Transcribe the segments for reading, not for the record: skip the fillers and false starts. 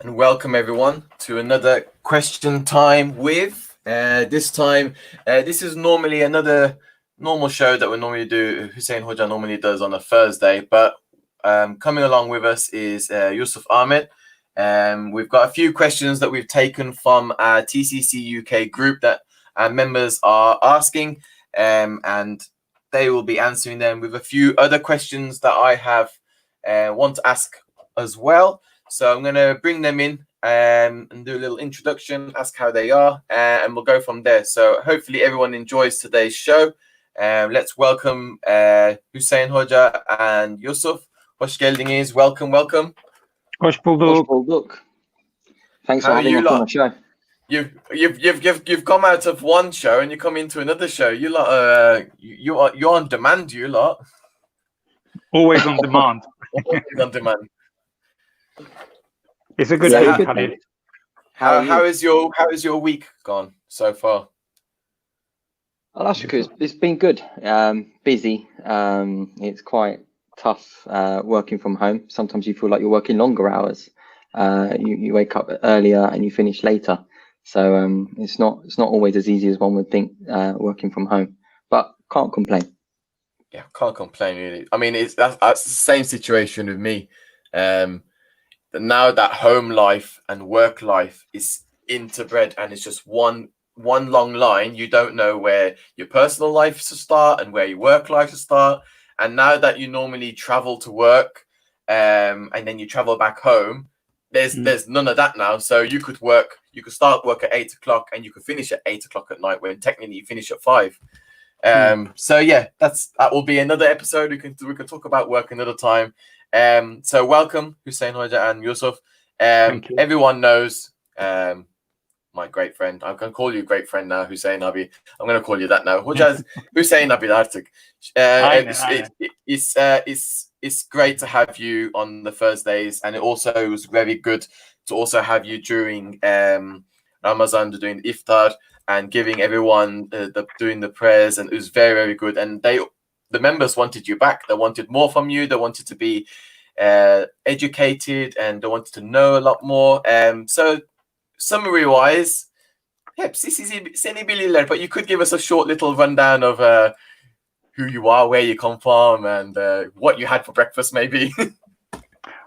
And welcome everyone to another question time with this time. This is normally another normal show that we normally do. Hussain Hoca normally does on a Thursday, but coming along with us is Yusuf Ahmet. We've got a few questions that we've taken from our TCCUK group that our members are asking, and they will be answering them with a few other questions that I have want to ask as well. So I'm going to bring them in and do a little introduction, ask how they are, and we'll go from there. So hopefully everyone enjoys today's show. Let's welcome Hussain Hoca and Yusuf. Hoş geldiniz. Welcome. Hoş bulduk. Hoş bulduk. Thanks for having us on the show. You've come out of one show and you come into another show. You lot, you're on demand. You lot. Always on demand. Always on demand. It's a good thing. How is your week gone so far? Alashka, it's been good. Busy. It's quite tough working from home. Sometimes you feel like you're working longer hours. You wake up earlier and you finish later. So it's not always as easy as one would think working from home. But can't complain. Yeah, can't complain really. I mean, that's the same situation with me. Now that home life and work life is interbred and it's just one long line, you don't know where your personal life should start and where your work life should start. And now that you normally travel to work and then you travel back home, there's none of that now. So you could start work at 8 o'clock and you could finish at 8 o'clock at night when technically you finish at 5. So yeah, that will be another episode. We can talk about work another time. So welcome Hussain Hoca and Yusuf. Everyone knows my great friend. I'm going to call you great friend now, Hussain Abi. I'm going to call you that now. Hussain Abi artık. It's great to have you on the Thursdays, and it was very good to also have you during Ramazan, doing the iftar and giving everyone doing the prayers, and it was very, very good. And the members wanted you back. They wanted more from you. They wanted to be educated and they wanted to know a lot more. So summary wise, but you could give us a short little rundown of who you are, where you come from, and what you had for breakfast maybe.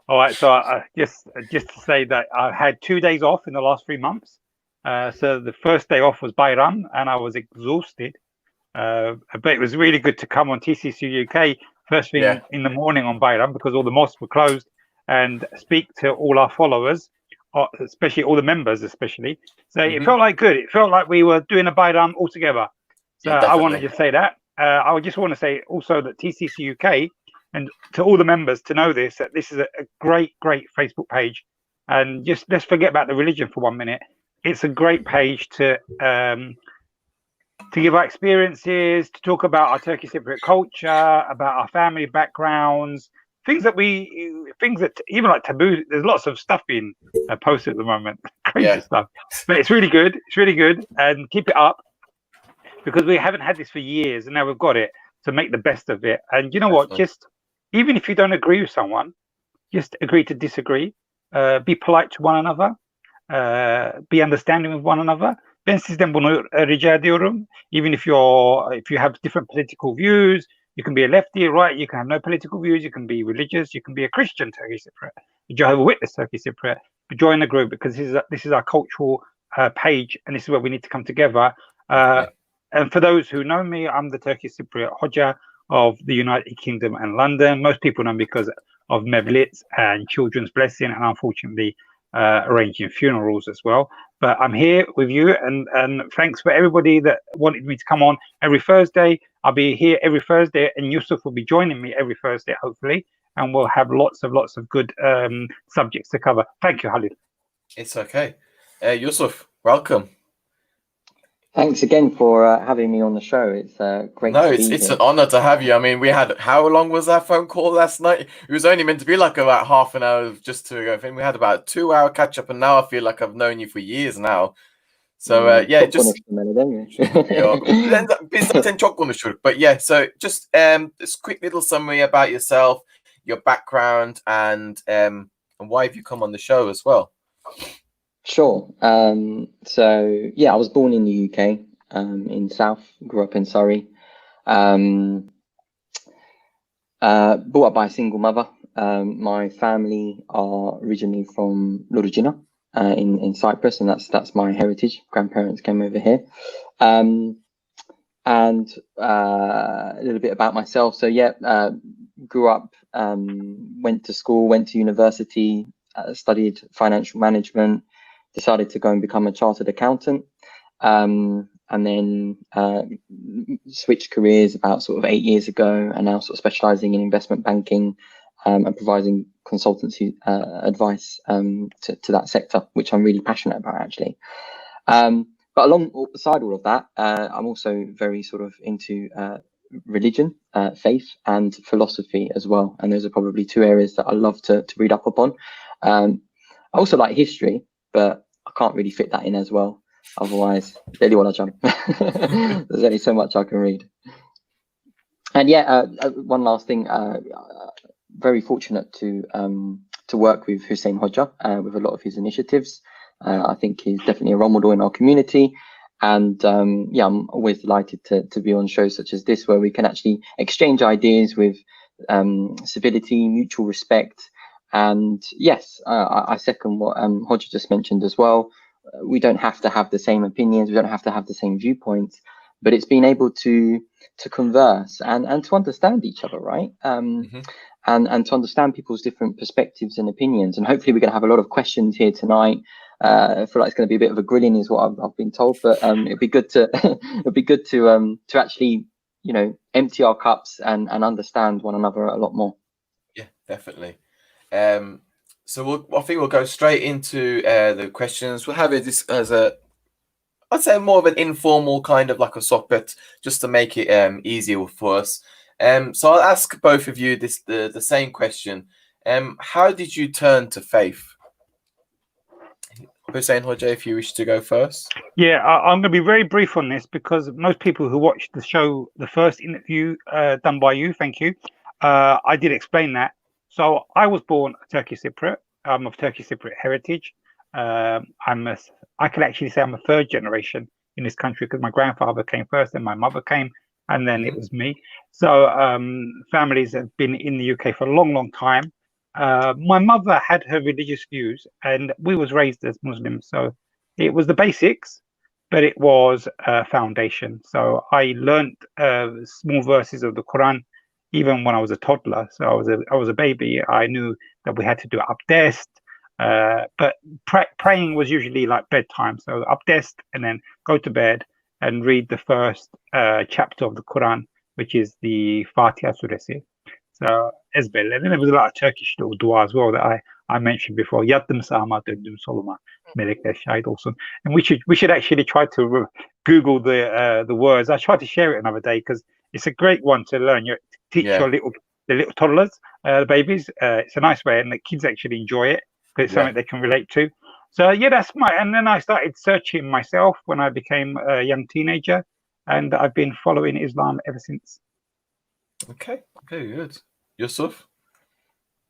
All right, so just to say that I had 2 days off in the last 3 months. So the first day off was Bayram and I was exhausted. But it was really good to come on TCCUK first thing in the morning on Bayram because all the mosques were closed, and speak to all our followers, especially all the members, especially. So it felt like good. It felt like we were doing a Bayram all together. So I want to just say that. I just want to say also that TCCUK, and to all the members to know this, that this is a great Facebook page. And just let's forget about the religion for 1 minute. It's a great page to give our experiences, to talk about our Turkish Cypriot culture, about our family backgrounds, things that even like taboo. There's lots of stuff being posted at the moment, crazy stuff. But it's really good. It's really good, and keep it up because we haven't had this for years, and now we've got it. So make the best of it. And you know what? Just even if you don't agree with someone, just agree to disagree. Be polite to one another. Be understanding with one another. Ben sizden bunu rica ediyorum. Even if you have different political views, you can be a lefty, right? You can have no political views. You can be religious. You can be a Christian Turkish Cypriot, a Jehovah's Witness Turkish Cypriot. But join the group because this is our cultural page, and this is where we need to come together. And for those who know me, I'm the Turkish Cypriot Hoca of the United Kingdom and London. Most people know me because of Mevlits and Children's Blessing, and unfortunately arranging funerals as well. But I'm here with you, and thanks for everybody that wanted me to come on every Thursday. I'll be here every Thursday, and Yusuf will be joining me every Thursday, hopefully, and we'll have lots of good subjects to cover. Thank you, Khalid. It's okay. Yusuf, welcome. Thanks again for having me on the show. It's great to be here. It's an honor to have you. I mean, we had, how long was our phone call last night? It was only meant to be like about half an hour just to go. I think we had about a 2-hour catch up, and now I feel like I've known you for years now. So just but yeah, so just this quick little summary about yourself, your background, and why have you come on the show as well? Sure. So yeah, I was born in the UK, in South, grew up in Surrey. Brought up by a single mother. My family are originally from Lorigina, in Cyprus, and that's my heritage. Grandparents came over here. And a little bit about myself. So yeah, grew up, went to school, went to university, studied financial management, decided to go and become a chartered accountant, and then switched careers about sort of 8 years ago, and now sort of specializing in investment banking, and providing consultancy advice to that sector, which I'm really passionate about, actually. But alongside all of that, I'm also very sort of into religion, faith, and philosophy as well. And those are probably two areas that I love to read up upon. I also like history, but I can't really fit that in as well. Otherwise, daily want to jump. There's only so much I can read. And yeah, one last thing. Very fortunate to work with Hussain Hoca with a lot of his initiatives. I think he's definitely a role model in our community. And yeah, I'm always delighted to be on shows such as this, where we can actually exchange ideas with civility, mutual respect. And yes, I second what Hoca just mentioned as well. We don't have to have the same opinions, we don't have to have the same viewpoints, but it's being able to converse and to understand each other, right? And to understand people's different perspectives and opinions. And hopefully we're going to have a lot of questions here tonight. I feel like it's going to be a bit of a grilling, is what I've been told. But it'd be good to to actually, you know, empty our cups and understand one another a lot more. Yeah, definitely. So I think we'll go straight into the questions. We'll have this as I'd say more of an informal kind of like a sohbet, just to make it easier for us. So I'll ask both of you the same question. How did you turn to faith? Hussain Hoca, if you wish to go first. Yeah, I'm going to be very brief on this, because most people who watched the show, the first interview done by you, thank you, I did explain that. So I was born Turkish Cypriot. I'm of Turkish Cypriot heritage. I can actually say I'm a third generation in this country, because my grandfather came first, then my mother came, and then it was me. So families have been in the UK for a long, long time. My mother had her religious views, and we was raised as Muslims, so it was the basics, but it was a foundation. So I learnt small verses of the Quran even when I was a toddler. So I was a baby. I knew that we had to do abdest, but praying was usually like bedtime. So abdest and then go to bed and read the first chapter of the Quran, which is the Fatiha Suresi. So ezberle. And then there was a lot of Turkish little dua as well that I mentioned before. Yattım sağıma döndüm soluma. Melekler şahit olsun. And we should actually try to Google the words. I tried to share it another day, because it's a great one to learn. You teach your the little toddlers, the babies. It's a nice way, and the kids actually enjoy it, because it's something they can relate to. So yeah, that's and then I started searching myself when I became a young teenager, and I've been following Islam ever since. Okay, very good. Yusuf?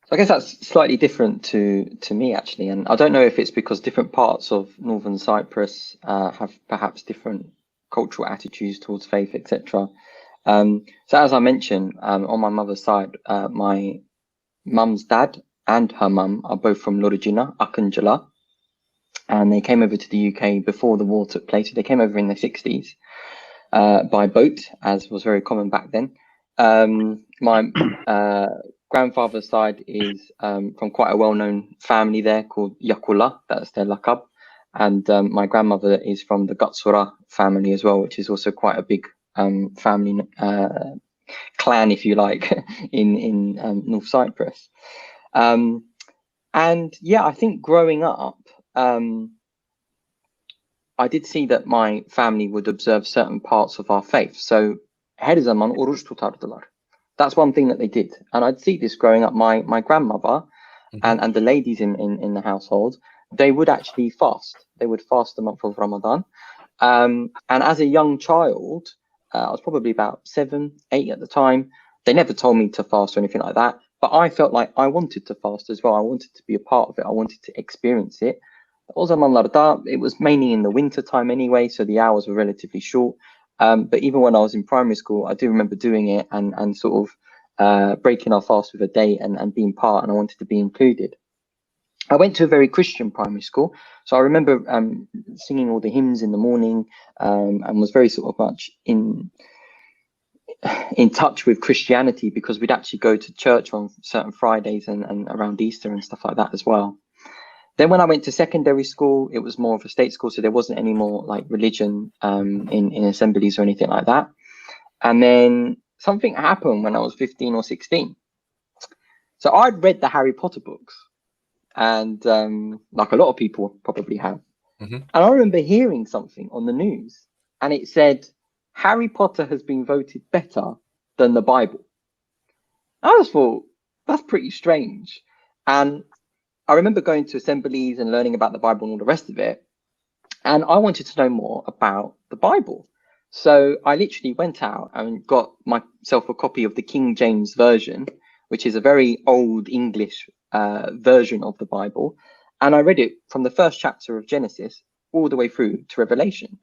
So I guess that's slightly different to me, actually, and I don't know if it's because different parts of Northern Cyprus have perhaps different cultural attitudes towards faith, etc. So as I mentioned, on my mother's side, my mum's dad and her mum are both from Lorigina, Akıncılar, and they came over to the UK before the war took place. So they came over in the 60s by boat, as was very common back then. My grandfather's side is from quite a well-known family there called Yakula, that's their lakab. And my grandmother is from the Gatsura family as well, which is also quite a big family clan, if you like, in North Cyprus. And yeah, I think growing up, I did see that my family would observe certain parts of our faith. So her zaman oruç tutardılar. That's one thing that they did. And I'd see this growing up. My grandmother and the ladies in the household, they would actually fast. They would fast the month of Ramadan. And as a young child, I was probably about 7, 8 at the time. They never told me to fast or anything like that. But I felt like I wanted to fast as well. I wanted to be a part of it. I wanted to experience it. O zamanlarda it was mainly in the winter time anyway, so the hours were relatively short. But even when I was in primary school, I do remember doing it and sort of breaking our fast with a date and being part, and I wanted to be included. I went to a very Christian primary school, so I remember singing all the hymns in the morning, and was very sort of much in touch with Christianity, because we'd actually go to church on certain Fridays and around Easter and stuff like that as well. Then when I went to secondary school, it was more of a state school, so there wasn't any more like religion in assemblies or anything like that. And then something happened when I was 15 or 16. So I'd read the Harry Potter books, and like a lot of people probably have. Mm-hmm. And I remember hearing something on the news, and it said, Harry Potter has been voted better than the Bible. I just thought, that's pretty strange. And I remember going to assemblies and learning about the Bible and all the rest of it. And I wanted to know more about the Bible. So I literally went out and got myself a copy of the King James Version, which is a very old English version of the Bible. And I read it from the first chapter of Genesis all the way through to Revelation.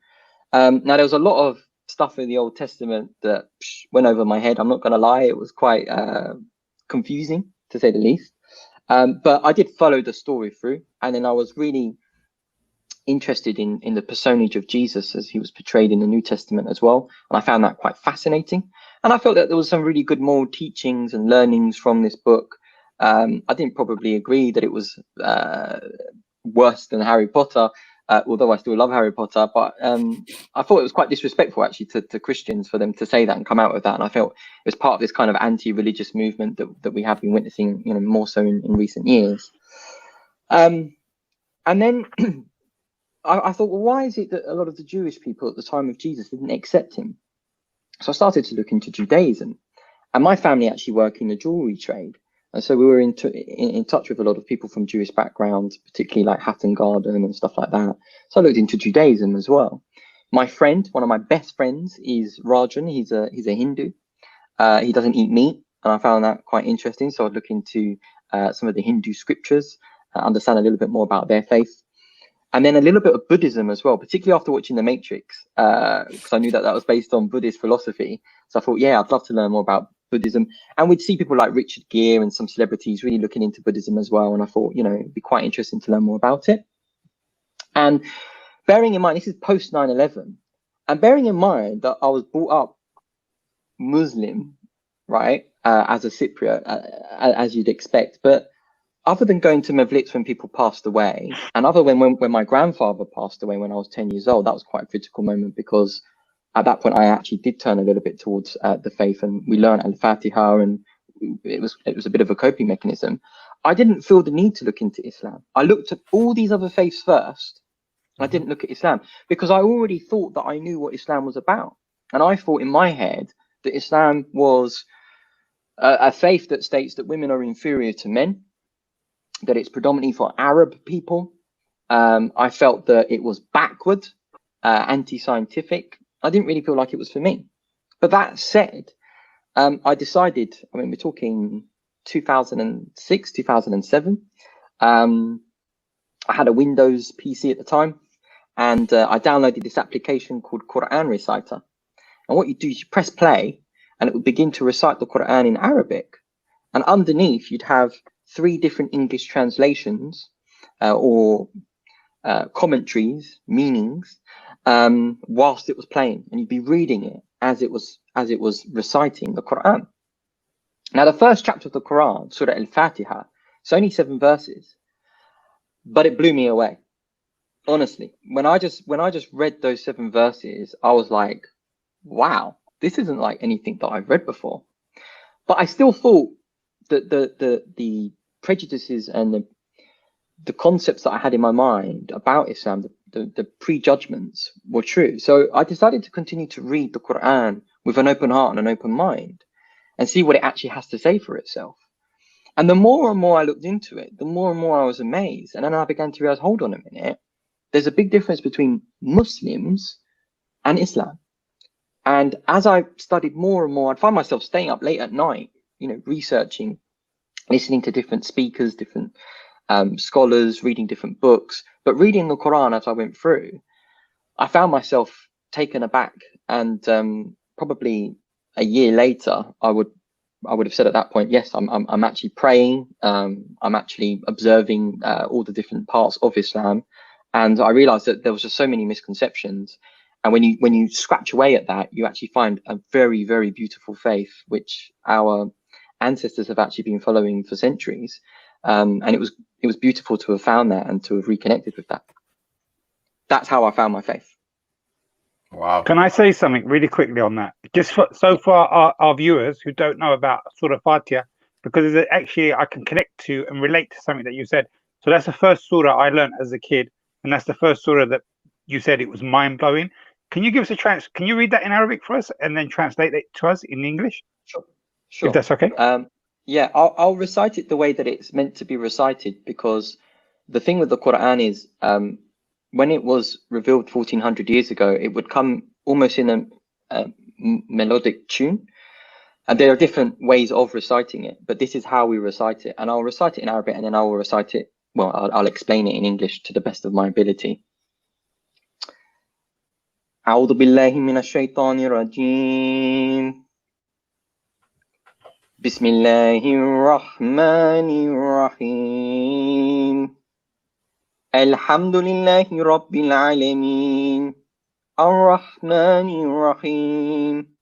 Now, there was a lot of stuff in the Old Testament that went over my head. I'm not going to lie. It was quite confusing, to say the least. But I did follow the story through. And then I was really interested in the personage of Jesus as he was portrayed in the New Testament as well. And I found that quite fascinating. And I felt that there was some really good moral teachings and learnings from this book. I didn't probably agree that it was worse than Harry Potter, although I still love Harry Potter. But I thought it was quite disrespectful, actually, to Christians for them to say that and come out with that. And I felt it was part of this kind of anti-religious movement that we have been witnessing, more so in recent years. And then I thought, well, why is it that a lot of the Jewish people at the time of Jesus didn't accept him? So I started to look into Judaism, and my family actually work in the jewelry trade. And so we were in touch with a lot of people from Jewish backgrounds, particularly like Hatton Garden and stuff like that. So I looked into Judaism as well. My friend, one of my best friends, is Rajan. He's a Hindu. He doesn't eat meat, and I found that quite interesting. So I'd look into some of the Hindu scriptures, understand a little bit more about their faith. And then a little bit of Buddhism as well, particularly after watching The Matrix, because I knew that was based on Buddhist philosophy. So I thought, yeah, I'd love to learn more about Buddhism. And we'd see people like Richard Gere and some celebrities really looking into Buddhism as well. And I thought, it'd be quite interesting to learn more about it. And bearing in mind, this is post 9/11, and bearing in mind that I was brought up Muslim, right, as a Cypriot, as you'd expect. But other than going to Mevlits when people passed away, and other than when my grandfather passed away when I was 10 years old, that was quite a critical moment, because at that point I actually did turn a little bit towards the faith, and we learned Al-Fatiha, and it was a bit of a coping mechanism. I didn't feel the need to look into Islam. I looked at all these other faiths first. I didn't look at Islam because I already thought that I knew what Islam was about. And I thought in my head that Islam was a faith that states that women are inferior to men, that it's predominantly for Arab people. I felt that it was backward, anti-scientific. I didn't really feel like it was for me. But that said, I decided, we're talking 2006, 2007. I had a Windows PC at the time, and I downloaded this application called Quran Reciter. And what you do is you press play, and it would begin to recite the Quran in Arabic. And underneath, you'd have 3 different English translations or commentaries, meanings, whilst it was playing, and you'd be reading it as it was reciting the Quran. Now, the first chapter of the Quran, Surah Al-Fatiha, it's only 7 verses, but it blew me away. Honestly, when I just read those 7 verses, I was like, wow, this isn't like anything that I've read before. But I still thought that the prejudices and the concepts that I had in my mind about Islam, the prejudgments, were true. So I decided to continue to read the Quran with an open heart and an open mind, and see what it actually has to say for itself. And the more and more I looked into it, the more and more I was amazed. And then I began to realize, hold on a minute, there's a big difference between Muslims and Islam. And as I studied more and more, I'd find myself staying up late at night, researching, listening to different speakers, different scholars, reading different books, But reading the Quran as I went through, I found myself taken aback, and probably a year later, I would have said at that point, yes, I'm actually praying, I'm actually observing all the different parts of Islam, and I realized that there was just so many misconceptions. And when you scratch away at that, you actually find a very, very beautiful faith, which our ancestors have actually been following for centuries. And it was beautiful to have found that and to have reconnected with that. That's how I found my faith. Wow. Can I say something really quickly on that? Just so far, our viewers who don't know about Surah Fatiha, because it's actually I can connect to and relate to something that you said. So that's the first surah I learned as a kid, and that's the first surah that you said it was mind blowing. Can you give us Can you read that in Arabic for us and then translate it to us in English? Sure. If that's okay. Yeah, I'll recite it the way that it's meant to be recited, because the thing with the Quran is, when it was revealed 1400 years ago, it would come almost in a melodic tune. And there are different ways of reciting it, but this is how we recite it. And I'll recite it in Arabic, and then I will recite it, well, I'll explain it in English to the best of my ability. أعوذ بالله من الشيطان الرجيم بسم الله الرحمن الرحيم الحمد لله رب العالمين الرحمن الرحيم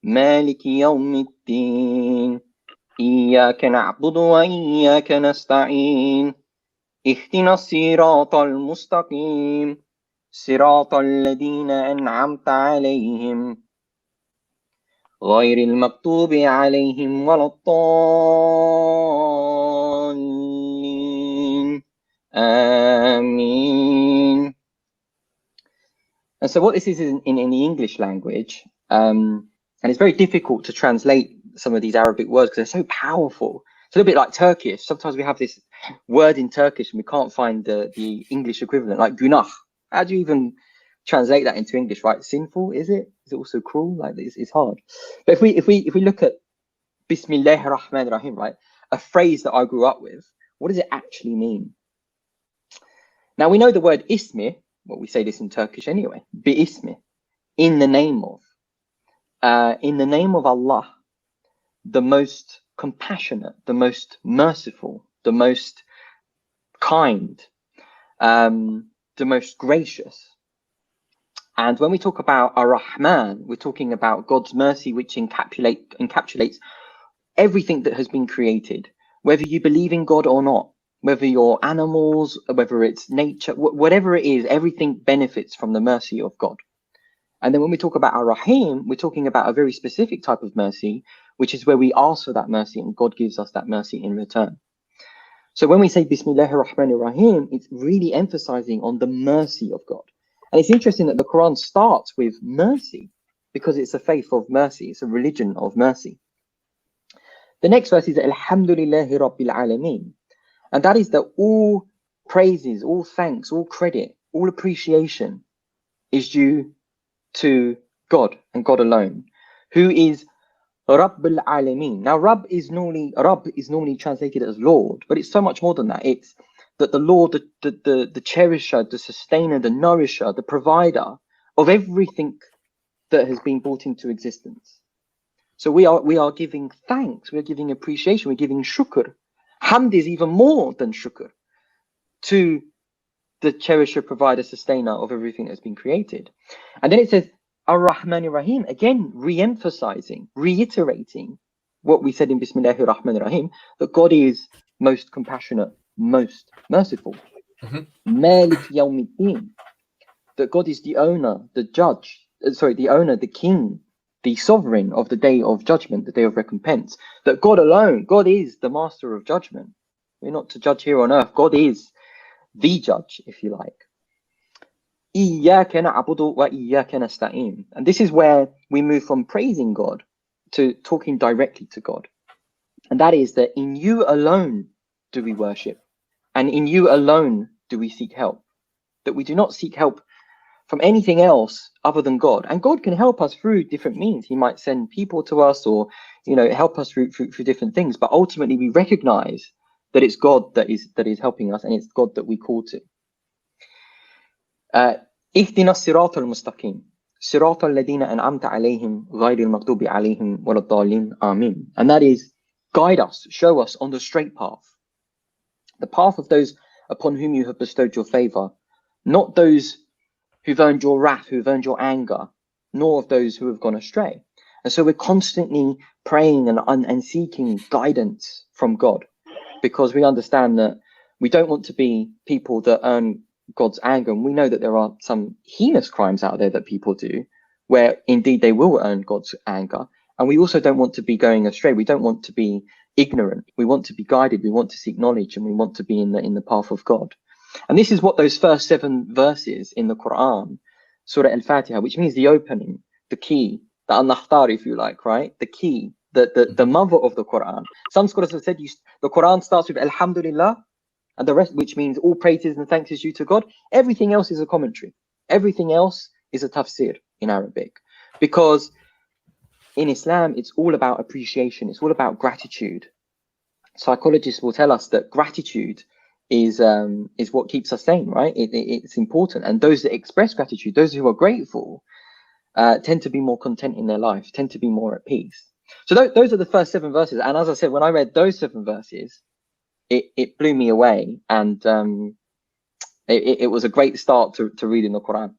مالك يوم الدين إياك نعبد وإياك نستعين اهدنا الصراط المستقيم صراط الذين أنعمت عليهم غير المغضوب عليهم ولا الضالين آمين. And so what this is in the English language, and it's very difficult to translate some of these Arabic words because they're so powerful. It's a little bit like Turkish. Sometimes we have this word in Turkish and we can't find the English equivalent, like günah. How do you even translate that into English, right? Sinful, is it? Is it also cruel? Like it's hard. But if we look at Bismillahir Rahmanir Rahim, right? A phrase that I grew up with, what does it actually mean? Now we know the word ismi, well, we say this in Turkish anyway, bi ismi, in the name of Allah, the most compassionate, the most merciful, the most kind, the most gracious. And when we talk about Ar-Rahman, we're talking about God's mercy, which encapsulates everything that has been created, whether you believe in God or not, whether you're animals, whether it's nature, whatever it is, everything benefits from the mercy of God. And then when we talk about Ar-Rahim, we're talking about a very specific type of mercy, which is where we ask for that mercy and God gives us that mercy in return. So when we say Bismillahir Rahmanir Rahim, it's really emphasizing on the mercy of God. And it's interesting that the Quran starts with mercy because it's a faith of mercy. It's a religion of mercy. The next verse is Alhamdulillahi Rabbil Alameen. And that is that all praises, all thanks, all credit, all appreciation is due to God and God alone, who is Rabbil Alameen. Now, Rabb is normally translated as Lord, but it's so much more than that. It's that the Lord, the cherisher, the sustainer, the nourisher, the provider of everything that has been brought into existence. So we are giving thanks, we're giving appreciation, we're giving shukr. Hamd is even more than shukr to the cherisher, provider, sustainer of everything that's been created. And then it says Ar-Rahman Ar-Rahim, again re-emphasizing, reiterating what we said in Bismillahir Rahmanir Rahim, that God is most compassionate, most merciful. Malik Yawmiddin, that God is the owner, the judge, the owner, the king, the sovereign of the day of judgment, the day of recompense. That God alone, God is the master of judgment. We're not to judge here on earth. God is the judge, if you like. Iyyaka na'budu wa iyyaka nasta'in. And this is where we move from praising God to talking directly to God. And that is that in you alone do we worship, and in you alone do we seek help. That we do not seek help from anything else other than God. And God can help us through different means. He might send people to us, or help us through different things. But ultimately, we recognize that it's God that is helping us, and it's God that we call to. اهدنا الصراط المستقيم صراط الذين أنعمت عليهم غير المغضوب عليهم ولا الضالين آمين. And that is, guide us, show us on the straight path, the path of those upon whom you have bestowed your favor, not those who've earned your wrath, who've earned your anger, nor of those who have gone astray. And so we're constantly praying and seeking guidance from God, because we understand that we don't want to be people that earn God's anger. And we know that there are some heinous crimes out there that people do, where indeed they will earn God's anger. And we also don't want to be going astray. We don't want to be ignorant. We want to be guided. We want to seek knowledge, and we want to be in the path of God. And this is what those first 7 verses in the Quran, Surah Al-Fatiha, which means the opening, the key, the al-Nakhtar, if you like, right? The key, the mother of the Quran. Some scholars have said the Quran starts with Alhamdulillah, and the rest, which means all praises and thanks is due to God. Everything else is a commentary. Everything else is a tafsir in Arabic. Because in Islam, it's all about appreciation. It's all about gratitude. Psychologists will tell us that gratitude is what keeps us sane, right? It's important. And those that express gratitude, those who are grateful, tend to be more content in their life, tend to be more at peace. So those are the first 7 verses. And as I said, when I read those 7 verses, it blew me away. And it was a great start to reading the Quran.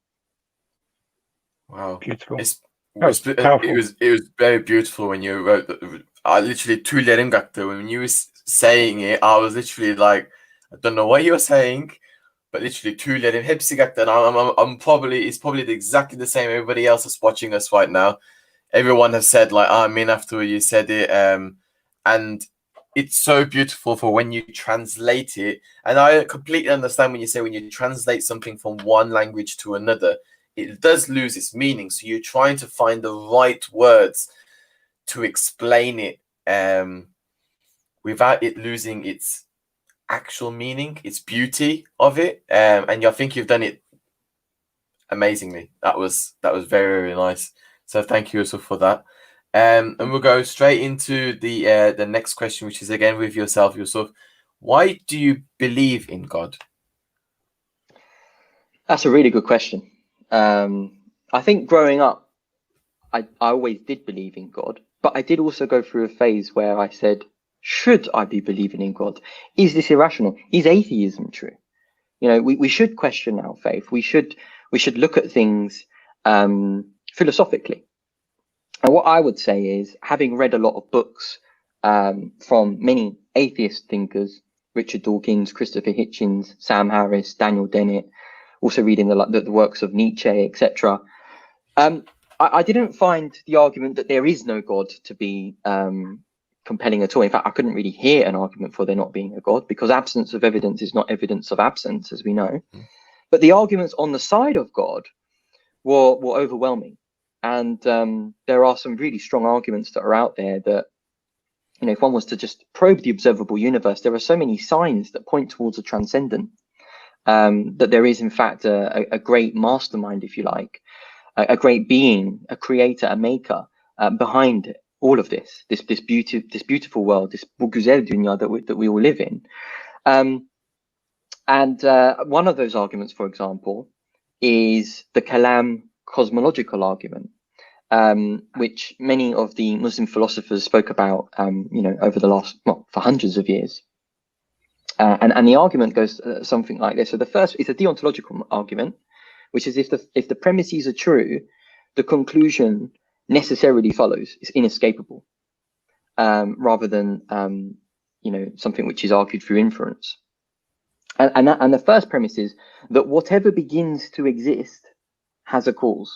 Wow. Beautiful. It was very beautiful when you wrote that. I literally tüylerim kalktı when you were saying it. I was literally like, I don't know what you were saying, but literally tüylerim hepsi kalktı. And I'm probably, it's probably exactly the same. Everybody else that's watching us right now, everyone has said like amen after you said it. And it's so beautiful for when you translate it. And I completely understand when you say when you translate something from one language to another, it does lose its meaning. So you're trying to find the right words to explain it without it losing its actual meaning, its beauty of it. And I think you've done it amazingly. That was very, very nice. So thank you also for that. And we'll go straight into the next question, which is again with yourself, Yusuf. Why do you believe in God? That's a really good question. I think growing up, I always did believe in God, but I did also go through a phase where I said, should I be believing in God? Is this irrational? Is atheism true? You know, we should question our faith. We should look at things philosophically. And what I would say is, having read a lot of books from many atheist thinkers, Richard Dawkins, Christopher Hitchens, Sam Harris, Daniel Dennett, also reading the works of Nietzsche, etc. I didn't find the argument that there is no God to be compelling at all. In fact, I couldn't really hear an argument for there not being a God, because absence of evidence is not evidence of absence, as we know. But the arguments on the side of God were overwhelming. And there are some really strong arguments that are out there that, you know, if one was to just probe the observable universe, there are so many signs that point towards a transcendent, that there is in fact a great mastermind, if you like, a great being, a creator, a maker behind all of this beautiful world, this güzel dünya that we all live in. And one of those arguments, for example, is the Kalam cosmological argument, which many of the Muslim philosophers spoke about, you know, over the last, well, for hundreds of years. And the argument goes something like this. So the first is a deontological argument, which is if the premises are true, the conclusion necessarily follows. It's inescapable, rather than you know, something which is argued through inference. And the first premise is that whatever begins to exist has a cause.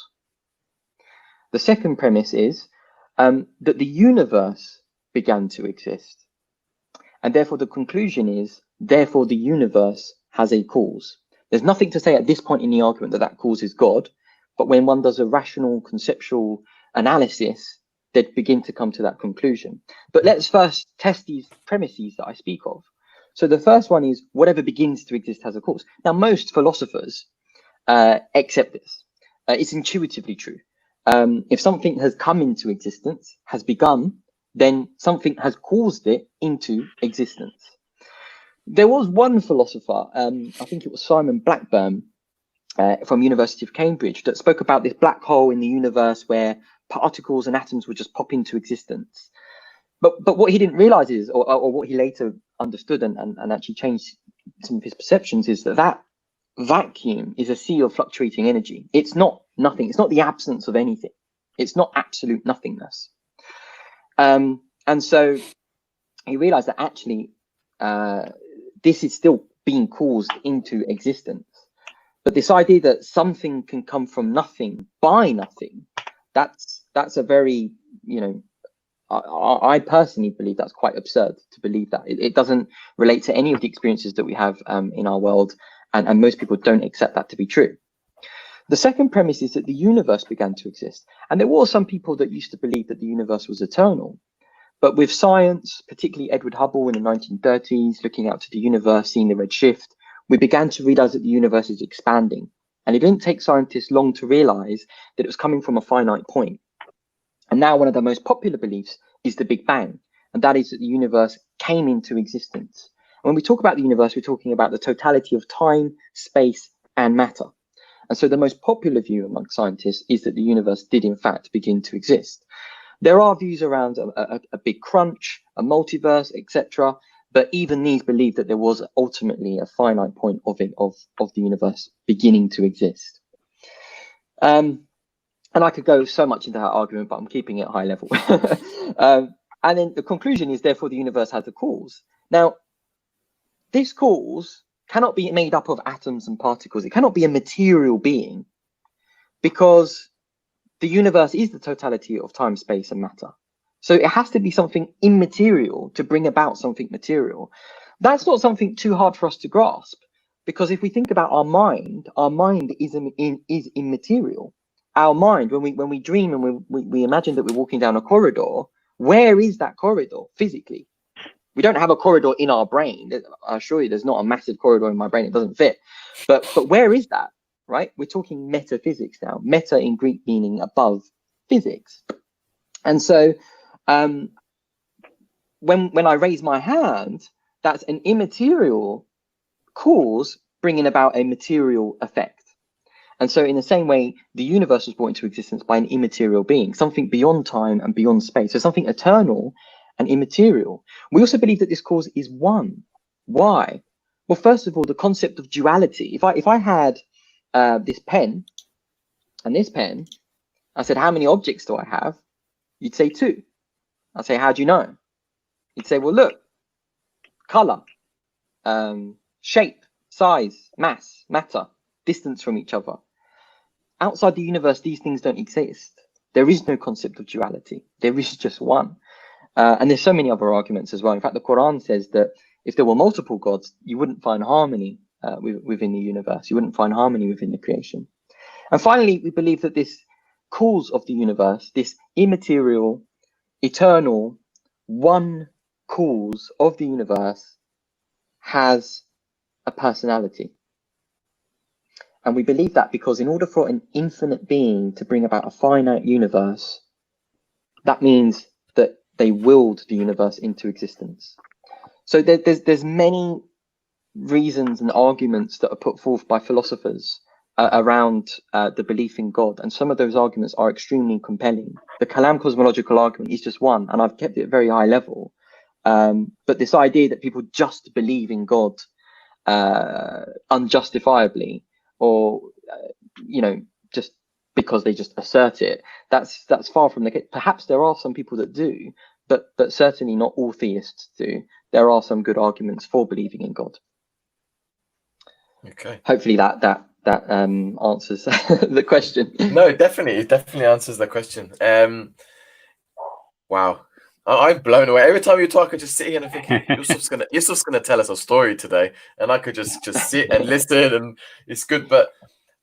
The second premise is that the universe began to exist, and therefore the conclusion is, therefore the universe has a cause. There's nothing to say at this point in the argument that that cause is God, but when one does a rational conceptual analysis, they begin to come to that conclusion. But let's first test these premises that I speak of. So the first one is whatever begins to exist has a cause. Now, most philosophers accept this. It's intuitively true. If something has come into existence, has begun, then something has caused it into existence. There was one philosopher, I think it was Simon Blackburn, from University of Cambridge that spoke about this black hole in the universe where particles and atoms would just pop into existence. But what he didn't realize is, or what he later understood and actually changed some of his perceptions, is that vacuum is a sea of fluctuating energy. It's not nothing. It's not the absence of anything. It's not absolute nothingness. And so he realized that actually this is still being caused into existence. But this idea that something can come from nothing by nothing, that's a very, I personally believe that's quite absurd to believe that. It doesn't relate to any of the experiences that we have in our world, and most people don't accept that to be true. The second premise is that the universe began to exist. And there were some people that used to believe that the universe was eternal. But with science, particularly Edward Hubble in the 1930s, looking out to the universe, seeing the red shift, we began to realize that the universe is expanding. And it didn't take scientists long to realize that it was coming from a finite point. And now one of the most popular beliefs is the Big Bang. And that is that the universe came into existence. And when we talk about the universe, we're talking about the totality of time, space, and matter. And so the most popular view among scientists is that the universe did in fact begin to exist. There are views around a big crunch, a multiverse, etc. But even these believe that there was ultimately a finite point of the universe beginning to exist. And I could go so much into that argument, but I'm keeping it high level. And then the conclusion is, therefore, the universe has a cause. Now, this cause cannot be made up of atoms and particles. It cannot be a material being, because the universe is the totality of time, space, and matter. So it has to be something immaterial to bring about something material. That's not something too hard for us to grasp, because if we think about our mind is immaterial. Our mind, when we dream and we imagine that we're walking down a corridor, where is that corridor physically? We don't have a corridor in our brain. I assure you, there's not a massive corridor in my brain. It doesn't fit. But where is that, right? We're talking metaphysics now. Meta in Greek meaning above physics. And so when I raise my hand, that's an immaterial cause bringing about a material effect. And so in the same way, the universe was brought into existence by an immaterial being, something beyond time and beyond space. So something eternal and immaterial. We also believe that this cause is one. Why? Well, first of all, the concept of duality. If I had this pen and this pen, I said, how many objects do I have? You'd say 2. I'd say, how do you know? You'd say, well, look, color, shape, size, mass, matter, distance from each other. Outside the universe, these things don't exist. There is no concept of duality. There is just one. And there's so many other arguments as well. In fact, the Quran says that if there were multiple gods, you wouldn't find harmony within the universe. You wouldn't find harmony within the creation. And finally, we believe that this cause of the universe, this immaterial, eternal, one cause of the universe, has a personality. And we believe that because in order for an infinite being to bring about a finite universe, that means that they willed the universe into existence. So there's many reasons and arguments that are put forth by philosophers around the belief in God. And some of those arguments are extremely compelling. The Kalam cosmological argument is just one, and I've kept it at a very high level. But this idea that people just believe in God unjustifiably, or just because they just assert it, that's far from the case. Perhaps there are some people that do, but certainly not all theists do. There are some good arguments for believing in God. Okay. Hopefully that answers the question. No, it definitely answers the question. Wow. I'm blown away. Every time you talk, I just sit here and think Yusuf's gonna tell us a story today, and I could just sit and listen, and it's good. But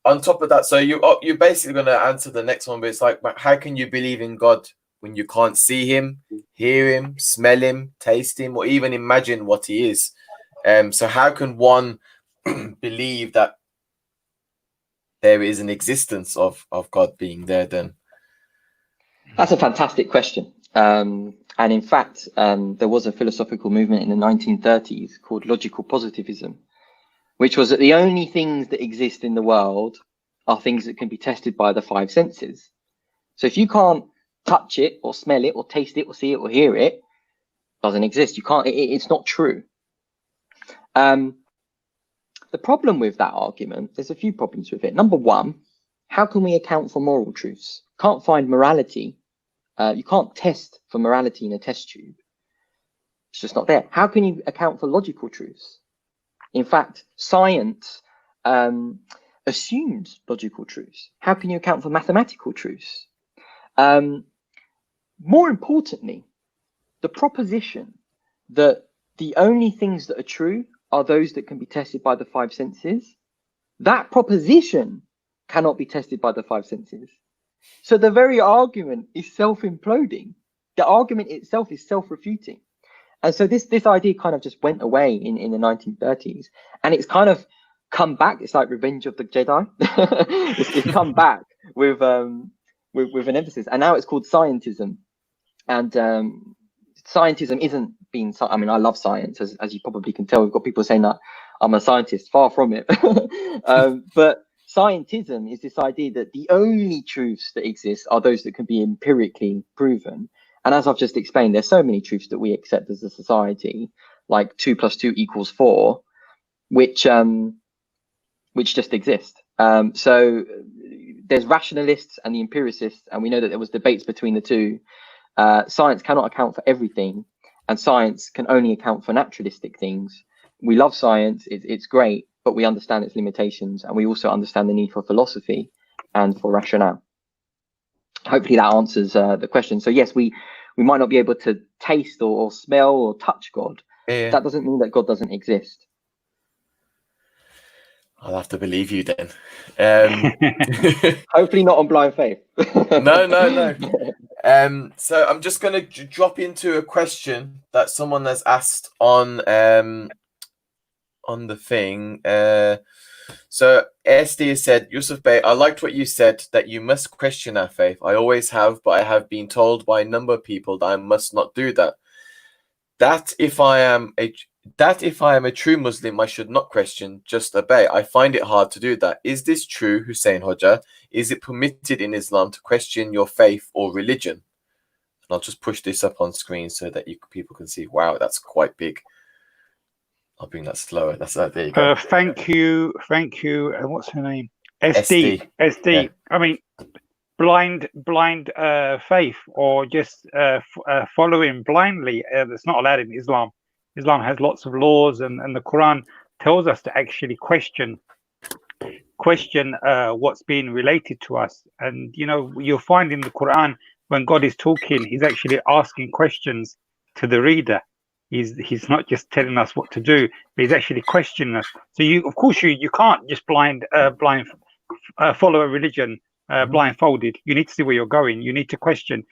on top of that, so you're basically gonna answer the next one, but it's like, how can you believe in God when you can't see him, hear him, smell him, taste him, or even imagine what he is? So how can one believe that there is an existence of God being there then? That's a fantastic question. And in fact, there was a philosophical movement in the 1930s called logical positivism, which was that the only things that exist in the world are things that can be tested by the five senses. So if you can't touch it or smell it or taste it or see it or hear it, doesn't exist. You can't, it's not true. The problem with that argument, there's a few problems with it. Number one, how can we account for moral truths? Can't find morality. You can't test for morality in a test tube. It's just not there. How can you account for logical truths? In fact, science assumes logical truths. How can you account for mathematical truths? More importantly, the proposition that the only things that are true are those that can be tested by the five senses, that proposition cannot be tested by the five senses. So the very argument is self-imploding. The argument itself is self-refuting. And so this idea kind of just went away in the 1930s, and it's kind of come back. It's like Revenge of the Jedi. it's come back with an emphasis, and now it's called scientism. And scientism isn't being. I mean, I love science, as you probably can tell. We've got people saying that I'm a scientist. Far from it. But scientism is this idea that the only truths that exist are those that can be empirically proven. And as I've just explained, there's so many truths that we accept as a society, like 2 + 2 = 4, which just exist. So there's rationalists and the empiricists, and we know that there was debates between the two. Science cannot account for everything, and science can only account for naturalistic things. We love science, it's great, but we understand its limitations, and we also understand the need for philosophy and for rationale. Hopefully that answers the question. So yes, we might not be able to taste or smell or touch God. Yeah. That doesn't mean that God doesn't exist. I'll have to believe you then. Hopefully not on blind faith. No. So I'm just going to drop into a question that someone has asked on the thing. So SD has said, Yusuf Bey, I liked what you said, that you must question our faith. I always have, but I have been told by a number of people that I must not do that. That if I am a true Muslim, I should not question, just obey. I find it hard to do that. Is this true, Hussain Hoca? Is it permitted in Islam to question your faith or religion? And I'll just push this up on screen so that people can see. Wow, that's quite big. I'll bring that slower. There you go. Thank you. What's her name? SD. Yeah. I mean, blind faith, or just following blindly. That's not allowed in Islam. Islam has lots of laws, and the Quran tells us to actually question what's being related to us. And you'll find in the Quran, when God is talking, he's actually asking questions to the reader. He's not just telling us what to do, but he's actually questioning us. So you can't just blind follow a religion blindfolded. You need to see where you're going. You need to question.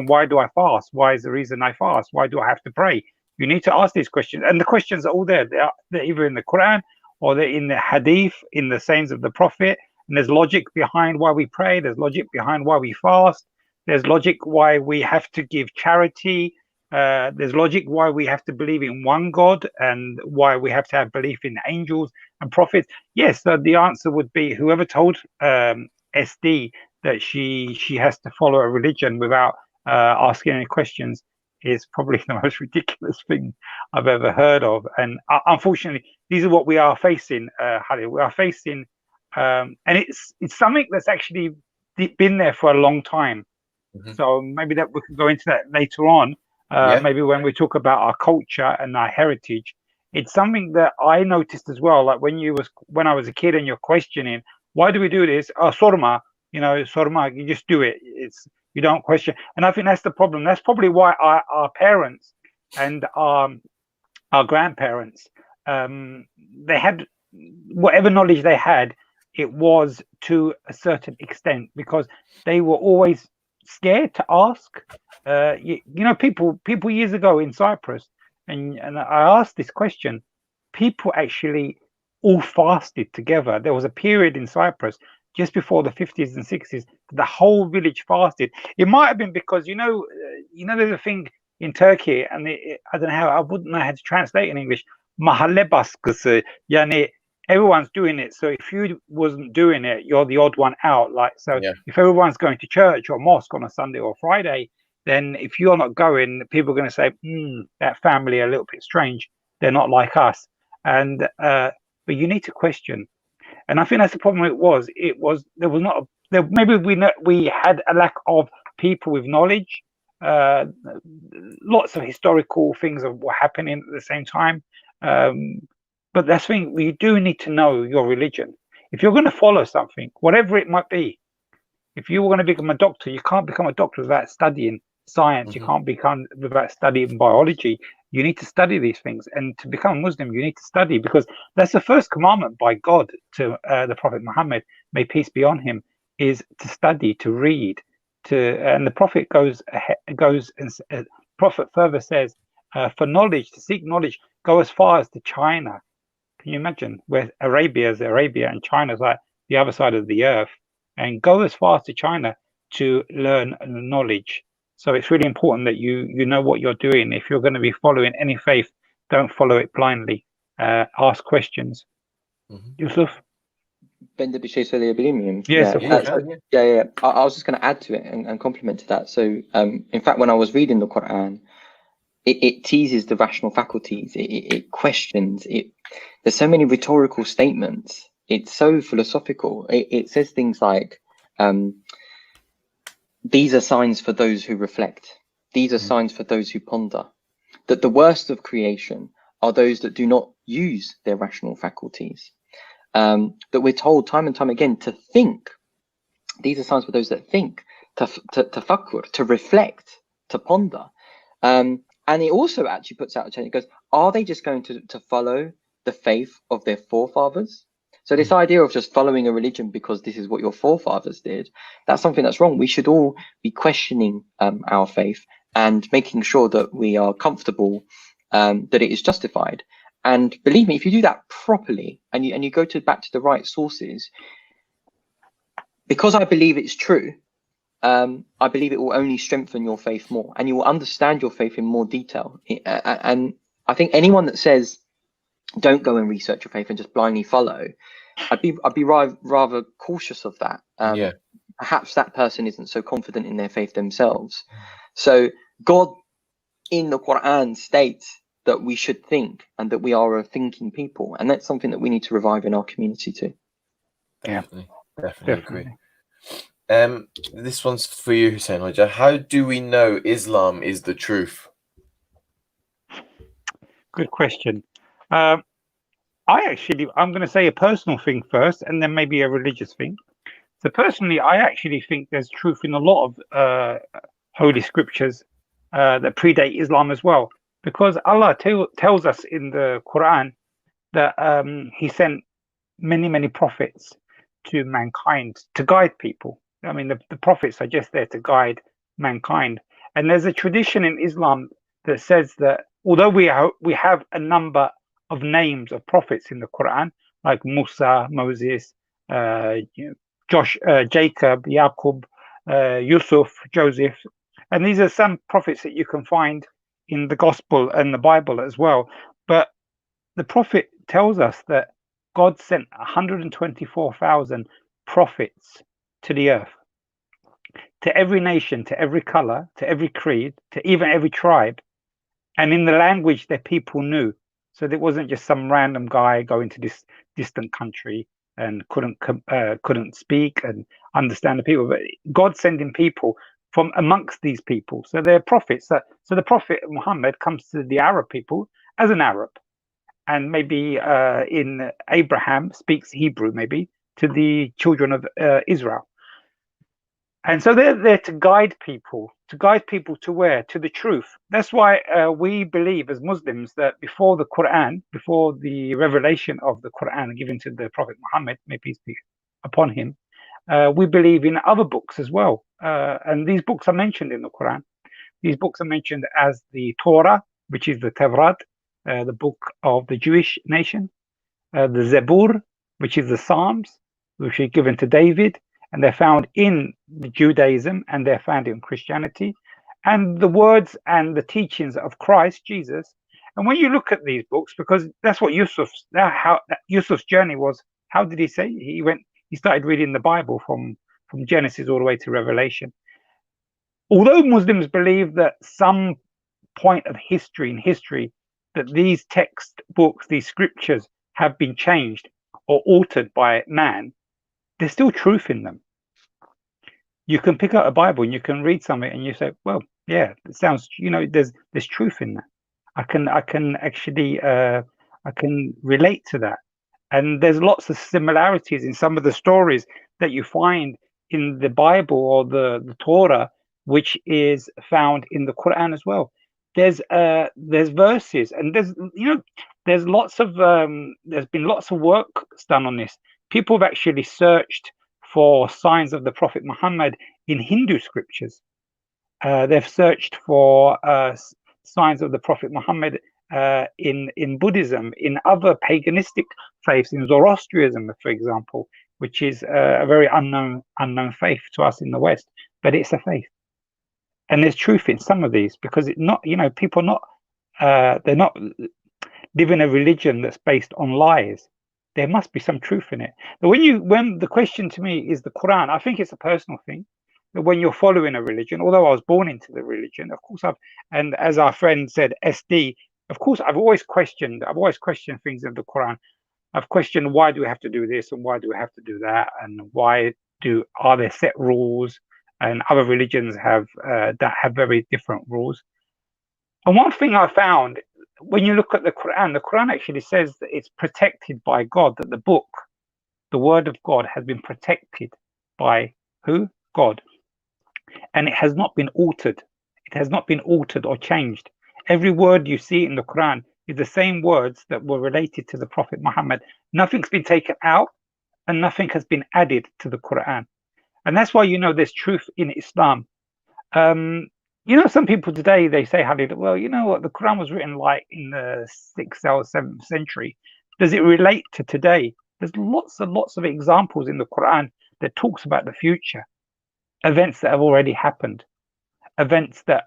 Why do I fast? Why is the reason I fast? Why do I have to pray? You need to ask these questions, and the questions are all there. They're either in the Quran or they're in the Hadith, in the sayings of the Prophet. And there's logic behind why we pray. There's logic behind why we fast. There's logic why we have to give charity. There's logic why we have to believe in one God, and why we have to have belief in angels and prophets. Yes, the answer would be, whoever told SD that she has to follow a religion without asking any questions is probably the most ridiculous thing I've ever heard of. And unfortunately, these are what we are facing, Harry. We are facing, and it's something that's actually been there for a long time. Mm-hmm. So maybe that we can go into that later on. Maybe when we talk about our culture and our heritage. It's something that I noticed as well. Like when I was a kid and you're questioning, why do we do this? Sorma, sorma, you just do it. You don't question. And I think that's the problem. That's probably why our parents and our grandparents, they had whatever knowledge they had, it was to a certain extent, because they were always scared to ask. People years ago in Cyprus, and I asked this question, people actually all fasted together. There was a period in Cyprus just before the 50s and 60s, the whole village fasted. It might have been because there's a thing in Turkey, and I don't know how, I wouldn't know how to translate in English. Mahalle baskısı, yani everyone's doing it. So if you wasn't doing it, you're the odd one out. Like, so Yeah. if everyone's going to church or mosque on a Sunday or Friday, then if you're not going, people are going to say, that family are a little bit strange. They're not like us. And but you need to question. And I think that's the problem. There was not maybe we had a lack of people with knowledge. Lots of historical things were happening at the same time. But that's the thing, you do need to know your religion. If you're going to follow something, whatever it might be, if you were going to become a doctor, you can't become a doctor without studying science. You can't become without studying biology. You need to study these things. And to become a Muslim, you need to study, because that's the first commandment by God to the Prophet Muhammad, may peace be on him, is to study, to read. And the Prophet goes and Prophet further says, for knowledge, to seek knowledge, go as far as to China. Can you imagine, where Arabia is Arabia and China's like the other side of the earth, and go as far as to China to learn knowledge. So it's really important that you know what you're doing. If you're going to be following any faith, don't follow it blindly. Ask questions. Yusuf? Ben de bir şey söyleyebilir miyim? Yes, of course. Yeah. I was just going to add to it and complement to that. So, in fact, when I was reading the Quran, it teases the rational faculties. It questions. There's so many rhetorical statements. It's so philosophical. It says things like, these are signs for those who reflect. These are signs for those who ponder. That the worst of creation are those that do not use their rational faculties. That we're told time and time again to think. These are signs for those that think, to tafakkur, to reflect, to ponder. And it also actually puts out a chain. It goes, are they just going to follow the faith of their forefathers? So this idea of just following a religion because this is what your forefathers did, that's something that's wrong. We should all be questioning our faith and making sure that we are comfortable that it is justified. And believe me, if you do that properly and you go back to the right sources, because I believe it's true, I believe it will only strengthen your faith more, and you will understand your faith in more detail. And I think anyone that says don't go and research your faith and just blindly follow, I'd be rather cautious of that. Perhaps that person isn't so confident in their faith themselves. So God in the Quran states that we should think and that we are a thinking people, and that's something that we need to revive in our community too. Definitely agree. This one's for you, Hussain Hoca. How do we know Islam is the truth? Good question. I'm going to say a personal thing first, and then maybe a religious thing. So personally, I actually think there's truth in a lot of holy scriptures that predate Islam as well, because Allah tells us in the Quran that He sent many prophets to mankind to guide people. I mean, the prophets are just there to guide mankind. And there's a tradition in Islam that says that although we have a number of names of prophets in the Quran, like Musa, Moses, Jacob, Yaqub, Yusuf, Joseph, and these are some prophets that you can find in the Gospel and the Bible as well. But the Prophet tells us that God sent 124,000 prophets to the earth, to every nation, to every color, to every creed, to even every tribe, and in the language that people knew. So there wasn't just some random guy going to this distant country and couldn't speak and understand the people. But God sending people from amongst these people. So they're prophets. So the Prophet Muhammad comes to the Arab people as an Arab, and maybe in Abraham speaks Hebrew, maybe to the children of Israel. And so they're there to guide people to where? To the truth. That's why we believe as Muslims that before the Quran, before the revelation of the Quran given to the Prophet Muhammad, may peace be upon him, we believe in other books as well. And these books are mentioned in the Quran. These books are mentioned as the Torah, which is the Tawrat, the book of the Jewish nation, the Zabur, which is the Psalms, which are given to David, and they're found in Judaism and they're found in Christianity, and the words and the teachings of Christ Jesus, And when you look at these books, because that's what Yusuf's journey was. How did he say? He started reading the Bible from Genesis all the way to Revelation. Although Muslims believe that some point of history that these textbooks, these scriptures have been changed or altered by man, there's still truth in them. You can pick up a Bible and you can read something and you say, well, yeah, it sounds, there's truth in that. I can actually I can relate to that. And there's lots of similarities in some of the stories that you find in the Bible or the Torah, which is found in the Quran as well. There's verses, and there's lots of there's been lots of work done on this. People have actually searched for signs of the Prophet Muhammad in Hindu scriptures. They've searched for signs of the Prophet Muhammad in Buddhism, in other paganistic faiths, in Zoroastrianism, for example, which is a very unknown faith to us in the West, but it's a faith. And there's truth in some of these, because it's not, people are not, they're not living a religion that's based on lies. There must be some truth in it. But when the question to me is the Quran, I think it's a personal thing. That when you're following a religion, although I was born into the religion, of course and as our friend said, SD, of course I've always questioned things in the Quran. I've questioned, why do we have to do this and why do we have to do that, and are there set rules? And other religions have very different rules. And one thing I found, when you look at the Quran actually says that it's protected by God, that the book, the word of God, has been protected by who? God. And it has not been altered. It has not been altered or changed. Every word you see in the Quran is the same words that were related to the Prophet Muhammad. Nothing's been taken out and nothing has been added to the Quran. And that's why there's truth in Islam. Some people today, they say, well, you know what, the Quran was written like in the 6th or 7th century. Does it relate to today? There's lots and lots of examples in the Quran that talks about the future, events that have already happened, events that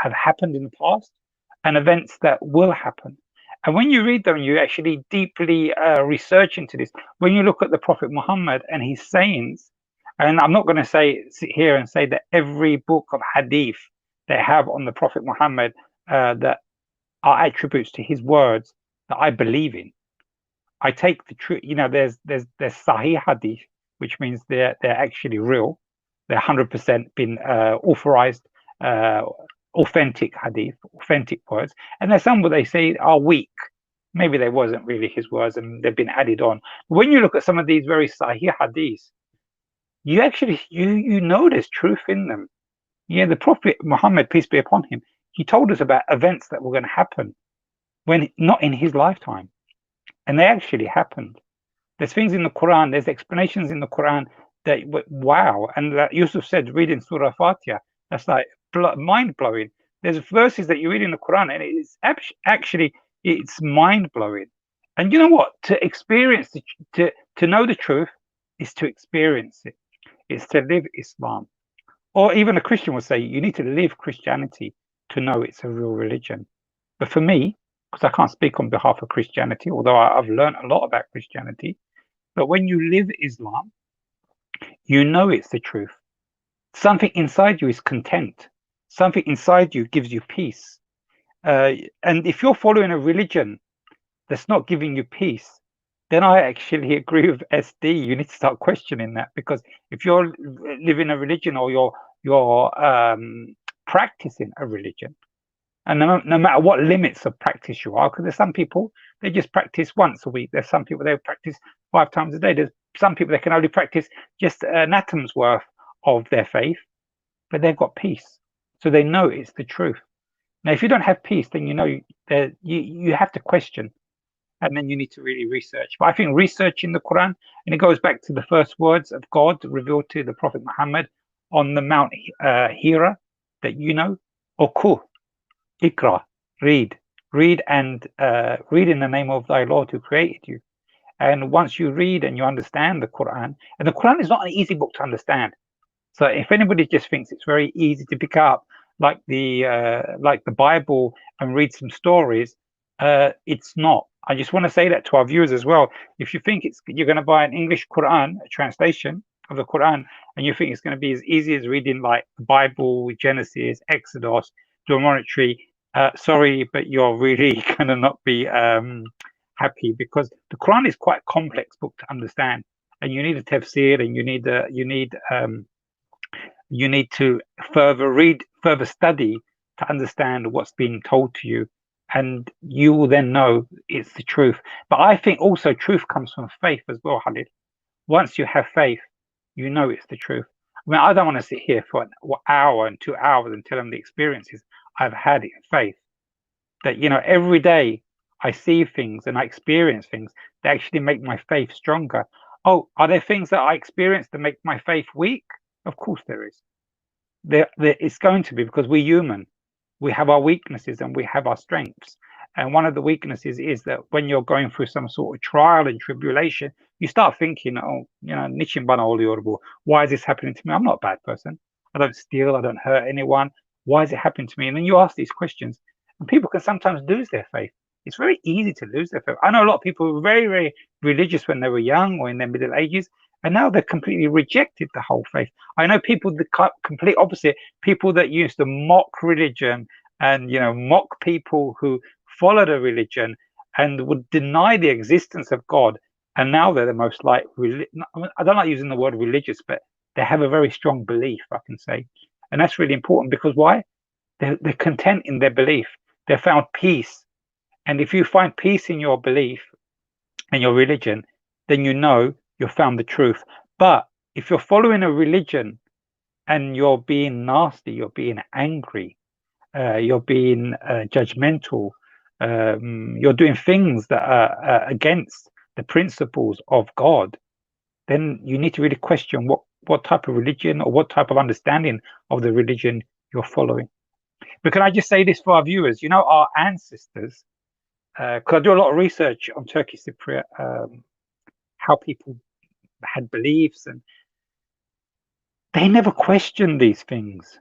have happened in the past, and events that will happen. And when you read them, you actually deeply research into this. When you look at the Prophet Muhammad and his sayings, and I'm not going to sit here and say that every book of hadith they have on the Prophet Muhammad that are attributes to his words that I believe in. I take the truth. There's Sahih hadith, which means they're actually real. They're 100% been authorized, authentic hadith, authentic words. And there's some where they say are weak. Maybe they wasn't really his words and they've been added on. When you look at some of these very Sahih hadiths, you actually there's truth in them. Yeah, the Prophet Muhammad, peace be upon him, he told us about events that were going to happen when not in his lifetime, and they actually happened. There's things in the Quran, there's explanations in the Quran that wow, and like Yusuf said, reading Surah Fatiha, that's like mind blowing. There's verses that you read in the Quran, and it's actually it's mind blowing. And you know what? To experience to know the truth is to experience it. It's to live Islam. Or even a Christian would say, you need to live Christianity to know it's a real religion. But for me, because I can't speak on behalf of Christianity, although I've learned a lot about Christianity, but when you live Islam, you know it's the truth. Something inside you is content. Something inside you gives you peace. And if you're following a religion that's not giving you peace, then I actually agree with SD. You need to start questioning that, because if you're living a religion or you're practicing a religion, and no matter what limits of practice you are, because there's some people, they just practice once a week. There's some people, they practice 5 times a day. There's some people, they can only practice just an atom's worth of their faith, but they've got peace. So they know it's the truth. Now, if you don't have peace, then you have to question. And then you need to really research. But I think researching the Quran, and it goes back to the first words of God revealed to the Prophet Muhammad on the Mount Hira, that Uqu, Ikra, read and read in the name of thy Lord who created you. And once you read and you understand the Quran, and the Quran is not an easy book to understand. So if anybody just thinks it's very easy to pick up, like the Bible, and read some stories, It's not. I just want to say that to our viewers as well. If you think you're going to buy an English Quran, a translation of the Quran, and you think it's going to be as easy as reading like the Bible, Genesis, Exodus, Deuteronomy, sorry, but you're really going to not be happy, because the Quran is quite a complex book to understand, and you need a tafsir, and you need to further study to understand what's being told to you, and you will then know it's the truth. But I think also truth comes from faith as well, Khalid. Once you have faith, you know it's the truth. I mean, I don't want to sit here for an hour and 2 hours and tell them the experiences I've had in faith. That, you know, every day I see things and I experience things that actually make my faith stronger. Oh, are there things that I experience that make my faith weak? Of course there is. There it's going to be, because we're human. We have our weaknesses and we have our strengths. And one of the weaknesses is that when you're going through some sort of trial and tribulation, you start thinking, oh, you know, niçin bana oluyor bu? Why is this happening to me? I'm not a bad person. I don't steal. I don't hurt anyone. Why is it happening to me? And then you ask these questions, and people can sometimes lose their faith. It's very easy to lose their faith. I know a lot of people who were very, very religious when they were young or in their middle ages, and now they've completely rejected the whole faith. I know people, the complete opposite, people that used to mock religion and, you know, mock people who followed a religion and would deny the existence of God. And now they're the most like, I don't like using the word religious, but they have a very strong belief, I can say. And that's really important, because why? They're content in their belief. They found peace. And if you find peace in your belief and your religion, then you know you've found the truth. But if you're following a religion and you're being nasty, you're being angry, you're being judgmental, you're doing things that are against the principles of God, then you need to really question what type of religion or what type of understanding of the religion you're following. But can I just say this for our viewers? You know, our ancestors, because I do a lot of research on Turkish Cypriot, how people had beliefs, and they never questioned these things.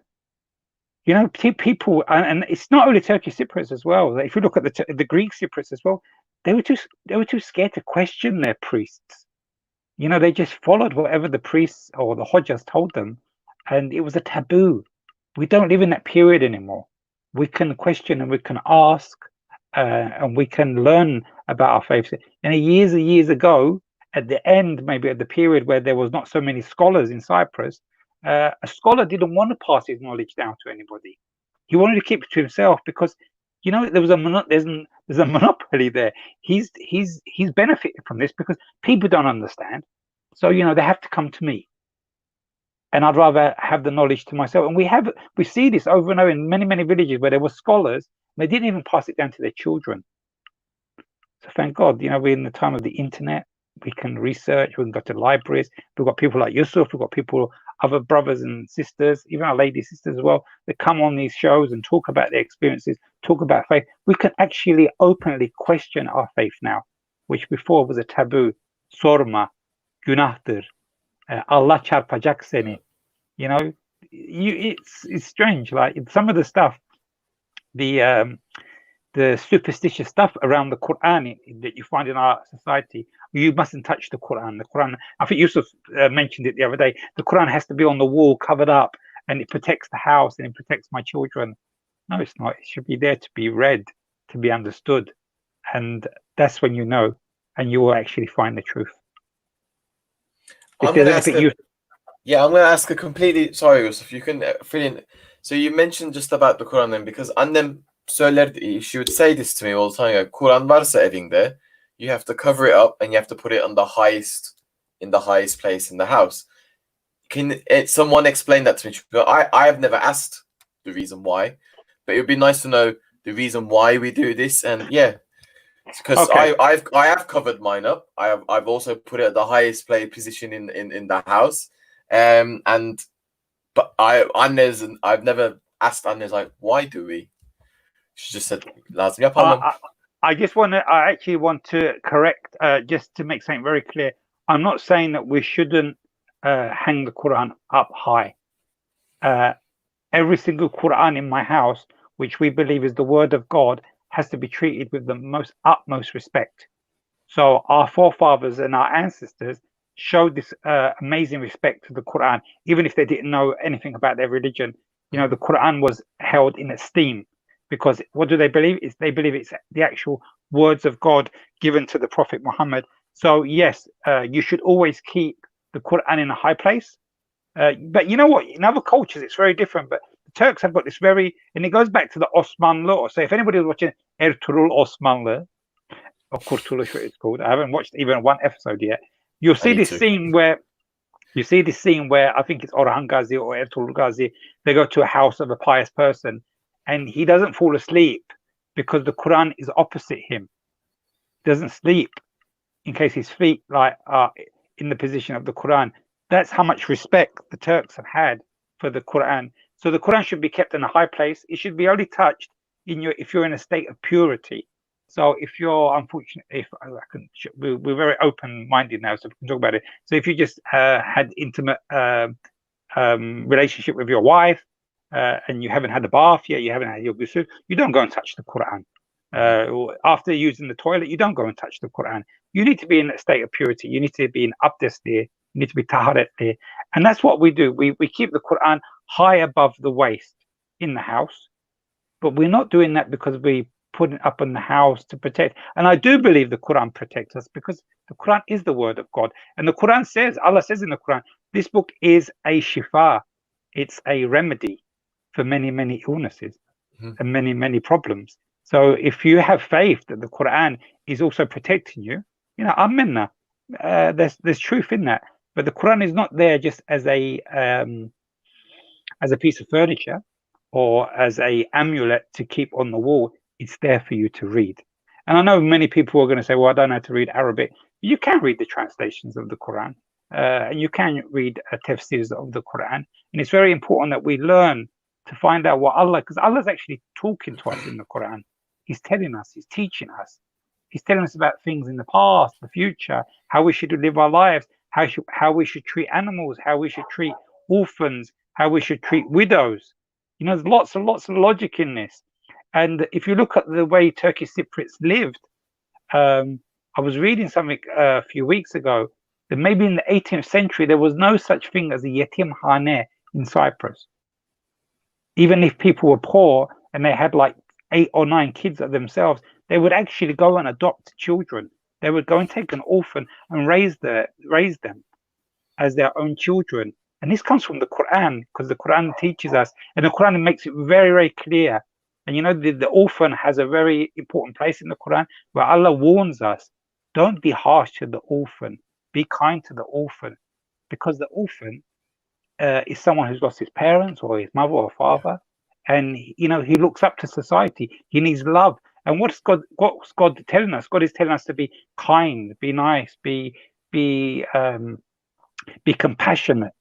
You know, people, and it's not only Turkish Cypriots as well. If you look at the Greek Cypriots as well, they were too scared to question their priests. You know, they just followed whatever the priests or the Hodjas told them, and it was a taboo. We don't live in that period anymore. We can question and we can ask, and we can learn about our faith. And years ago, at the end, maybe at the period where there was not so many scholars in Cyprus, a scholar didn't want to pass his knowledge down to anybody. He wanted to keep it to himself, because, you know, there's a monopoly there. He's benefited from this because people don't understand. So, you know, they have to come to me. And I'd rather have the knowledge to myself. And we see this over and over in many villages where there were scholars, and they didn't even pass it down to their children. So thank God, you know, we're in the time of the internet. We can research, we can go to libraries. We've got people like Yusuf, we've got people, other brothers and sisters, even our lady sisters as well, that come on these shows and talk about their experiences, talk about faith. We can actually openly question our faith now, which before was a taboo. Sorma, günahtır, Allah çarpacak seni. You know, it's strange. Like some of the stuff, the superstitious stuff around the Quran that you find in our society. You mustn't touch the Quran. The Quran, I think Yusuf mentioned it the other day. The Quran has to be on the wall, covered up, and it protects the house and it protects my children. No, it's not. It should be there to be read, to be understood, and that's when you know, and you will actually find the truth. I'm going to ask a completely, sorry Yusuf, you can fill in. So you mentioned just about the Quran then, because annem söylerdi, she would say this to me all the time. Quran varsa evinde, you have to cover it up and you have to put it on the highest place in the house. Can someone explain that to me? I have never asked the reason why, but it would be nice to know the reason why we do this. And yeah, because okay. I have covered mine up. I've also put it at the highest position in the house. But I've never asked Anne's like, why do we? She just said, lazım yapalım. I actually want to correct, just to make something very clear. I'm not saying that we shouldn't hang the Quran up high. Every single Quran in my house, which we believe is the word of God, has to be treated with the most utmost respect. So our forefathers and our ancestors showed this amazing respect to the Quran, even if they didn't know anything about their religion. You know, the Quran was held in esteem because what do they believe? They believe it's the actual words of God given to the Prophet Muhammad. So yes, you should always keep the Quran in a high place. But you know what? In other cultures, it's very different. But the Turks have got this very, and it goes back to the Osmanlı. So if anybody was watching Ertuğrul Osmanlı, or Kurtuluş, what it's called, I haven't watched even one episode yet. You'll see this scene where I think it's Orhan Gazi or Ertuğrul Gazi. They go to a house of a pious person, and he doesn't fall asleep because the Quran is opposite him. He doesn't sleep in case his feet are in the position of the Quran. That's how much respect the Turks have had for the Quran. So the Quran should be kept in a high place. It should be only touched if you're in a state of purity. So if you're unfortunate, we're very open-minded now, so we can talk about it. So if you just had intimate relationship with your wife and you haven't had a bath yet, you haven't had your ghusl, you don't go and touch the Quran. After using the toilet, you don't go and touch the Quran. You need to be in a state of purity. You need to be in abdest there. You need to be taharat there. And that's what we do. We keep the Quran high above the waist in the house. But we're not doing that because we put it up in the house to protect. And I do believe the Quran protects us because the Quran is the word of God. And the Quran says, Allah says in the Quran, this book is a shifa. It's a remedy for many, many illnesses and many, many problems. So if you have faith that the Quran is also protecting you, you know, amen. There's truth in that. But the Quran is not there just as a piece of furniture or as a amulet to keep on the wall. It's there for you to read. And I know many people are going to say, well, I don't know how to read Arabic. You can read the translations of the Quran, and you can read tafsirs of the Quran. And it's very important that we learn to find out what Allah, because Allah's actually talking to us in the Quran. He's telling us, he's teaching us. He's telling us about things in the past, the future, how we should live our lives, how we should treat animals, how we should treat orphans, how we should treat widows. You know, there's lots and lots of logic in this. And if you look at the way Turkish Cypriots lived, I was reading something a few weeks ago that maybe in the 18th century, there was no such thing as a yetimhane in Cyprus. Even if people were poor and they had like 8 or 9 kids of themselves, they would actually go and adopt children. They would go and take an orphan and raise them as their own children. And this comes from the Quran, because the Quran teaches us, and the Quran makes it very, very clear. And you know, the orphan has a very important place in the Quran where Allah warns us, don't be harsh to the orphan, be kind to the orphan, because the orphan is someone who's lost his parents or his mother or father, and you know, he looks up to society, he needs love. And what's God telling us? God is telling us to be kind, be nice, be compassionate.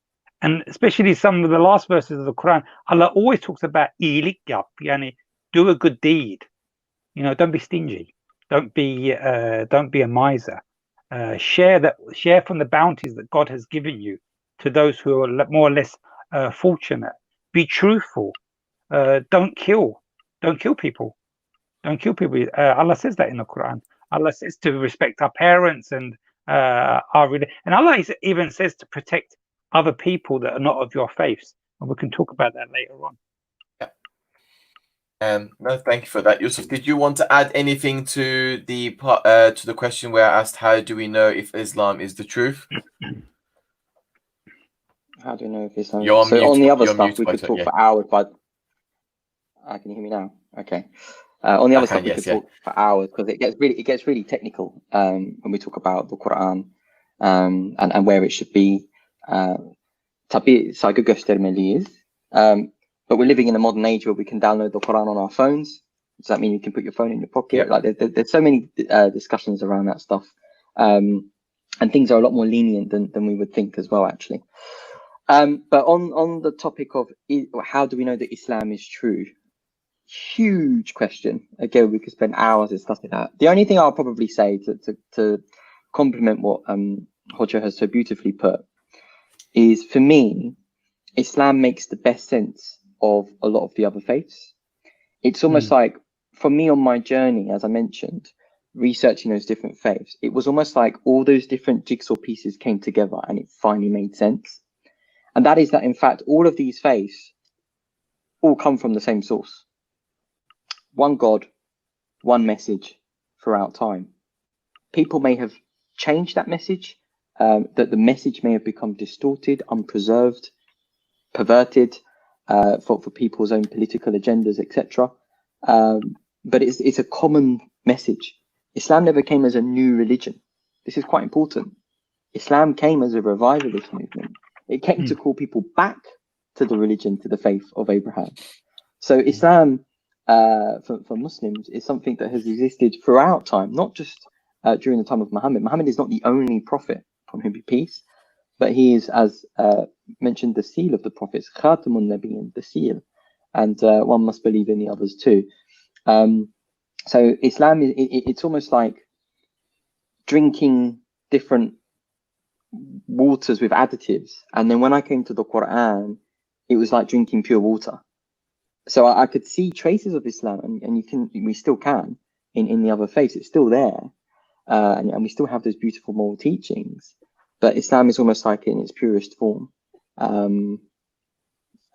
And especially some of the last verses of the Quran, Allah always talks about iyilik yap, yani do a good deed. You know, don't be stingy. Don't be a miser. Share from the bounties that God has given you to those who are more or less fortunate. Be truthful. Don't kill people. Don't kill people. Allah says that in the Quran. Allah says to respect our parents and and Allah even says to protect other people that are not of your faiths. And we can talk about that later on. Yeah. No, thank you for that, Yusuf. Did you want to add anything to the question where I asked, how do we know if Islam is the truth? How do we know if Islam? So on the other stuff, we could talk for hours. But can you hear me now? Okay. On the other stuff, we could talk for hours because it gets really technical when we talk about the Quran and where it should be. Tabii saygı göstermeliyiz. But we're living in a modern age where we can download the Quran on our phones. Does that mean you can put your phone in your pocket? Yep. Like there's so many discussions around that stuff, and things are a lot more lenient than we would think as well, actually. But on the topic of how do we know that Islam is true? Huge question. Again, we could spend hours discussing that. The only thing I'll probably say to complement what Hoca has so beautifully put is, for me, Islam makes the best sense of a lot of the other faiths. It's almost like for me on my journey, as I mentioned, researching those different faiths, it was almost like all those different jigsaw pieces came together and it finally made sense. And that is that, in fact, all of these faiths all come from the same source. One God, one message throughout time. People may have changed that message, that the message may have become distorted, unpreserved, perverted for people's own political agendas, etc. But it's a common message. Islam never came as a new religion. This is quite important. Islam came as a revivalist movement. It came to call people back to the religion, to the faith of Abraham. So Islam, for Muslims, is something that has existed throughout time, not just during the time of Muhammad. Muhammad is not the only prophet, upon whom be peace, but he is, as mentioned, the seal of the prophets, Khatamun Nabiyyin, the seal, and one must believe in the others too. So Islam, it's almost like drinking different waters with additives, and then when I came to the Quran, it was like drinking pure water. So I could see traces of Islam, and we still can in the other faiths. It's still there, and we still have those beautiful moral teachings. But Islam is almost like in its purest form. So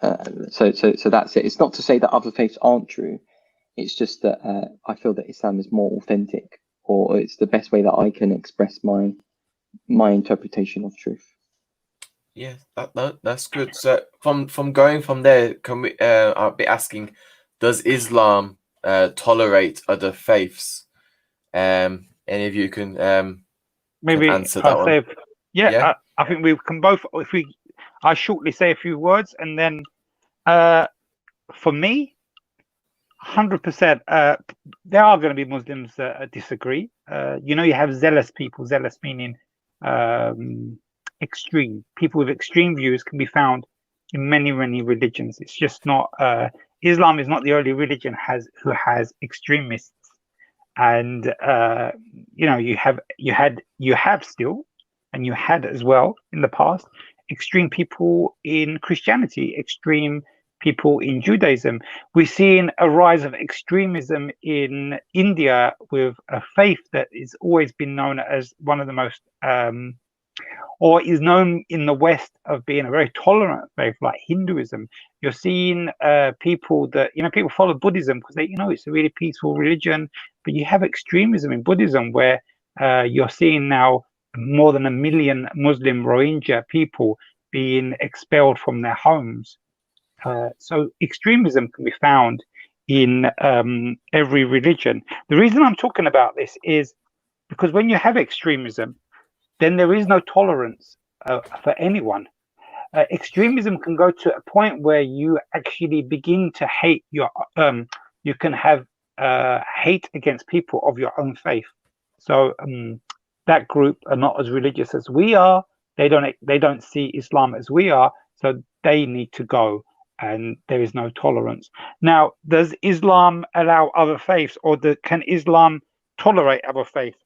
that's it. It's not to say that other faiths aren't true. It's just that I feel that Islam is more authentic, or it's the best way that I can express my interpretation of truth. Yeah, that's good. So from going from there, can we? I'll be asking, does Islam tolerate other faiths? Any of you can maybe answer that one. Yeah. I think we can both. I shortly say a few words, and then for me, 100%. There are going to be Muslims that disagree. You have zealous people. Zealous meaning extreme. People with extreme views can be found in many religions. It's just not. Islam is not the only religion who has extremists, and you have still, and you had as well in the past, extreme people in Christianity, extreme people in Judaism. We're seeing a rise of extremism in India with a faith that has always been known as one of the most, or is known in the West of being a very tolerant faith, like Hinduism. You're seeing people that, people follow Buddhism because it's a really peaceful religion, but you have extremism in Buddhism where you're seeing now more than 1 million Muslim Rohingya people being expelled from their homes. So extremism can be found in every religion. The reason I'm talking about this is because when you have extremism, then there is no tolerance for anyone. Extremism can go to a point where you actually begin to hate you can have hate against people of your own faith. So that group are not as religious as we are. They don't see Islam as we are, so they need to go, and there is no tolerance. Now, does Islam allow other faiths, or can Islam tolerate other faiths?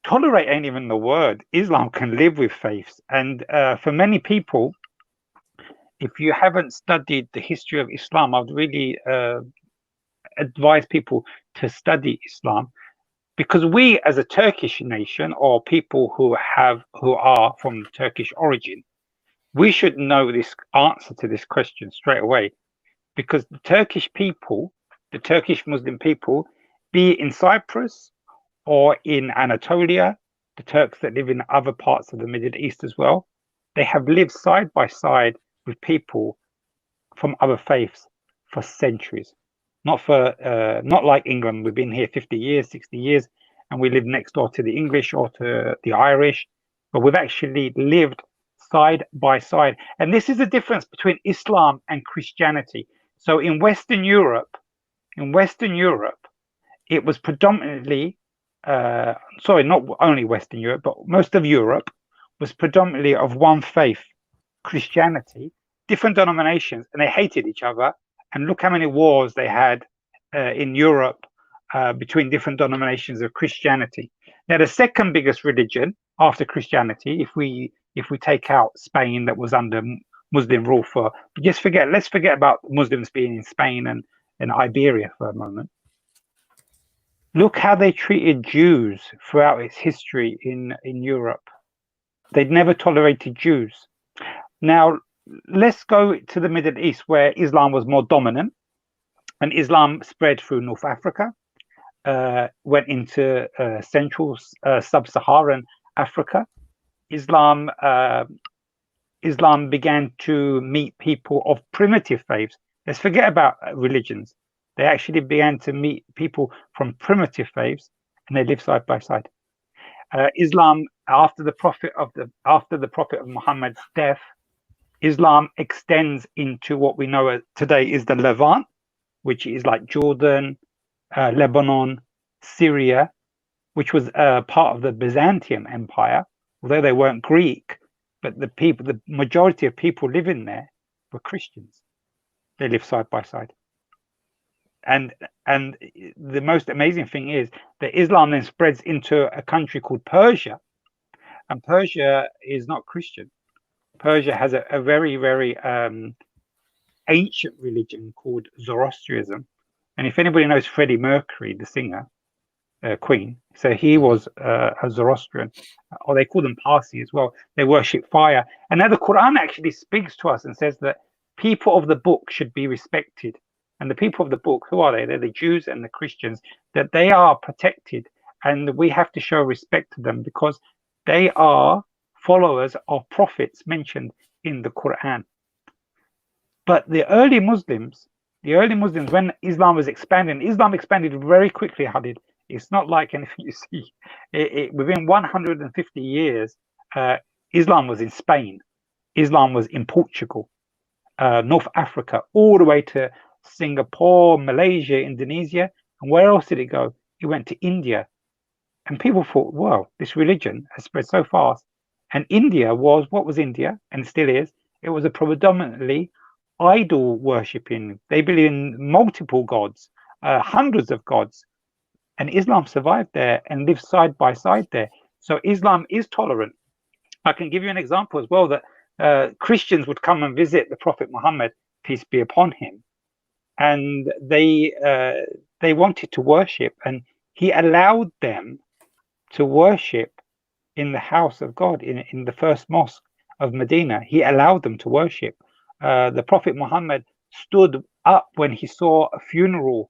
Tolerate ain't even the word. Islam can live with faiths, and for many people, if you haven't studied the history of Islam, I'd really advise people to study Islam, because we, as a Turkish nation, or people who are from Turkish origin, we should know this answer to this question straight away, because the Turkish people, the Turkish Muslim people, be it in Cyprus or in Anatolia, the Turks that live in other parts of the Middle East as well, they have lived side by side with people from other faiths for centuries. Not like England. We've been here 50 years, 60 years, and we live next door to the English or to the Irish, but we've actually lived side by side. And this is the difference between Islam and Christianity. So in Western Europe, it was predominantly, not only Western Europe, but most of Europe was predominantly of one faith, Christianity, different denominations, and they hated each other. And look how many wars they had in Europe between different denominations of Christianity. Now, the second biggest religion after Christianity, if we take out Spain, that was under Muslim rule let's forget about Muslims being in Spain and Iberia for a moment. Look how they treated Jews throughout its history in Europe. They'd never tolerated Jews. Now, let's go to the Middle East, where Islam was more dominant, and Islam spread through North Africa, went into central sub-Saharan Africa. Islam began to meet people of primitive faiths. Let's forget about religions. They actually began to meet people from primitive faiths, and they live side by side. Islam, after the Prophet of Muhammad's death, Islam extends into what we know today is the Levant, which is like Jordan, Lebanon, Syria, which was part of the Byzantium Empire, although they weren't Greek, but the majority of people living there were Christians. They live side by side. And the most amazing thing is that Islam then spreads into a country called Persia, and Persia is not Christian. Persia has a very, very ancient religion called Zoroastrianism. And if anybody knows Freddie Mercury, the singer, Queen, so he was a Zoroastrian, or they call them Parsi as well. They worship fire. And now the Quran actually speaks to us and says that people of the book should be respected. And the people of the book, who are they? They're the Jews and the Christians, that they are protected. And we have to show respect to them because they are followers of prophets mentioned in the Quran. But the early Muslims, when Islam was expanding, Islam expanded very quickly, Hadid. It's not like anything you see. Within 150 years, Islam was in Spain. Islam was in Portugal, North Africa, all the way to Singapore, Malaysia, Indonesia. And where else did it go? It went to India. And people thought, wow, this religion has spread so fast. And India was, what was India? And still is, it was a predominantly idol worshipping. They believe in multiple gods, hundreds of gods. And Islam survived there and lived side by side there. So Islam is tolerant. I can give you an example as well that Christians would come and visit the Prophet Muhammad, peace be upon him. And they wanted to worship, and he allowed them to worship in the house of God, in the first mosque of Medina. He allowed them to worship. The Prophet Muhammad stood up when he saw a funeral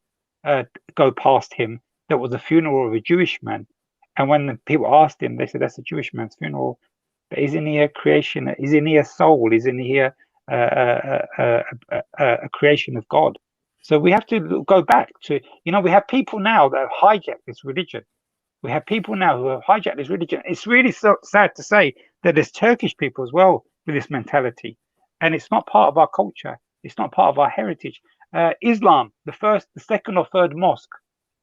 go past him that was a funeral of a Jewish man. And when the people asked him, they said, that's a Jewish man's funeral. But isn't he a creation? Isn't he a soul? Isn't he a creation of God? So we have to go back to, we have people now that have hijacked this religion. We have people now who have hijacked this religion. It's really so sad to say that there's Turkish people as well with this mentality. And it's not part of our culture. It's not part of our heritage. Islam, the second or third mosque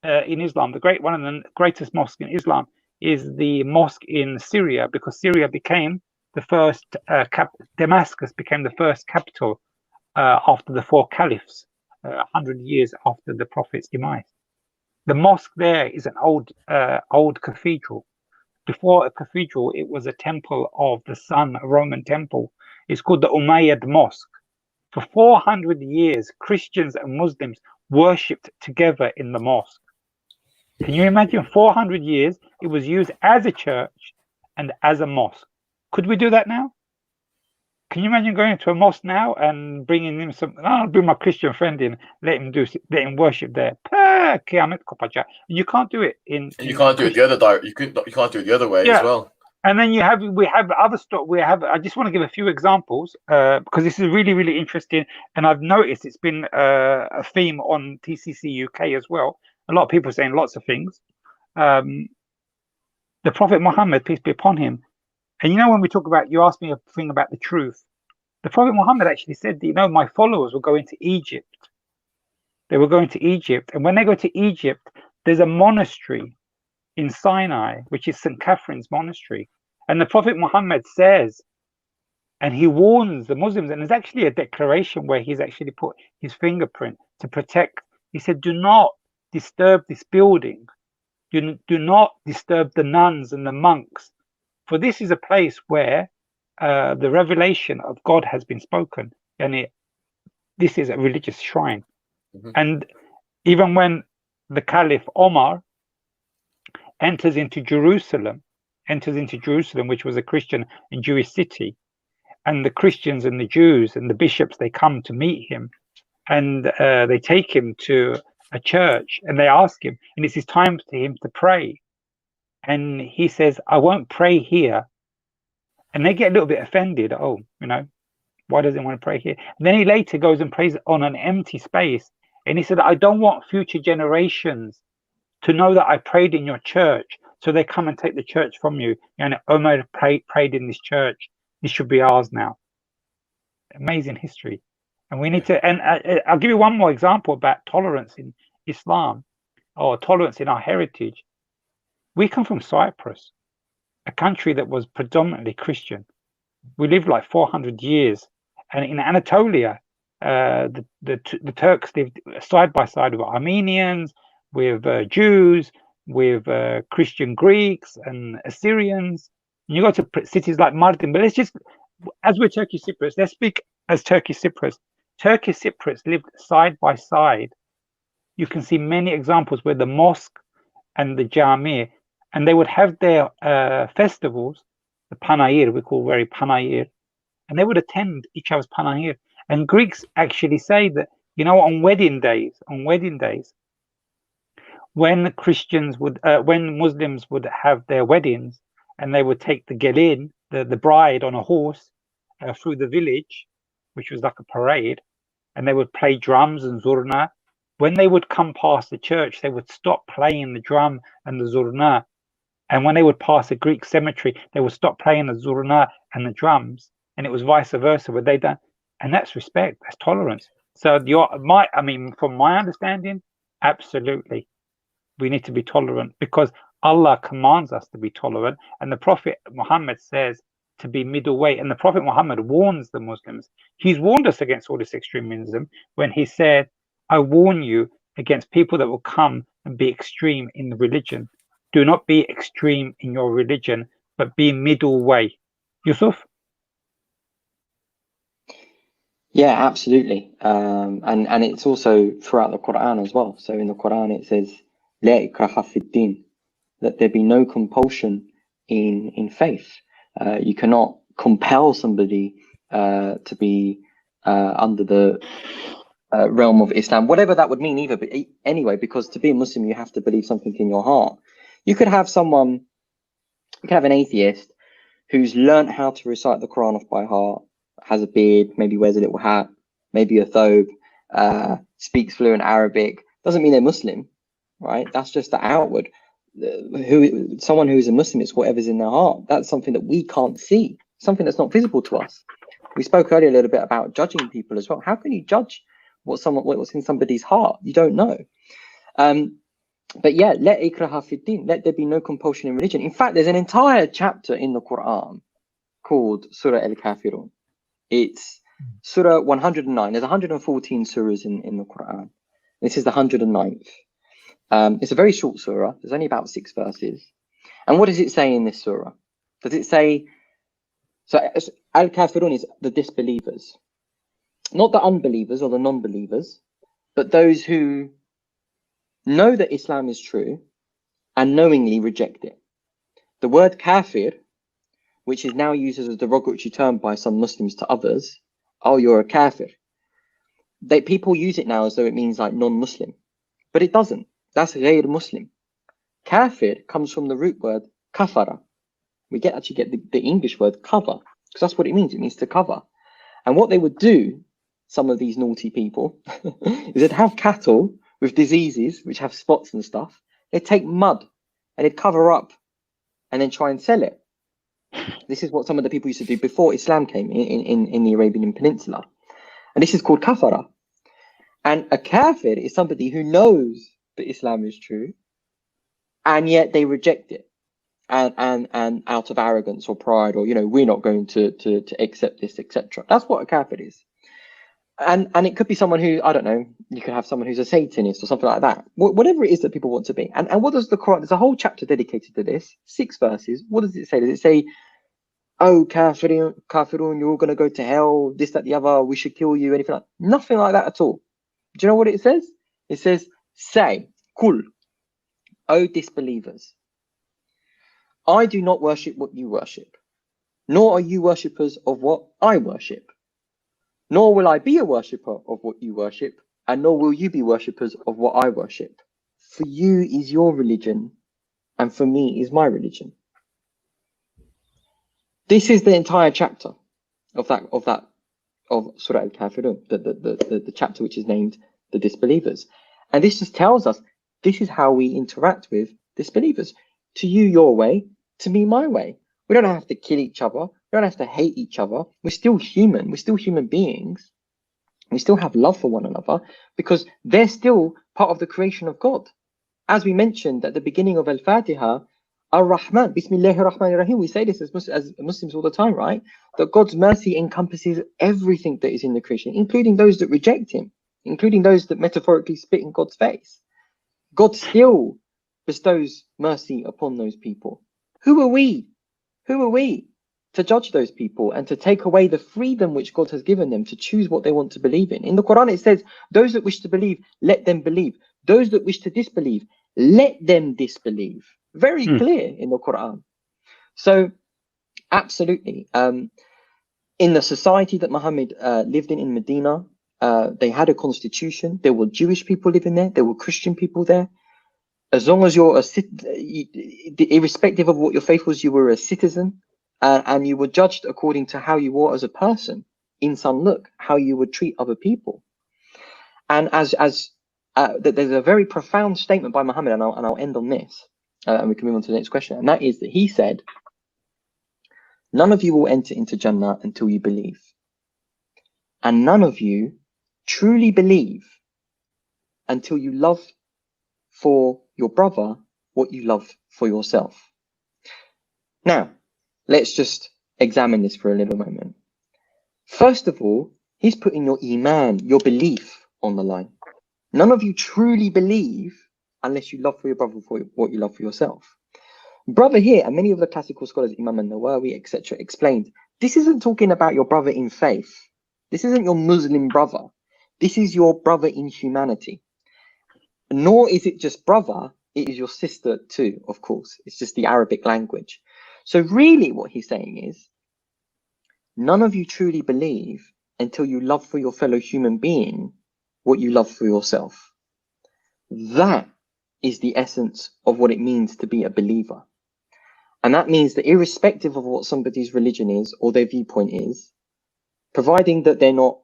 in Islam, one of the greatest mosques in Islam is the mosque in Syria, because Syria became the first, Damascus became the first capital after the four caliphs, 100 years after the Prophet's demise. The mosque there is an old cathedral. Before a cathedral, it was a temple of the sun, a Roman temple. It's called the Umayyad Mosque. For 400 years, Christians and Muslims worshipped together in the mosque. Can you imagine? 400 years, it was used as a church and as a mosque. Could we do that now? Can you imagine going to a mosque now and bringing him I'll bring my Christian friend in, let him worship there. You can't do it you can't do it the other you can't do it the other way as well. And then we have other stuff. I just want to give a few examples because this is really, really interesting. And I've noticed it's been a theme on TCCUK as well. A lot of people are saying lots of things. The Prophet Muhammad, peace be upon him. And when we talk about, you asked me a thing about the truth. The Prophet Muhammad actually said, my followers will go into Egypt. They will go into Egypt. And when they go to Egypt, there's a monastery in Sinai, which is St. Catherine's Monastery. And the Prophet Muhammad says, and he warns the Muslims, and there's actually a declaration where he's actually put his fingerprint to protect. He said, do not disturb this building. Do not disturb the nuns and the monks. For this is a place where the revelation of God has been spoken. And this is a religious shrine. Mm-hmm. And even when the Caliph Omar enters into Jerusalem, which was a Christian and Jewish city. And the Christians and the Jews and the bishops, they come to meet him, and they take him to a church, and they ask him, and it's his time for him to pray. And he says, I won't pray here. And they get a little bit offended. Oh, why doesn't he want to pray here? And then he later goes and prays on an empty space. And he said, I don't want future generations to know that I prayed in your church, so they come and take the church from you. And Omar prayed in this church. This should be ours now. Amazing history. And we need to, and I'll give you one more example about tolerance in Islam, or tolerance in our heritage. We come from Cyprus, a country that was predominantly Christian. We lived like 400 years. And in Anatolia, the Turks lived side by side with Armenians, with Jews, with Christian Greeks and Assyrians. And you go to cities like Mardin, but let's just, as we're Turkish Cypriots, let's speak as Turkish Cypriots. Turkish Cypriots lived side by side. You can see many examples where the mosque and the jami, and they would have their festivals, the panayir, we call very panayir, and they would attend each other's panayir. And Greeks actually say that, on wedding days, when Christians would, when Muslims would have their weddings, and they would take the gelin, the bride, on a horse through the village, which was like a parade, and they would play drums and zurna. When they would come past the church, they would stop playing the drum and the zurna. And when they would pass a Greek cemetery, they would stop playing the zurna and the drums. And it was vice versa. What they done, and that's respect, that's tolerance. So from my understanding, absolutely, we need to be tolerant, because Allah commands us to be tolerant, and the Prophet Muhammad says to be middleweight. And the Prophet Muhammad warns the Muslims. He's warned us against all this extremism when he said, I warn you against people that will come and be extreme in the religion. Do not be extreme in your religion, but be middle way. Yusuf? Yeah, absolutely. And it's also throughout the Quran as well. So in the Quran it says, La ikraha fid din, that there be no compulsion in faith. You cannot compel somebody to be under the realm of Islam, whatever that would mean either. But anyway, because to be a Muslim, you have to believe something in your heart. You could have an atheist who's learned how to recite the Quran off by heart, has a beard, maybe wears a little hat, maybe a thobe, speaks fluent Arabic. Doesn't mean they're Muslim, right? That's just the outward. Someone who's a Muslim, it's whatever's in their heart. That's something that we can't see, something that's not visible to us. We spoke earlier a little bit about judging people as well. How can you judge what's in somebody's heart? You don't know. But yeah, let ikraha fid din, let there be no compulsion in religion. In fact, there's an entire chapter in the Quran called Surah Al-Kafirun. It's Surah 109. There's 114 surahs in the Quran. This is the 109th. It's a very short surah. There's only about 6 verses. And what does it say in this surah? Does it say, so Al-Kafirun is the disbelievers, not the unbelievers or the non-believers, but those who know that Islam is true and knowingly reject it. The word kafir, which is now used as a derogatory term by some Muslims to others, oh, you're a kafir. People use it now as though it means like non-Muslim, but it doesn't. That's ghayr Muslim. Kafir comes from the root word kafara. We actually get the English word cover, because that's what it means. It means to cover. And what they would do, some of these naughty people, is they'd have cattle with diseases, which have spots and stuff. They'd take mud and they'd cover up and then try and sell it. This is what some of the people used to do before Islam came in the Arabian Peninsula. And this is called kafara. And a kafir is somebody who knows that Islam is true, and yet they reject it. And out of arrogance or pride, or, we're not going to accept this, etc. That's what a kafir is. And it could be someone who, I don't know, you could have someone who's a Satanist or something like that. Whatever it is that people want to be. And what does the Quran, there's a whole chapter dedicated to this, 6 verses. What does it say? Does it say, oh, kafirun, you're all going to go to hell, this, that, the other, we should kill you, anything like that? Nothing like that at all. Do you know what it says? It says, say, kul, oh disbelievers. I do not worship what you worship, nor are you worshippers of what I worship. Nor will I be a worshipper of what you worship, and nor will you be worshippers of what I worship. For you is your religion, and for me is my religion. This is the entire chapter of Surah Al-Kafirun, the chapter which is named the disbelievers. And this just tells us this is how we interact with disbelievers. To you, your way, to me, my way. We don't have to kill each other. We don't have to hate each other. We're still human. We're still human beings. We still have love for one another because they're still part of the creation of God. As we mentioned at the beginning of Al-Fatiha, Ar-Rahman, Bismillahir Rahmanir Rahim. We say this as Muslims all the time, right? That God's mercy encompasses everything that is in the creation, including those that reject him, including those that metaphorically spit in God's face. God still bestows mercy upon those people. Who are we? Who are we to judge those people and to take away the freedom which God has given them to choose what they want to believe in? In the Quran, it says, those that wish to believe, let them believe. Those that wish to disbelieve, let them disbelieve. Very clear in the Quran. So, absolutely. In the society that Muhammad lived in Medina, they had a constitution. There were Jewish people living there. There were Christian people there. As long as you're irrespective of what your faith was, you were a citizen, and you were judged according to how you were as a person. In some look, how you would treat other people. And there's a very profound statement by Muhammad, and I'll end on this, and we can move on to the next question. And that is that he said, "None of you will enter into Jannah until you believe, and none of you truly believe until you love for your brother what you love for yourself." Now, let's just examine this for a little moment. First of all, he's putting your iman, your belief, on the line. None of you truly believe unless you love for your brother for what you love for yourself. Brother here, and many of the classical scholars, Imam al-Nawawi, etc., explained, this isn't talking about your brother in faith. This isn't your Muslim brother. This is your brother in humanity. Nor is it just brother, it is your sister too, of course. It's just the Arabic language. So really what he's saying is, none of you truly believe until you love for your fellow human being what you love for yourself. That is the essence of what it means to be a believer. And that means that irrespective of what somebody's religion is or their viewpoint is, providing that they're not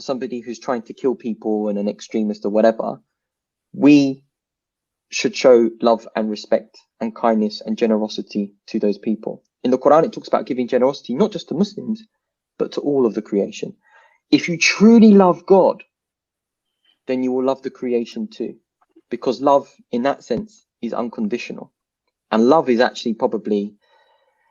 somebody who's trying to kill people and an extremist or whatever, we should show love and respect and kindness and generosity to those people. In the Quran, it talks about giving generosity not just to Muslims, but to all of the creation. If you truly love God, then you will love the creation too. Because love, in that sense, is unconditional. And love is actually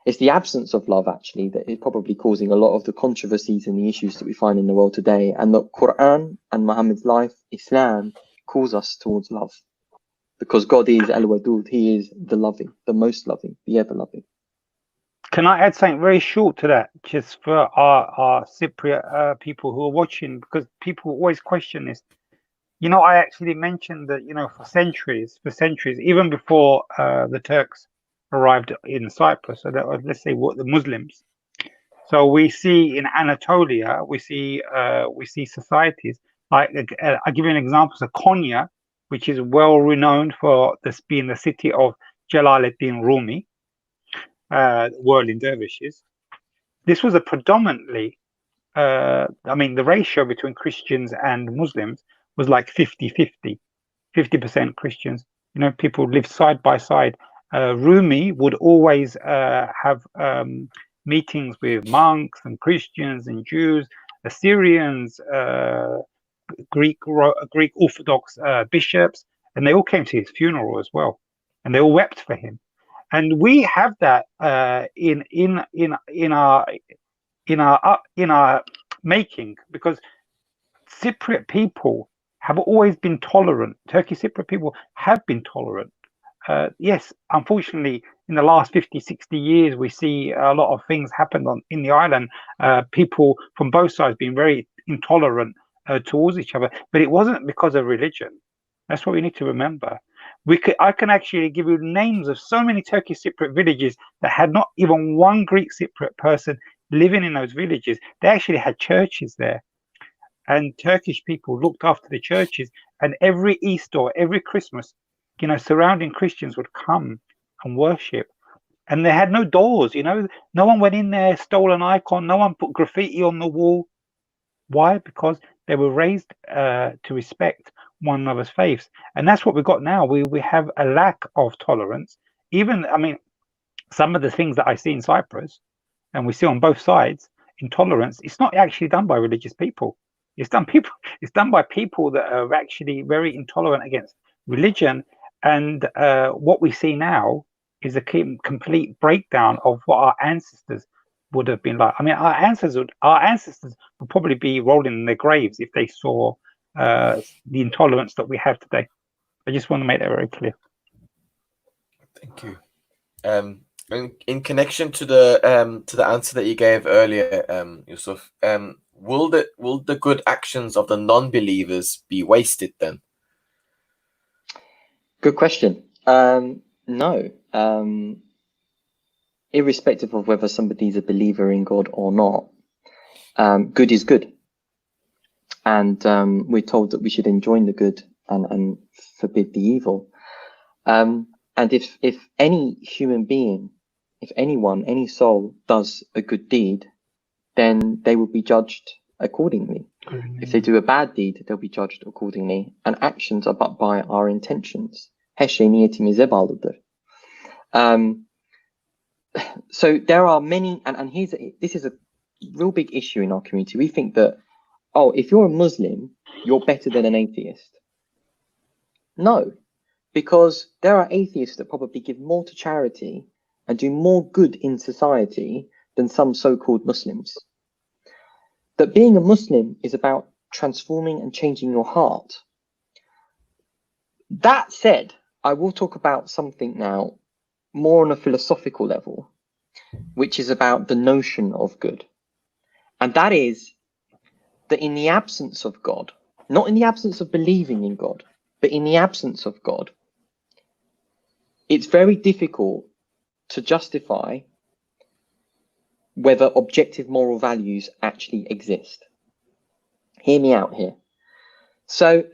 it's the absence of love, actually, that is probably causing a lot of the controversies and the issues that we find in the world today. And the Quran and Muhammad's life, Islam, calls us towards love. Because God is Al-Wadud, he is the loving, the most loving, the ever-loving. Can I add something very short to that, just for our Cypriot people who are watching, because people always question this. You know, I actually mentioned that, you know, for centuries, even before the Turks arrived in Cyprus, so that was, let's say, what the Muslims. So we see in Anatolia, we see societies like, I'll give you an example. So Konya, which is well renowned for this being the city of Jalaluddin Rumi, whirling dervishes. This was a predominantly, the ratio between Christians and Muslims was like 50-50, 50% Christians. You know, people lived side by side. Rumi would always have meetings with monks and Christians and Jews, Assyrians, Greek Orthodox bishops, and they all came to his funeral as well, and they all wept for him. And we have that in our making, because Cypriot people have always been tolerant. Turkish Cypriot people have been tolerant. Yes, unfortunately, in the last 50, 60 years, we see a lot of things happen in the island. People from both sides being very intolerant towards each other. But it wasn't because of religion. That's what we need to remember. I can actually give you names of so many Turkish Cypriot villages that had not even one Greek Cypriot person living in those villages. They actually had churches there, and Turkish people looked after the churches. And every Easter or every Christmas, surrounding Christians would come and worship. And they had no doors, no one went in there, stole an icon, no one put graffiti on the wall. Why? Because they were raised to respect one another's faiths. And that's what we've got now. We have a lack of tolerance. Some of the things that I see in Cyprus, and we see on both sides, intolerance, it's not actually done by religious people. It's done by people that are actually very intolerant against religion. And what we see now is a complete breakdown of what our ancestors would have been like. Our ancestors would probably be rolling in their graves if they saw the intolerance that we have today. I just want to make that very clear. Thank you. In connection to the answer that you gave earlier, Yusuf, will the good actions of the non-believers be wasted then? Good question. No. Irrespective of whether somebody's a believer in God or not, good is good. And we're told that we should enjoin the good and forbid the evil. And if any human being, if anyone, any soul does a good deed, then they will be judged accordingly. If they do a bad deed, they'll be judged accordingly. And actions are but by our intentions. Her şey niyetimize bağlıdır. So there are many, and this is a real big issue in our community. We think that, if you're a Muslim, you're better than an atheist. No, because there are atheists that probably give more to charity and do more good in society than some so-called Muslims. That being a Muslim is about transforming and changing your heart. That said, I will talk about something now more on a philosophical level, which is about the notion of good. And that is that in the absence of God, not in the absence of believing in God, but in the absence of God, it's very difficult to justify whether objective moral values actually exist. Hear me out here. So,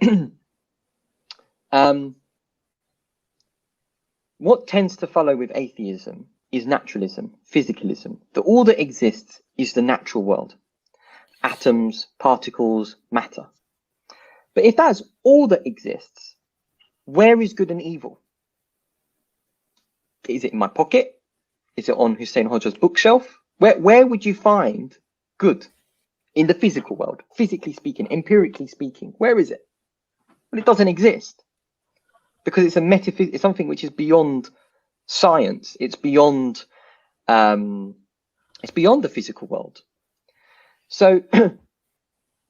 what tends to follow with atheism is naturalism, physicalism. That all that exists is the natural world. Atoms, particles, matter. But if that's all that exists, where is good and evil? Is it in my pocket? Is it on Hussain Hoca's bookshelf? Where would you find good in the physical world? Physically speaking, empirically speaking, where is it? Well, it doesn't exist. Because it's it's something which is beyond science. It's beyond the physical world. So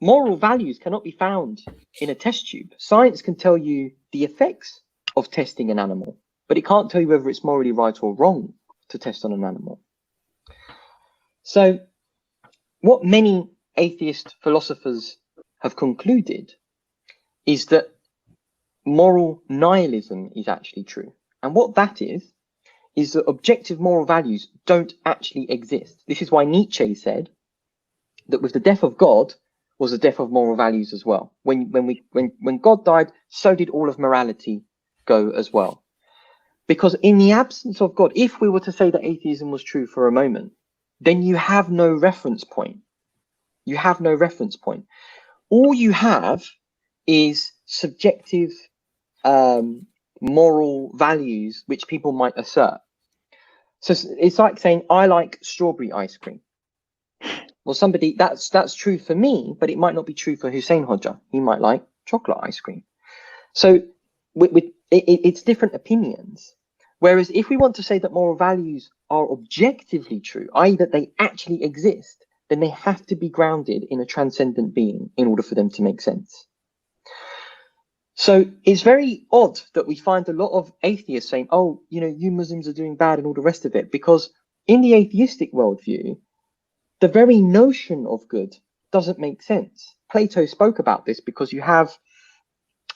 moral values cannot be found in a test tube. Science can tell you the effects of testing an animal, but it can't tell you whether it's morally right or wrong to test on an animal. So what many atheist philosophers have concluded is that moral nihilism is actually true. And what that is that objective moral values don't actually exist. This is why Nietzsche said that with the death of God was the death of moral values as well. When God died, so did all of morality go as well. Because in the absence of God, if we were to say that atheism was true for a moment, then you have no reference point. You have no reference point. All you have is subjective moral values which people might assert. So it's like saying, I like strawberry ice cream. Well, that's true for me, but it might not be true for Hussain Hoca. He might like chocolate ice cream. So it's different opinions. Whereas if we want to say that moral values are objectively true, i.e. that they actually exist, then they have to be grounded in a transcendent being in order for them to make sense. So it's very odd that we find a lot of atheists saying, you Muslims are doing bad and all the rest of it, because in the atheistic worldview, the very notion of good doesn't make sense. Plato spoke about this because you have,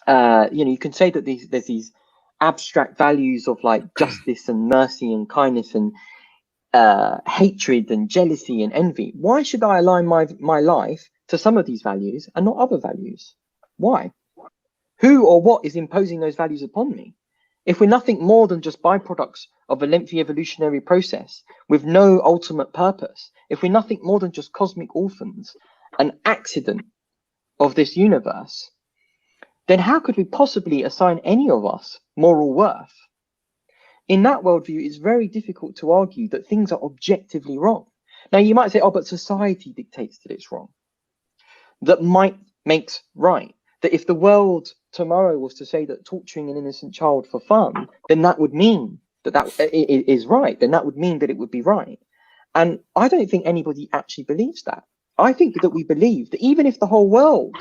you can say that there's these abstract values of like justice and mercy and kindness and hatred and jealousy and envy. Why should I align my life to some of these values and not other values? Why? Who or what is imposing those values upon me? If we're nothing more than just byproducts of a lengthy evolutionary process with no ultimate purpose, if we're nothing more than just cosmic orphans, an accident of this universe, then how could we possibly assign any of us moral worth? In that worldview, it's very difficult to argue that things are objectively wrong. Now, you might say, oh, but society dictates that it's wrong. That might makes right. That if the world tomorrow was to say that torturing an innocent child for fun, then that would mean that is right. Then that would mean that it would be right. And I don't think anybody actually believes that. I think that we believe that even if the whole world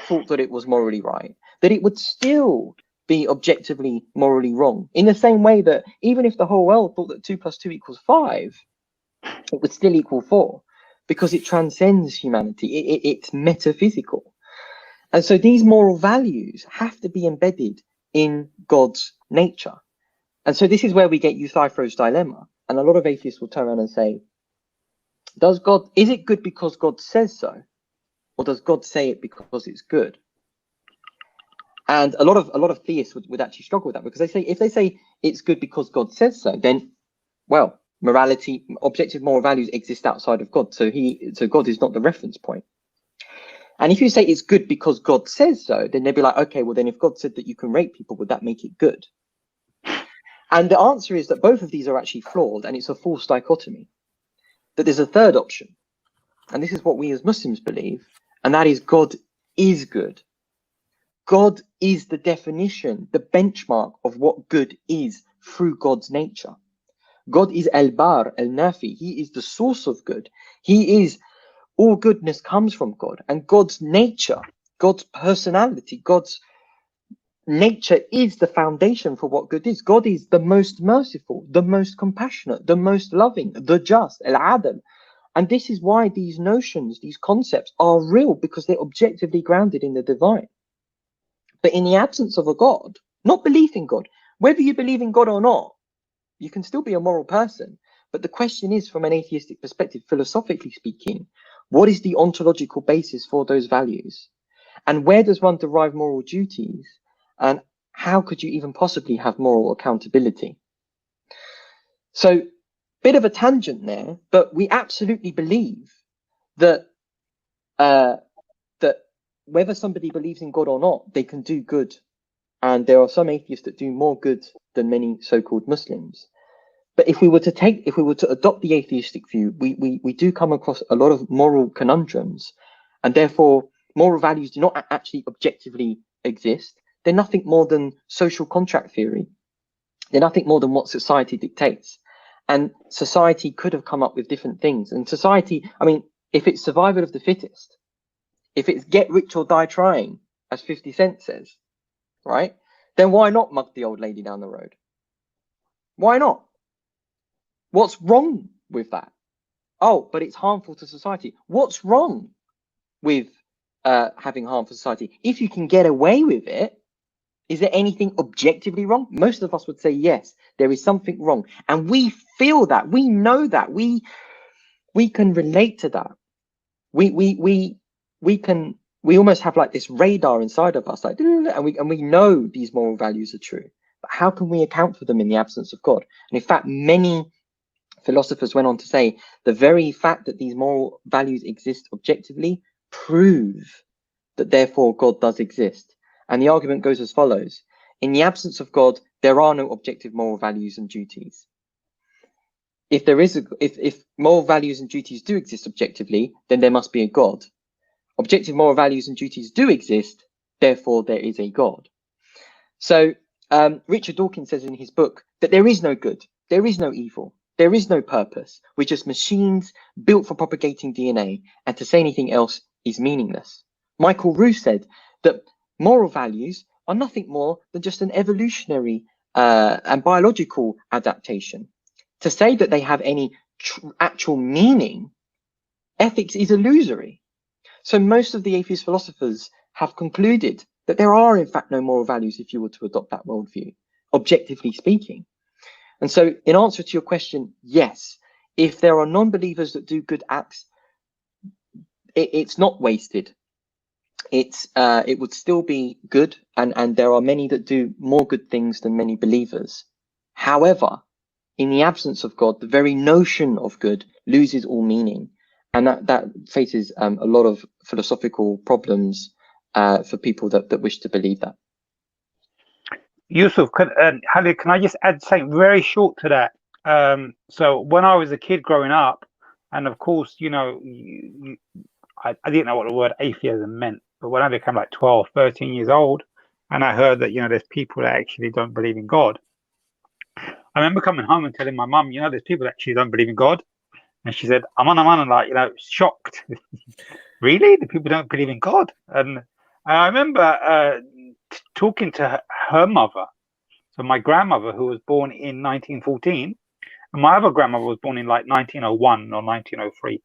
thought that it was morally right, that it would still be objectively morally wrong. In the same way that even if the whole world thought that 2 + 2 = 5, it would still equal 4, because it transcends humanity. It's metaphysical. And so these moral values have to be embedded in God's nature. And so this is where we get Euthyphro's dilemma. And a lot of atheists will turn around and say, is it good because God says so? Or does God say it because it's good? And a lot of theists would actually struggle with that, because if they say it's good because God says so, then, well, morality, objective moral values exist outside of God. So God is not the reference point. And if you say it's good because God says so, then they'd be like, okay, well then if God said that you can rape people, would that make it good? And the answer is that both of these are actually flawed, and it's a false dichotomy. That there's a third option. And this is what we as Muslims believe, and that is God is good. God is the definition, the benchmark of what good is through God's nature. God is Al-Bar, Al-Nafi. He is the source of good. All goodness comes from God. And God's nature, God's personality, God's nature is the foundation for what good is. God is the most merciful, the most compassionate, the most loving, the just, Al-Adl. And this is why these notions, these concepts are real, because they're objectively grounded in the divine. But in the absence of a God, not belief in God, whether you believe in God or not, you can still be a moral person. But the question is, from an atheistic perspective, philosophically speaking, what is the ontological basis for those values? And where does one derive moral duties? And how could you even possibly have moral accountability? So, bit of a tangent there, but we absolutely believe that that whether somebody believes in God or not, they can do good. And there are some atheists that do more good than many so-called Muslims. But if we were to adopt the atheistic view, we do come across a lot of moral conundrums, and therefore moral values do not actually objectively exist. They're nothing more than social contract theory. They're nothing more than what society dictates. And society could have come up with different things. And society, I mean, if it's survival of the fittest, if it's get rich or die trying, as 50 Cent says, right? Then why not mug the old lady down the road? Why not? What's wrong with that? Oh, but it's harmful to society. What's wrong with having harm for society? If you can get away with it, is there anything objectively wrong? Most of us would say yes, there is something wrong. And we feel that, we know that, we can relate to that. We almost have like this radar inside of us, like, and we know these moral values are true. But how can we account for them in the absence of God? And in fact, many philosophers went on to say the very fact that these moral values exist objectively prove that therefore God does exist. And the argument goes as follows: in the absence of God, there are no objective moral values and duties. If moral values and duties do exist objectively, then there must be a God. Objective moral values and duties do exist, therefore there is a God. So Richard Dawkins says in his book that there is no good, there is no evil, there is no purpose. We're just machines built for propagating DNA, and to say anything else is meaningless. Michael Roos said that moral values are nothing more than just an evolutionary and biological adaptation. To say that they have any actual meaning, ethics is illusory. So most of the atheist philosophers have concluded that there are in fact no moral values if you were to adopt that worldview. objectively speaking. And so in answer to your question, yes, if there are non-believers that do good acts, it's not wasted. It would still be good, and there are many that do more good things than many believers. However, in the absence of God, the very notion of good loses all meaning, and that faces a lot of philosophical problems for people that wish to believe that. Yusuf, Khalid, can I just add something very short to that? So when I was a kid growing up, and of course, you know, I didn't know what the word atheism meant, but when I became like 12, 13 years old, and I heard that, you know, there's people that actually don't believe in God. I remember coming home and telling my mum, you know, there's people that actually don't believe in God. And she said, I'm on, like, you know, shocked. Really? The people don't believe in God? And I remember talking to her mother. So my grandmother, who was born in 1914, and my other grandmother was born in like 1901 or 1903.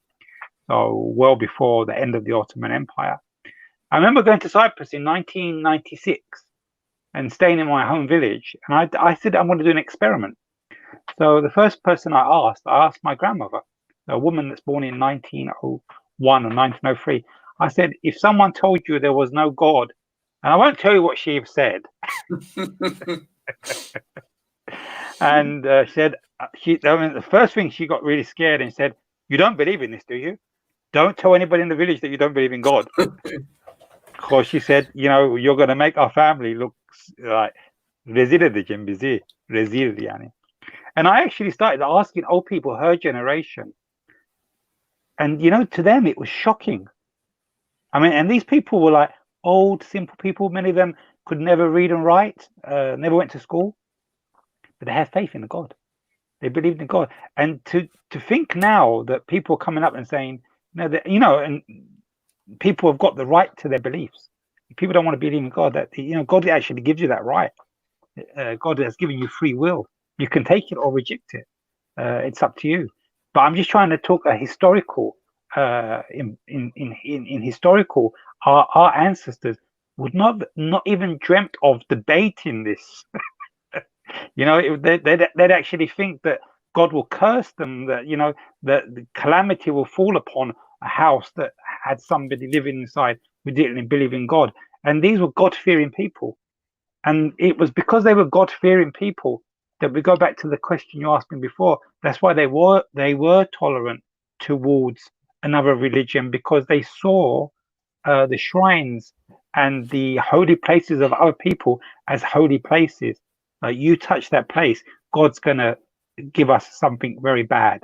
So well before the end of the Ottoman Empire. I remember going to Cyprus in 1996 and staying in my home village. And I said, I'm going to do an experiment. So the first person I asked my grandmother, a woman that's born in 1901 or 1903. I said, if someone told you there was no God, and I won't tell you what she said. And she said, the first thing she got really scared and said, you don't believe in this, do you? Don't tell anybody in the village that you don't believe in God. Because she said, you know, you're going to make our family look like rezil edeceğim bizi. Rezil yani. And I actually started asking old people, her generation. And, you know, to them, it was shocking. I mean, and these people were like old, simple people. Many of them could never read and write, never went to school. But they had faith in God. They believed in God. And to think now that people are coming up and saying, and people have got the right to their beliefs. People don't want to believe in God. That, you know, God actually gives you that right. God has given you free will. You can take it or reject it. It's up to you. But I'm just trying to talk a historical. In historical, our ancestors would not even dreamt of debating this. You know, they'd actually think that God will curse them. That, you know, that the calamity will fall upon a house that had somebody living inside who didn't believe in God. And these were God-fearing people. And it was because they were God-fearing people that we go back to the question you asked me before. That's why they were tolerant towards another religion, because they saw the shrines and the holy places of other people as holy places. You touch that place, God's going to give us something very bad.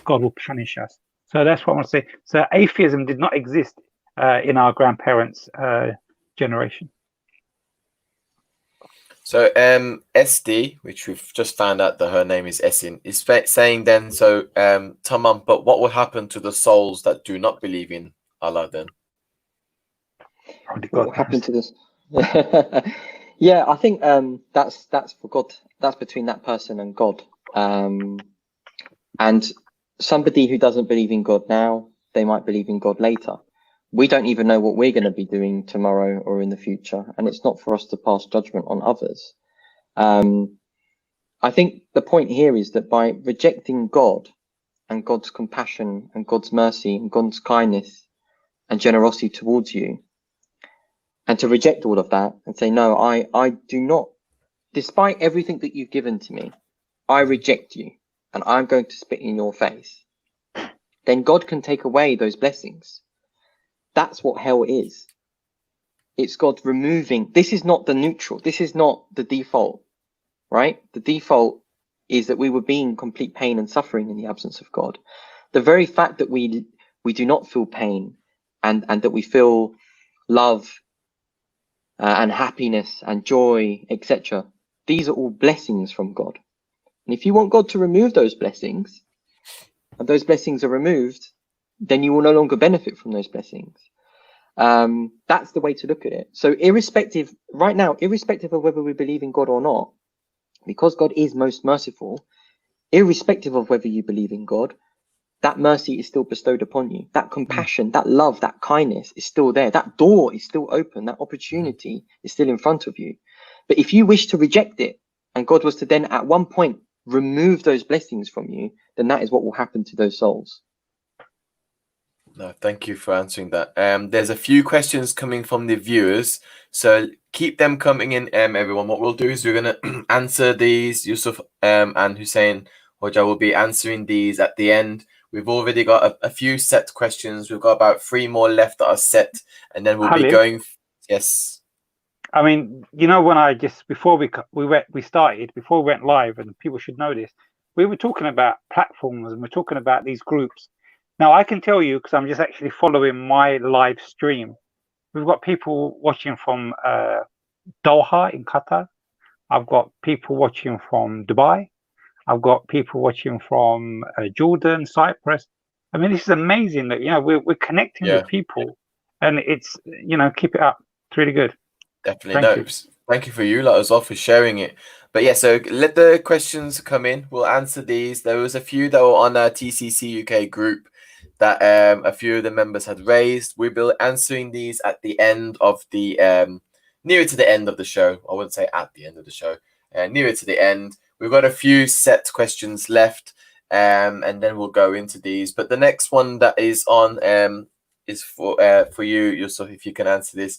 God will punish us. So that's what I want to say. So atheism did not exist in our grandparents' generation. So SD, which we've just found out that her name is Esin, is saying then, so Tamam, but what will happen to the souls that do not believe in Allah then? What will happen to this? Yeah, I think that's for God. That's between that person and God. And somebody who doesn't believe in God now, they might believe in God later. We don't even know what we're going to be doing tomorrow or in the future, and it's not for us to pass judgment on others. I think the point here is that by rejecting God and God's compassion and God's mercy and God's kindness and generosity towards you, and to reject all of that and say, no, I do not, despite everything that you've given to me, I reject you and I'm going to spit in your face, then God can take away those blessings. That's what hell is. It's God removing. This is not the neutral. This is not the default, right? The default is that we would be in complete pain and suffering in the absence of God. The very fact that we do not feel pain and that we feel love and happiness and joy, etc. These are all blessings from God. And if you want God to remove those blessings, and those blessings are removed, then you will no longer benefit from those blessings. That's the way to look at it. So right now, irrespective of whether we believe in God or not, because God is most merciful, irrespective of whether you believe in God, that mercy is still bestowed upon you. That compassion, that love, that kindness is still there. That door is still open. That opportunity is still in front of you. But if you wish to reject it and God was to then at one point remove those blessings from you, then that is what will happen to those souls. No, thank you for answering that. There's a few questions coming from the viewers, so keep them coming in, everyone. What we'll do is we're gonna answer these. Yusuf and Hussain Hoca will be answering these at the end. We've already got a few set questions. We've got about 3 more left that are set, and then we'll be going. Yes. I mean, you know, when I just before we started, before we went live, and people should know this, we were talking about platforms and we're talking about these groups. Now I can tell you, because I'm just actually following my live stream. We've got people watching from Doha in Qatar. I've got people watching from Dubai. I've got people watching from Jordan, Cyprus. I mean, this is amazing that, you know, we're connecting with people, and it's, you know, keep it up. It's really good. Definitely. Thank you for you lot as well for sharing it. But yeah, so let the questions come in. We'll answer these. There was a few that were on our TCCUK group that a few of the members had raised. We'll be answering these at the end of the nearer to the end of the show. I wouldn't say at the end of the show. Nearer to the end. We've got a few set questions left, and then we'll go into these. But the next one that is on is for you, Yusuf, if you can answer this.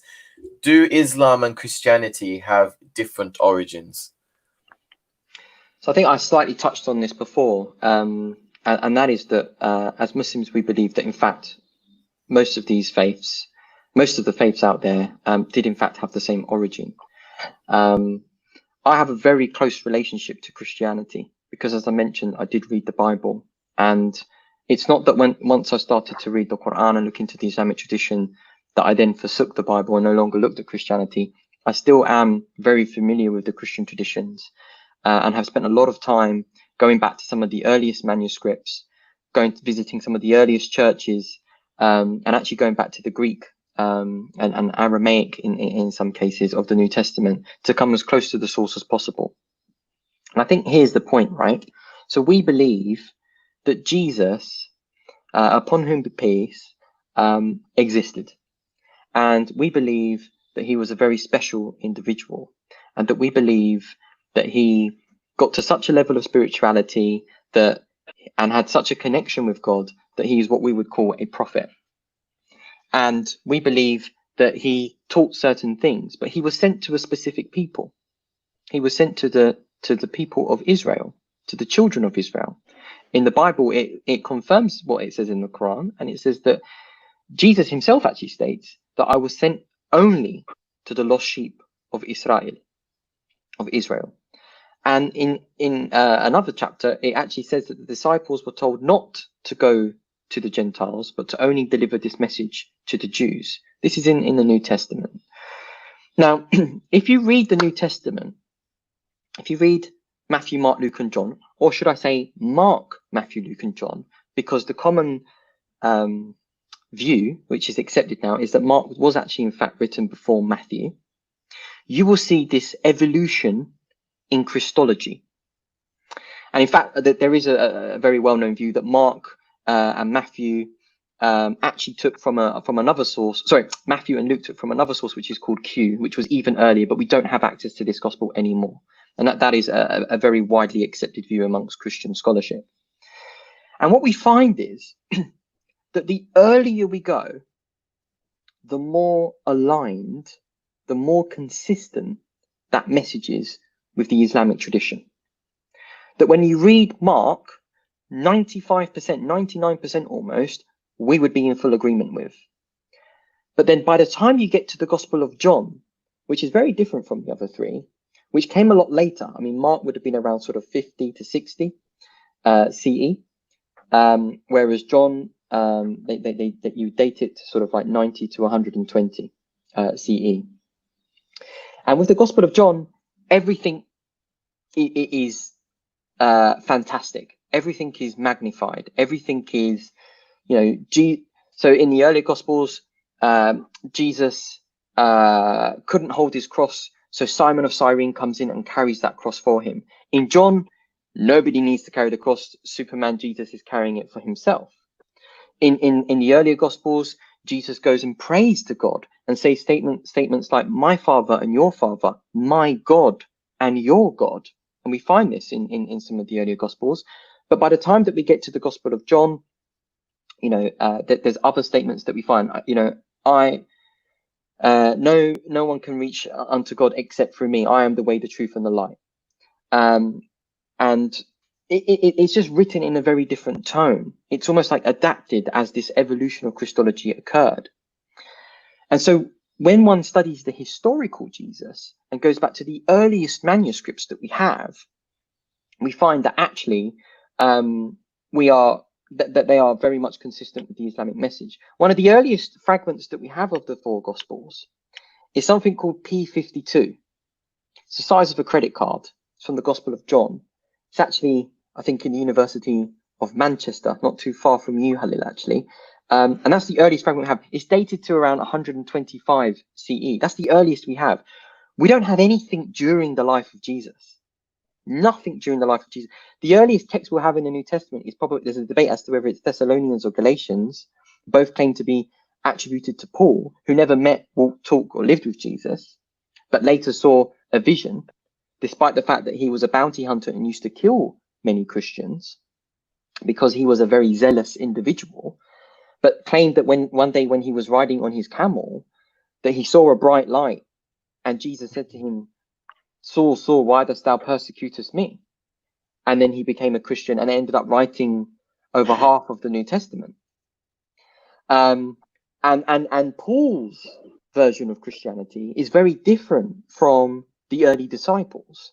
Do Islam and Christianity have different origins? So I think I slightly touched on this before, and that is that as Muslims, we believe that in fact, most of the faiths out there did in fact have the same origin. I have a very close relationship to Christianity because, as I mentioned, I did read the Bible, and it's not that once I started to read the Quran and look into the Islamic tradition that I then forsook the Bible and no longer looked at Christianity. I still am very familiar with the Christian traditions and have spent a lot of time going back to some of the earliest manuscripts, visiting some of the earliest churches, and actually going back to the Greek and Aramaic in some cases of the New Testament to come as close to the source as possible. And I think here's the point, right? So we believe that Jesus, upon whom be peace, existed. And we believe that he was a very special individual, and that we believe that he got to such a level of spirituality and had such a connection with God that he is what we would call a prophet. And we believe that he taught certain things, but he was sent to a specific people. He was sent to the people of Israel, to the children of Israel. In the Bible, it confirms what it says in the Quran, and it says that Jesus himself actually states that I was sent only to the lost sheep of Israel. And in another chapter, it actually says that the disciples were told not to go to the Gentiles, but to only deliver this message to the Jews. This is in the New Testament. Now, if you read the New Testament, if you read Matthew, Mark, Luke, and John, or should I say Mark, Matthew, Luke, and John, because the common view, which is accepted now, is that Mark was actually in fact written before Matthew, you will see this evolution in Christology. And in fact, there is a very well-known view that Mark and Matthew actually took from another source. Sorry, Matthew and Luke took from another source, which is called Q, which was even earlier, but we don't have access to this gospel anymore. And that is a very widely accepted view amongst Christian scholarship. And what we find is that the earlier we go, the more aligned, the more consistent that message is with the Islamic tradition. That when you read Mark, 95%, 99% almost, we would be in full agreement with. But then by the time you get to the Gospel of John, which is very different from the other three, which came a lot later. I mean, Mark would have been around sort of 50 to 60 CE, whereas John, you date it to sort of like 90 to 120 CE. And with the Gospel of John, everything is fantastic. Everything is magnified. Everything is, so in the earlier Gospels, Jesus couldn't hold his cross, so Simon of Cyrene comes in and carries that cross for him. In John, nobody needs to carry the cross. Superman Jesus is carrying it for himself. In the earlier Gospels, Jesus goes and prays to God and says statements like, my Father and your Father, my God and your God. And we find this in some of the earlier Gospels. But by the time that we get to the Gospel of John, you know, there's other statements that we find, you know, no one can reach unto God except through me. I am the way, the truth, and the light. And it's just written in a very different tone. It's almost like adapted as this evolution of Christology occurred. And so when one studies the historical Jesus and goes back to the earliest manuscripts that we have, we find that actually that they are very much consistent with the Islamic message. One of the earliest fragments that we have of the four Gospels is something called P52. It's the size of a credit card. It's from the Gospel of John. It's actually, I think, in the University of Manchester, not too far from you, Halil, actually. And that's the earliest fragment we have. It's dated to around 125 CE. That's the earliest we have. We don't have anything during the life of Jesus. Nothing during the life of Jesus. The earliest text we'll have in the New Testament is probably, there's a debate as to whether it's Thessalonians or Galatians. Both claim to be attributed to Paul, who never met, walked, talked, or lived with Jesus, but later saw a vision, despite the fact that he was a bounty hunter and used to kill many Christians because he was a very zealous individual, but claimed that one day when he was riding on his camel, that he saw a bright light, and Jesus said to him, Saul, Saul, why dost thou persecutest me? And then he became a Christian and ended up writing over half of the New Testament. And Paul's version of Christianity is very different from the early disciples,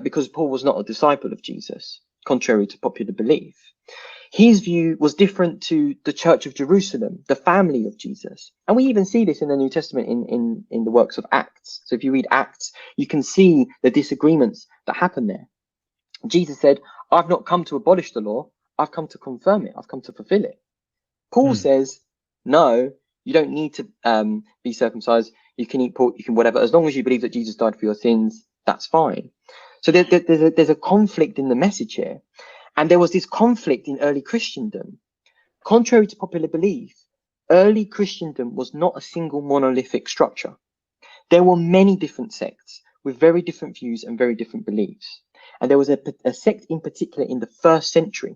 because Paul was not a disciple of Jesus, contrary to popular belief. His view was different to the Church of Jerusalem, the family of Jesus. And we even see this in the New Testament in the works of Acts. So if you read Acts, you can see the disagreements that happen there. Jesus said, I've not come to abolish the law, I've come to confirm it, I've come to fulfill it. Paul says, no, you don't need to be circumcised, you can eat pork, you can whatever, as long as you believe that Jesus died for your sins, that's fine. So there's a conflict in the message here. And there was this conflict in early Christendom. Contrary to popular belief, early Christendom was not a single monolithic structure. There were many different sects with very different views and very different beliefs. And there was a sect in particular in the 1st century,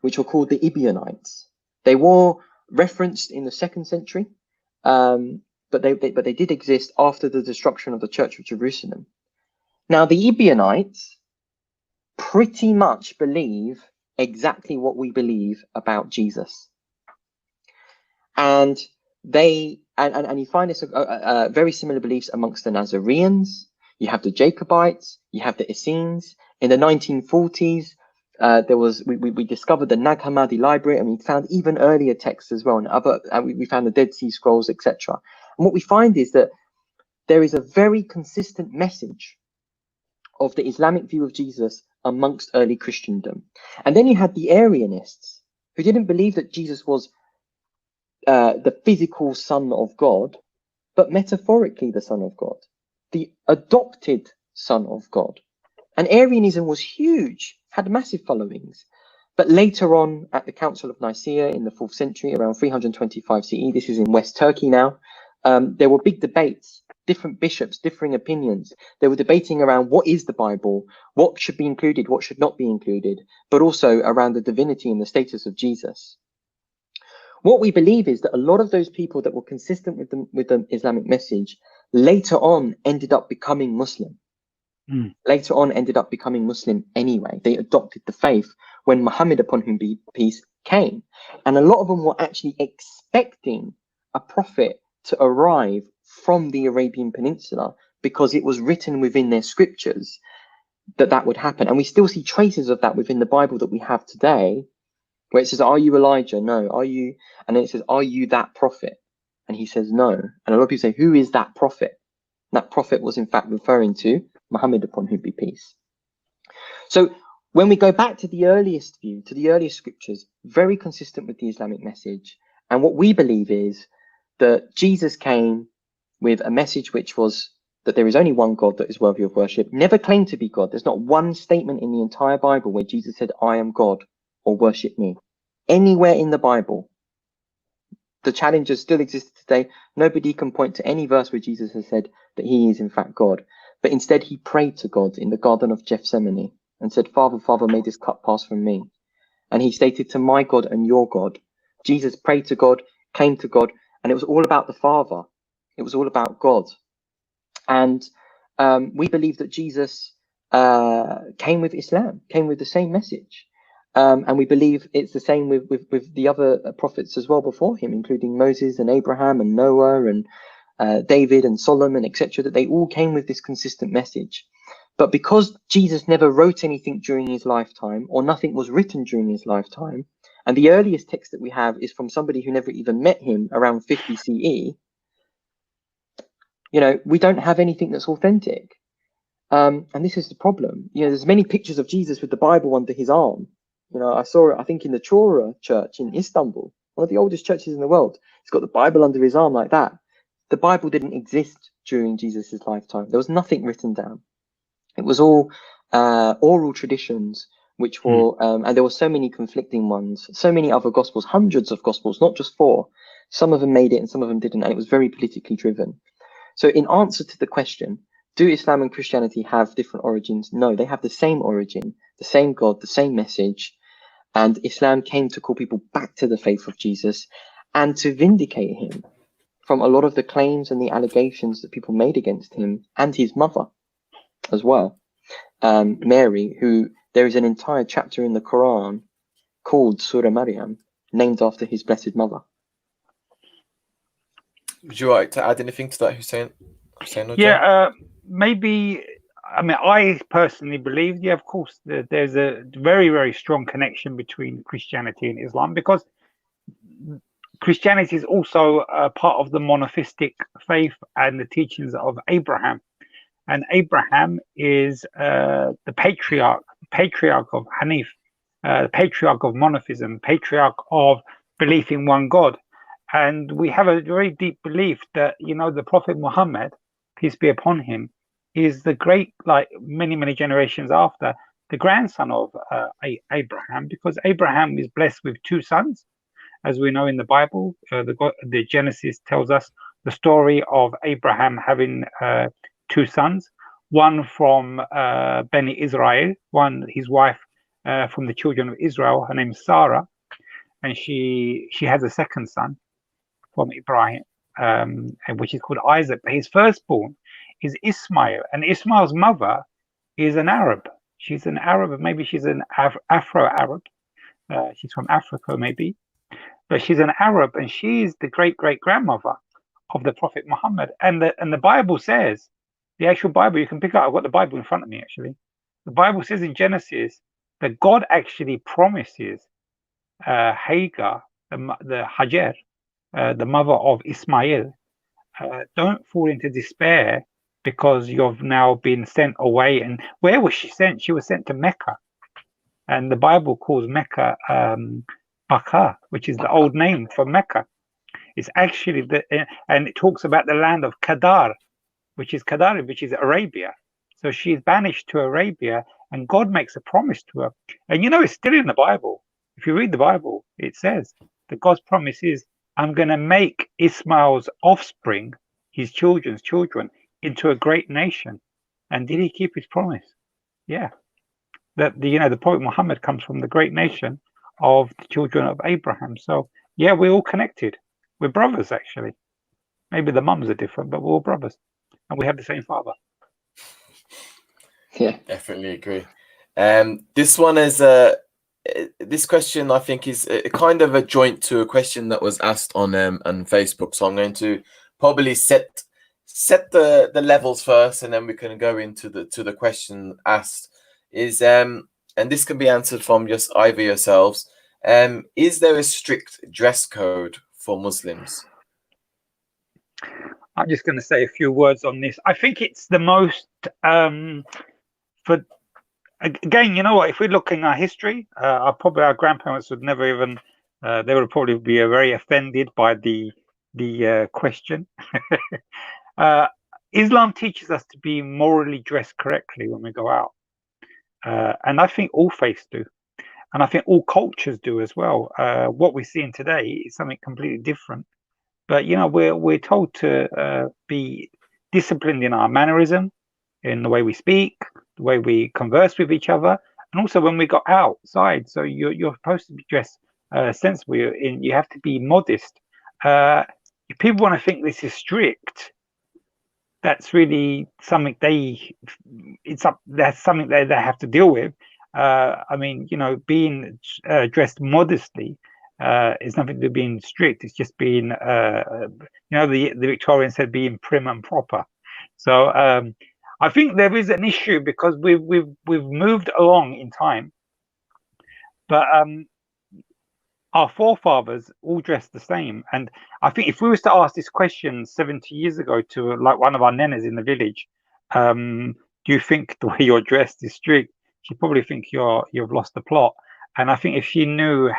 which were called the Ebionites. They were referenced in the 2nd century, but they did exist after the destruction of the Church of Jerusalem. Now, the Ebionites pretty much believe exactly what we believe about Jesus. And you find this very similar beliefs amongst the Nazareans. You have the Jacobites, you have the Essenes. In the 1940s, we discovered the Nag Hammadi library, and we found even earlier texts as well, and we found the Dead Sea Scrolls, etc. And what we find is that there is a very consistent message of the Islamic view of Jesus amongst early Christendom. And then you had the Arianists, who didn't believe that Jesus was the physical Son of God, but metaphorically the Son of God, the adopted Son of God. And Arianism was huge, had massive followings. But later on, at the Council of Nicaea in the 4th century, around 325 CE, this is in West Turkey now, there were big debates, different bishops, differing opinions. They were debating around what is the Bible, what should be included, what should not be included, but also around the divinity and the status of Jesus. What we believe is that a lot of those people that were consistent with the Islamic message later on ended up becoming Muslim. Later on ended up becoming Muslim anyway. They adopted the faith when Muhammad, upon whom be peace, came. And a lot of them were actually expecting a prophet to arrive from the Arabian Peninsula, because it was written within their scriptures that would happen. And we still see traces of that within the Bible that we have today, where it says, are you Elijah? No. Are you? And then it says, are you that prophet? And he says, no. And a lot of people say, who is that prophet? And that prophet was in fact referring to Muhammad, upon whom be peace. So when we go back to the earliest view, to the earliest scriptures, very consistent with the Islamic message. And what we believe is that Jesus came with a message which was that there is only one God that is worthy of worship, never claimed to be God. There's not one statement in the entire Bible where Jesus said, I am God, or worship me. Anywhere in the Bible. The challenges still exist today. Nobody can point to any verse where Jesus has said that he is in fact God. but instead he prayed to God in the Garden of Gethsemane and said, Father, Father, may this cup pass from me. And he stated, to my God and your God. Jesus prayed to God, came to God, and it was all about the Father. It was all about God. And we believe that Jesus came with Islam, came with the same message. And we believe it's the same with the other prophets as well before him, including Moses and Abraham and Noah and David and Solomon, etc., that they all came with this consistent message. But because Jesus never wrote anything during his lifetime, or nothing was written during his lifetime, and the earliest text that we have is from somebody who never even met him around 50 CE, we don't have anything that's authentic. And this is the problem. There's many pictures of Jesus with the Bible under his arm. I saw it, I think, in the Chora church in Istanbul, one of the oldest churches in the world. He's got the Bible under his arm like that. The Bible didn't exist during Jesus's lifetime. There was nothing written down. It was all oral traditions, which were, and there were so many conflicting ones, so many other gospels, hundreds of gospels, not just 4. Some of them made it and some of them didn't, and it was very politically driven. So in answer to the question, do Islam and Christianity have different origins? No, they have the same origin, the same God, the same message. And Islam came to call people back to the faith of Jesus and to vindicate him from a lot of the claims and the allegations that people made against him and his mother as well, Mary, who there is an entire chapter in the Quran called Surah Maryam, named after his blessed mother. Would you like to add anything to that, Hussain? Maybe. I mean, I personally believe, of course, that there's a very, very strong connection between Christianity and Islam, because Christianity is also a part of the monotheistic faith and the teachings of Abraham. And Abraham is the patriarch of Hanif, the patriarch of monotheism, patriarch of belief in one God. And we have a very deep belief that, the Prophet Muhammad, peace be upon him, is the great, like many, many generations after, the grandson of Abraham, because Abraham is blessed with 2 sons, as we know in the Bible. The Genesis tells us the story of Abraham having 2 sons, one from Beni Israel, one his wife from the children of Israel. Her name is Sarah, and she has a second son from Ibrahim, which is called Isaac. But his firstborn is Ismail, and Ismail's mother is an Arab. She's an Arab, maybe she's an Afro-Arab. She's from Africa, maybe, but she's an Arab, and she's the great-great-grandmother of the Prophet Muhammad. And the Bible says, the actual Bible, you can pick up, I've got the Bible in front of me actually. The Bible says in Genesis that God actually promises Hagar, the Hajar, the mother of Ismail, don't fall into despair because you've now been sent away. And where was she sent? She was sent to Mecca. And the Bible calls Mecca Baka, which is the old name for Mecca. It's actually, and it talks about the land of Kadar, which is Arabia. So she's banished to Arabia, and God makes a promise to her. And it's still in the Bible. If you read the Bible, it says that God's promise is, I'm going to make Ismail's offspring, his children's children, into a great nation. And did he keep his promise? Yeah. That the Prophet Muhammad comes from the great nation of the children of Abraham. So yeah, we're all connected. We're brothers, actually. Maybe the mums are different, but we're all brothers, and we have the same father. Yeah, definitely agree. This one is this question, I think, is a kind of a joint to a question that was asked on Facebook. So I'm going to probably set the levels first, and then we can go into the question asked. Is and this can be answered from just either yourselves. Is there a strict dress code for Muslims? I'm just going to say a few words on this. I think it's the most again, if we look in our history, our grandparents would never even they would probably be very offended by the question. Islam teaches us to be morally dressed correctly when we go out, and I think all faiths do, and I think all cultures do as well. What we're seeing today is something completely different, but we're told to be disciplined in our mannerism, in the way we speak, the way we converse with each other, and also when we go outside. So you're supposed to be dressed sensibly. You have to be modest. If people want to think this is strict, that's really something that's something they have to deal with. I mean, being dressed modestly is nothing to being strict. It's just being, the Victorians said being prim and proper. So I think there is an issue because we've moved along in time, but our forefathers all dressed the same. And I think if we was to ask this question 70 years ago to like one of our nenas in the village, do you think the way you're dressed is strict? She'd probably think you've lost the plot. And I think if she knew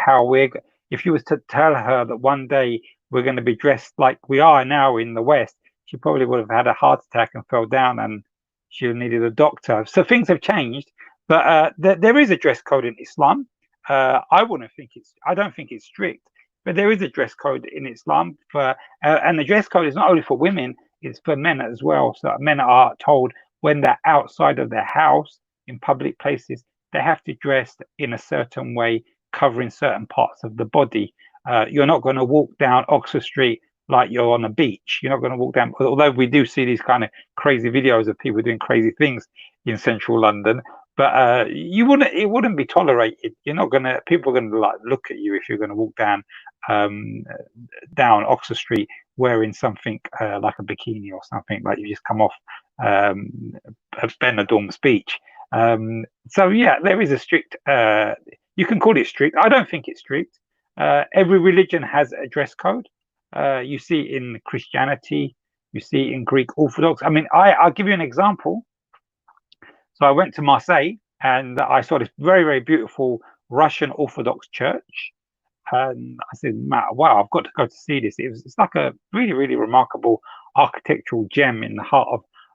if you was to tell her that one day we're going to be dressed like we are now in the West, she probably would have had a heart attack and fell down and she needed a doctor. So things have changed, but there is a dress code in Islam. I don't think it's strict, but there is a dress code in Islam and the dress code is not only for women, it's for men as well. So men are told when they're outside of their house in public places, they have to dress in a certain way, covering certain parts of the body. You're not going to walk down Oxford Street like you're on a beach. You're not going to walk down, although we do see these kind of crazy videos of people doing crazy things in central London. But it wouldn't be tolerated. People are gonna like look at you if you're gonna walk down Oxford Street wearing something like a bikini or something, like you just come off a Benidorm beach. So yeah, there is a strict. You can call it strict. I don't think it's strict. Every religion has a dress code. You see it in Christianity. You see it in Greek Orthodox. I mean, I'll give you an example. So I went to Marseille and I saw this very, very beautiful Russian Orthodox church. And I said, wow, I've got to go to see this. It's like a really, really remarkable architectural gem in the heart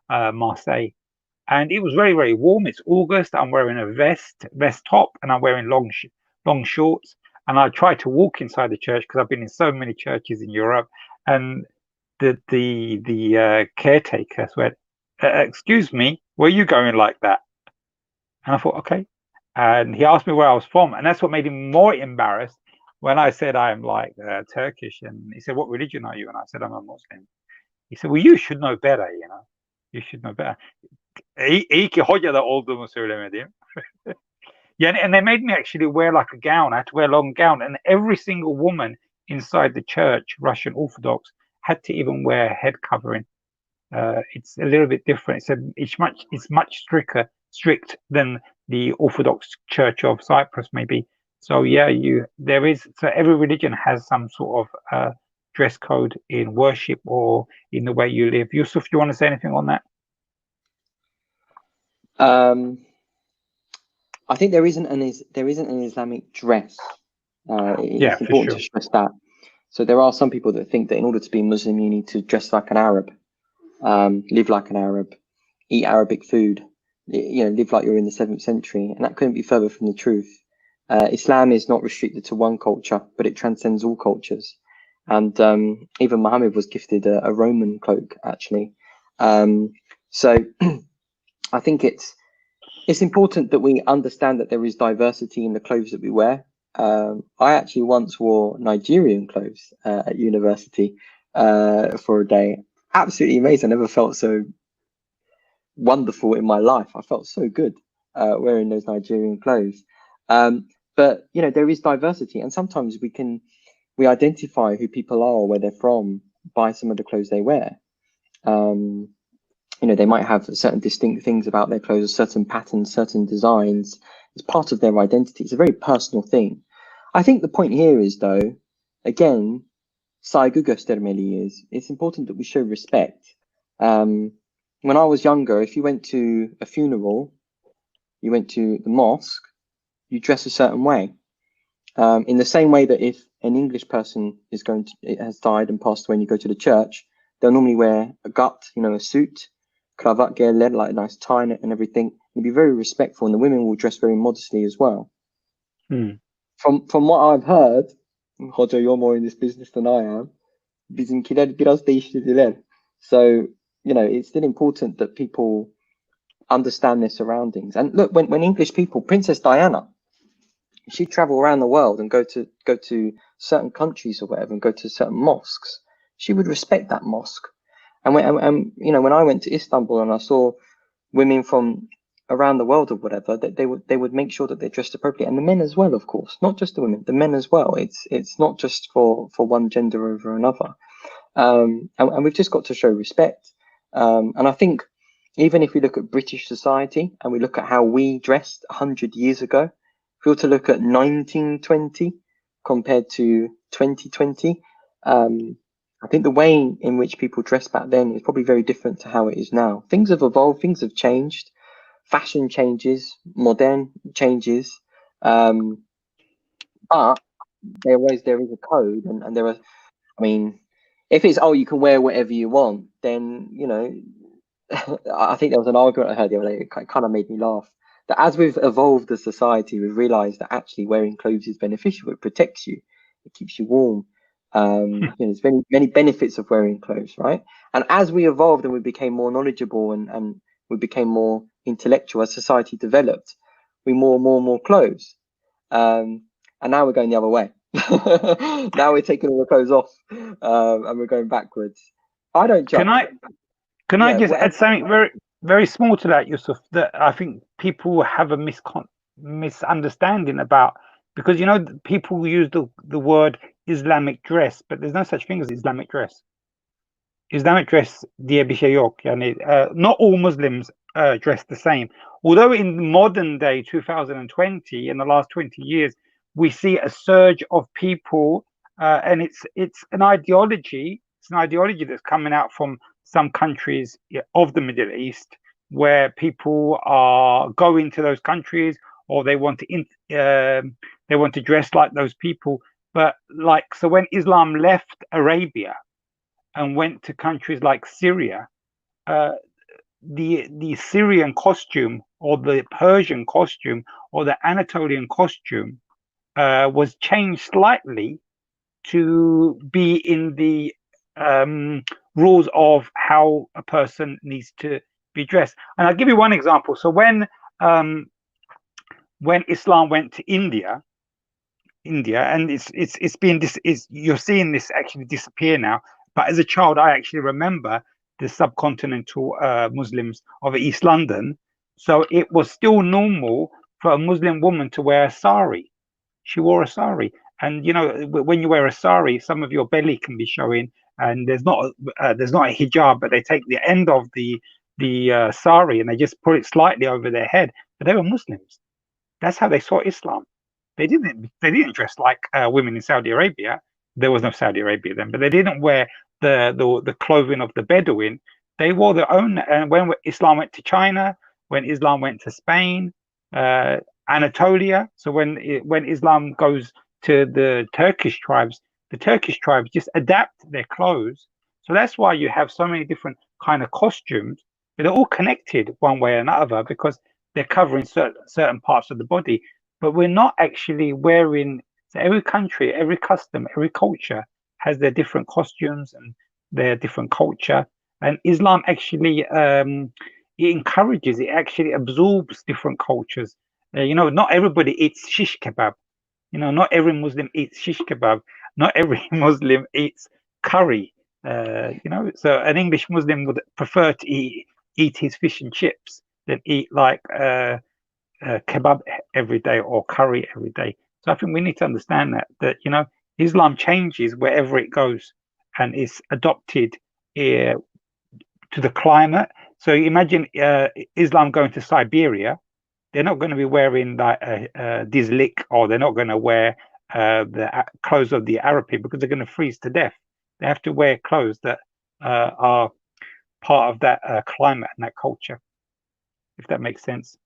of Marseille. And it was very, very warm. It's August. I'm wearing a vest top, and I'm wearing long shorts. And I tried to walk inside the church because I've been in so many churches in Europe. And the caretaker said, excuse me, where are you going like that? And I thought, okay. And he asked me where I was from. And that's what made him more embarrassed when I said I'm like Turkish. And he said, what religion are you? And I said, I'm a Muslim. He said, well, you should know better, You should know better. İyi ki hocada olduğumu söylemedim. Yeah, and they made me actually wear like a gown. I had to wear a long gown. And every single woman inside the church, Russian Orthodox, had to even wear a head covering. It's a little bit different. It's much strict than the Orthodox Church of Cyprus, maybe. So yeah, so every religion has some sort of dress code in worship or in the way you live. Yusuf, do you want to say anything on that? I think there isn't an Islamic dress. It's important to stress that. So there are some people that think that in order to be Muslim, you need to dress like an Arab, live like an Arab, eat Arabic food, live like you're in the 7th century, and that couldn't be further from the truth. Islam is not restricted to one culture, but it transcends all cultures. And even Muhammad was gifted a Roman cloak, actually. So I think it's important that we understand that there is diversity in the clothes that we wear. I actually once wore Nigerian clothes at university for a day. Absolutely amazing. I never felt so wonderful in my life. I felt so good wearing those Nigerian clothes. But there is diversity, and sometimes we identify who people are or where they're from by some of the clothes they wear. They might have certain distinct things about their clothes, certain patterns, certain designs. It's part of their identity. It's a very personal thing. I think the point here is, though, again, saygı göstermeliyiz. It's important that we show respect. When I was younger, if you went to a funeral, you went to the mosque, you dress a certain way. In the same way that if an English person has died and passed away and you go to the church, they'll normally wear a gut, a suit, kravat geller, like a nice tie and everything, and be very respectful, and the women will dress very modestly as well. From what I've heard, Hoca, you're more in this business than I am, bizimkiler biraz değiştirdiler. So, it's still important that people understand their surroundings. And look, when English people, Princess Diana, she'd travel around the world and go to certain countries or whatever and go to certain mosques. She would respect that mosque. And when I went to Istanbul and I saw women from around the world or whatever, that they would make sure that they're dressed appropriately, and the men as well, of course, not just the women, the men as well. It's not just for one gender over another, and we've just got to show respect. And I think even if we look at British society and we look at how we dressed 100 years ago, if we were to look at 1920 compared to 2020, I think the way in which people dressed back then is probably very different to how it is now. Things have evolved, things have changed. Fashion changes, modern changes, but there is a code, and there are. I mean, if it's you can wear whatever you want, then I think there was an argument I heard the other day. It kind of made me laugh. That as we've evolved as society, we've realised that actually wearing clothes is beneficial. It protects you, it keeps you warm. There's many benefits of wearing clothes, right? And as we evolved and we became more knowledgeable and we became more intellectual as society developed, we more clothes, and now we're going the other way. Now we're taking all the clothes off, and we're going backwards. I don't judge. Can I just add something very, very small to that, Yusuf, that I think people have a misunderstanding about, because people use the word Islamic dress, but there's no such thing as Islamic dress. Islamic dress, diye bir şey yok. Not all Muslims dress the same. Although in modern day 2020, in the last 20 years, we see a surge of people, and it's an ideology. It's an ideology that's coming out from some countries of the Middle East, where people are going to those countries, or they want to dress like those people. But so when Islam left Arabia and went to countries like Syria, the Syrian costume or the Persian costume or the Anatolian costume was changed slightly to be in the rules of how a person needs to be dressed. And I'll give you one example. So when Islam went to India, and you're seeing this actually disappear now. But as a child, I actually remember the subcontinental Muslims of East London. So it was still normal for a Muslim woman to wear a sari. She wore a sari. And, when you wear a sari, some of your belly can be showing. And there's not a hijab, but they take the end of the sari and they just put it slightly over their head. But they were Muslims. That's how they saw Islam. They didn't dress like women in Saudi Arabia. There was no Saudi Arabia then, but they didn't wear the clothing of the Bedouin. They wore their own. And when Islam went to China, when Islam went to Spain, Anatolia. So when Islam goes to the Turkish tribes just adapt their clothes. So that's why you have so many different kind of costumes. They're all connected one way or another because they're covering certain parts of the body. But we're not actually wearing. So every country, every custom, every culture has their different costumes and their different culture. And Islam actually it encourages, it actually absorbs different cultures. Not everybody eats shish kebab. Not every Muslim eats shish kebab. Not every Muslim eats curry. So an English Muslim would prefer to eat his fish and chips than eat like kebab every day or curry every day. So I think we need to understand that Islam changes wherever it goes, and it's adopted to the climate. So imagine Islam going to Siberia. They're not going to be wearing like dizlik, or they're not going to wear the clothes of the Arab people because they're going to freeze to death. They have to wear clothes that are part of that climate and that culture, if that makes sense.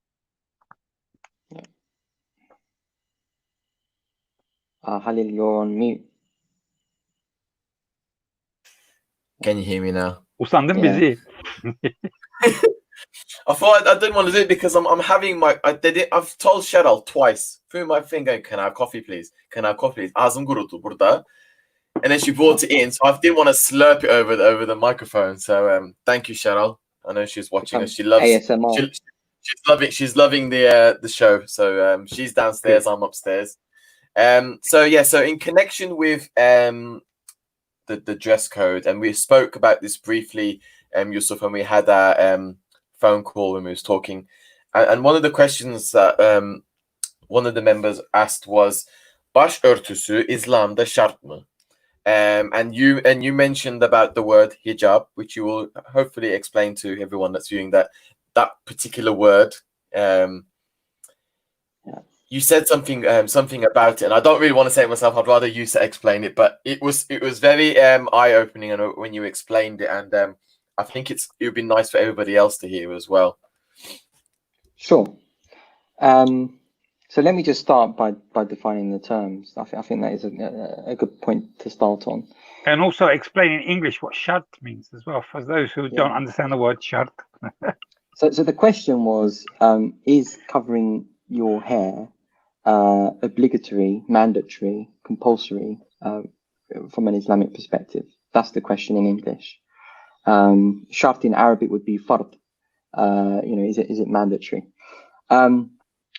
Halil, you're on mute. Can you hear me now? Usandım bizi. I thought I didn't want to do it because I'm having I've told Cheryl twice through my finger, can I have coffee please? Can I have coffee please? Ağzım kurudu burada. And then she brought it in, so I didn't want to slurp it over the microphone. So thank you, Cheryl. I know she's watching us. She loves ASMR. She's loving the show. So she's downstairs, I'm upstairs. So in connection with the dress code, and we spoke about this briefly, Yusuf, when we had our phone call when we was talking, and one of the questions that one of the members asked was, "Başörtüsü İslam'da şart mı?" And you mentioned about the word hijab, which you will hopefully explain to everyone that's viewing that particular word. You said something about it, and I don't really want to say it myself. I'd rather you explain it, but it was very eye opening, and when you explained it, and I think it would be nice for everybody else to hear as well. Sure. So let me just start by defining the terms. I think that is a good point to start on. And also explain in English what shart means as well, for those who don't understand the word shart. So the question was, is covering your hair obligatory, mandatory, compulsory from an Islamic perspective? That's the question in English. Shart in Arabic would be fard. Is it mandatory?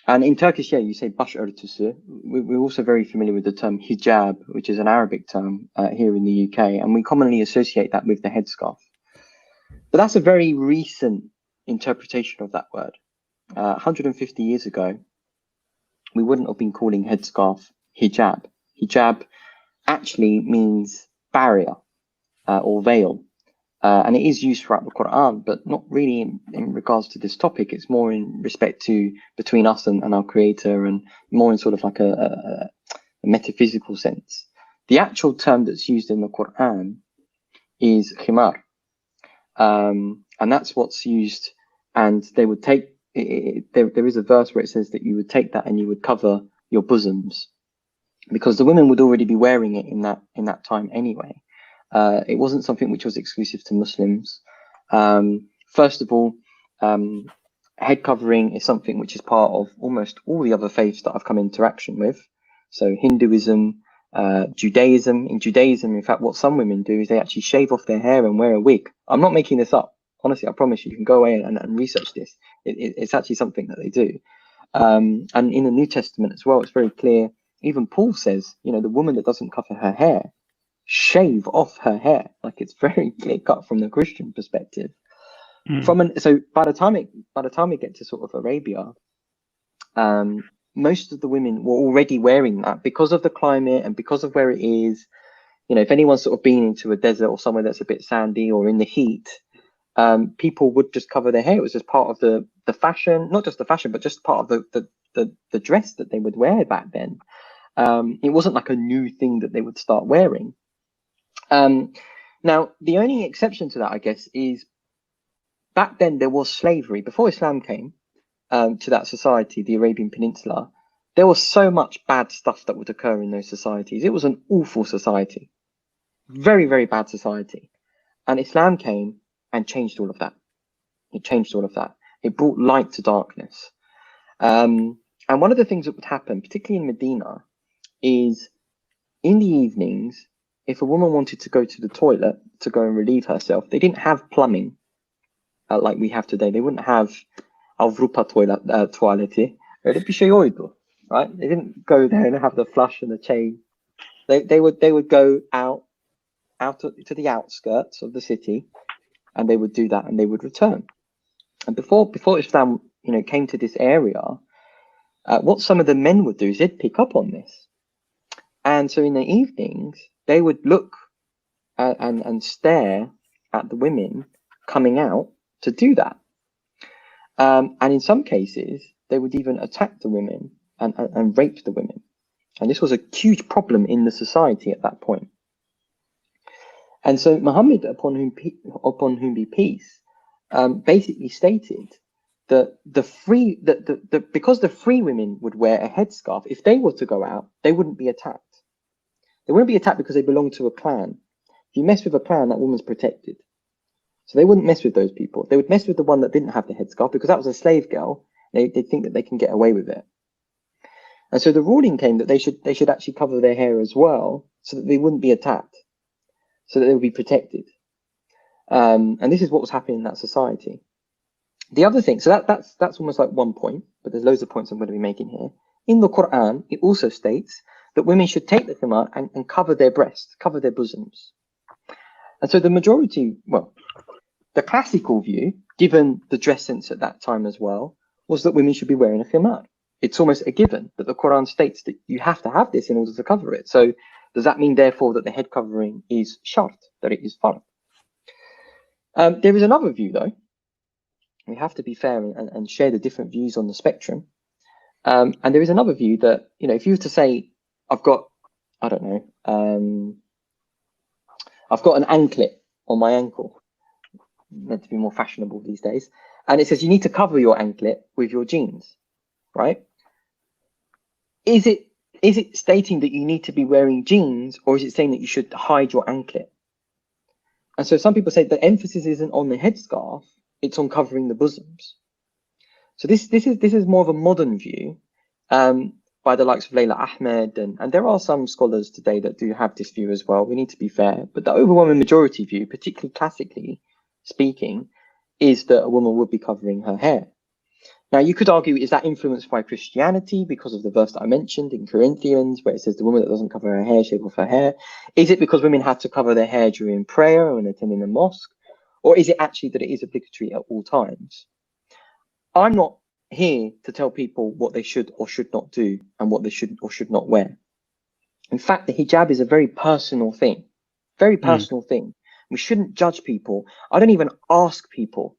And in Turkish, you say başörtüsü. We're also very familiar with the term hijab, which is an Arabic term here in the UK, and we commonly associate that with the headscarf. But that's a very recent interpretation of that word. 150 years ago, we wouldn't have been calling headscarf hijab. Hijab actually means barrier or veil. And it is used throughout the Quran, but not really in regards to this topic. It's more in respect to between us and our Creator, and more in sort of like a metaphysical sense. The actual term that's used in the Quran is khimar. And that's what's used. And they would take, there is a verse where it says that you would take that and you would cover your bosoms, because the women would already be wearing it in that time anyway. It wasn't something which was exclusive to Muslims. First of all, head covering is something which is part of almost all the other faiths that I've come in interaction with. So Hinduism, Judaism. In Judaism, in fact, what some women do is they actually shave off their hair and wear a wig. I'm not making this up. Honestly, I promise you can go away and research this. It's actually something that they do. And in the New Testament as well, it's very clear. Even Paul says, the woman that doesn't cover her hair, shave off her hair. Like, it's very clear cut from the Christian perspective. So by the time we get to sort of Arabia, most of the women were already wearing that because of the climate and because of where it is. If anyone's sort of been into a desert or somewhere that's a bit sandy or in the heat, people would just cover their hair. It was just part of the fashion, not just the fashion, but just part of the dress that they would wear back then. It wasn't like a new thing that they would start wearing. Now, the only exception to that, I guess, is back then there was slavery. Before Islam came to that society, the Arabian Peninsula, there was so much bad stuff that would occur in those societies. It was an awful society, very, very bad society. And Islam came and changed all of that. It changed all of that. It brought light to darkness. And one of the things that would happen, particularly in Medina, is in the evenings, if a woman wanted to go to the toilet to go and relieve herself, they didn't have plumbing like we have today. They wouldn't have Avrupa toaleti. Right? They didn't go there and have the flush and the chain. They would go out to the outskirts of the city, and they would do that, and they would return. And before Islam, came to this area, what some of the men would do is they'd pick up on this. And so in the evenings, they would look and stare at the women coming out to do that. And in some cases, they would even attack the women and rape the women. And this was a huge problem in the society at that point. And so Muhammad, upon whom be peace, basically stated that because the free women would wear a headscarf, if they were to go out, they wouldn't be attacked. They wouldn't be attacked because they belong to a clan. If you mess with a clan, that woman's protected. So they wouldn't mess with those people. They would mess with the one that didn't have the headscarf because that was a slave girl. They think that they can get away with it. And so the ruling came that they should actually cover their hair as well, so that they wouldn't be attacked, so that they would be protected. And this is what was happening in that society. The other thing, so that's almost like one point, but there's loads of points I'm going to be making here. In the Quran, it also states that women should take the khimar and cover their breasts, cover their bosoms. And so the majority, well, the classical view, given the dress sense at that time as well, was that women should be wearing a khimar. It's almost a given that the Quran states that you have to have this in order to cover it. So does that mean, therefore, that the head covering is shart, that it is fard? There is another view, though. We have to be fair and share the different views on the spectrum. And there is another view that, you know, if you were to say, I've got, I don't know, I've got an anklet on my ankle, meant to be more fashionable these days, and it says you need to cover your anklet with your jeans, right? Is it stating that you need to be wearing jeans, or is it saying that you should hide your anklet? And so some people say the emphasis isn't on the headscarf, it's on covering the bosoms. So this is more of a modern view by the likes of Layla Ahmed, and there are some scholars today that do have this view as well. We need to be fair, but the overwhelming majority view, particularly classically speaking, is that a woman would be covering her hair. Now, you could argue, is that influenced by Christianity because of the verse that I mentioned in Corinthians, where it says the woman that doesn't cover her hair, shave off her hair? Is it because women have to cover their hair during prayer or when attending the mosque? Or is it actually that it is obligatory at all times? I'm not here to tell people what they should or should not do and what they should or should not wear. In fact, the hijab is a very personal thing, very personal thing. We shouldn't judge people. I don't even ask people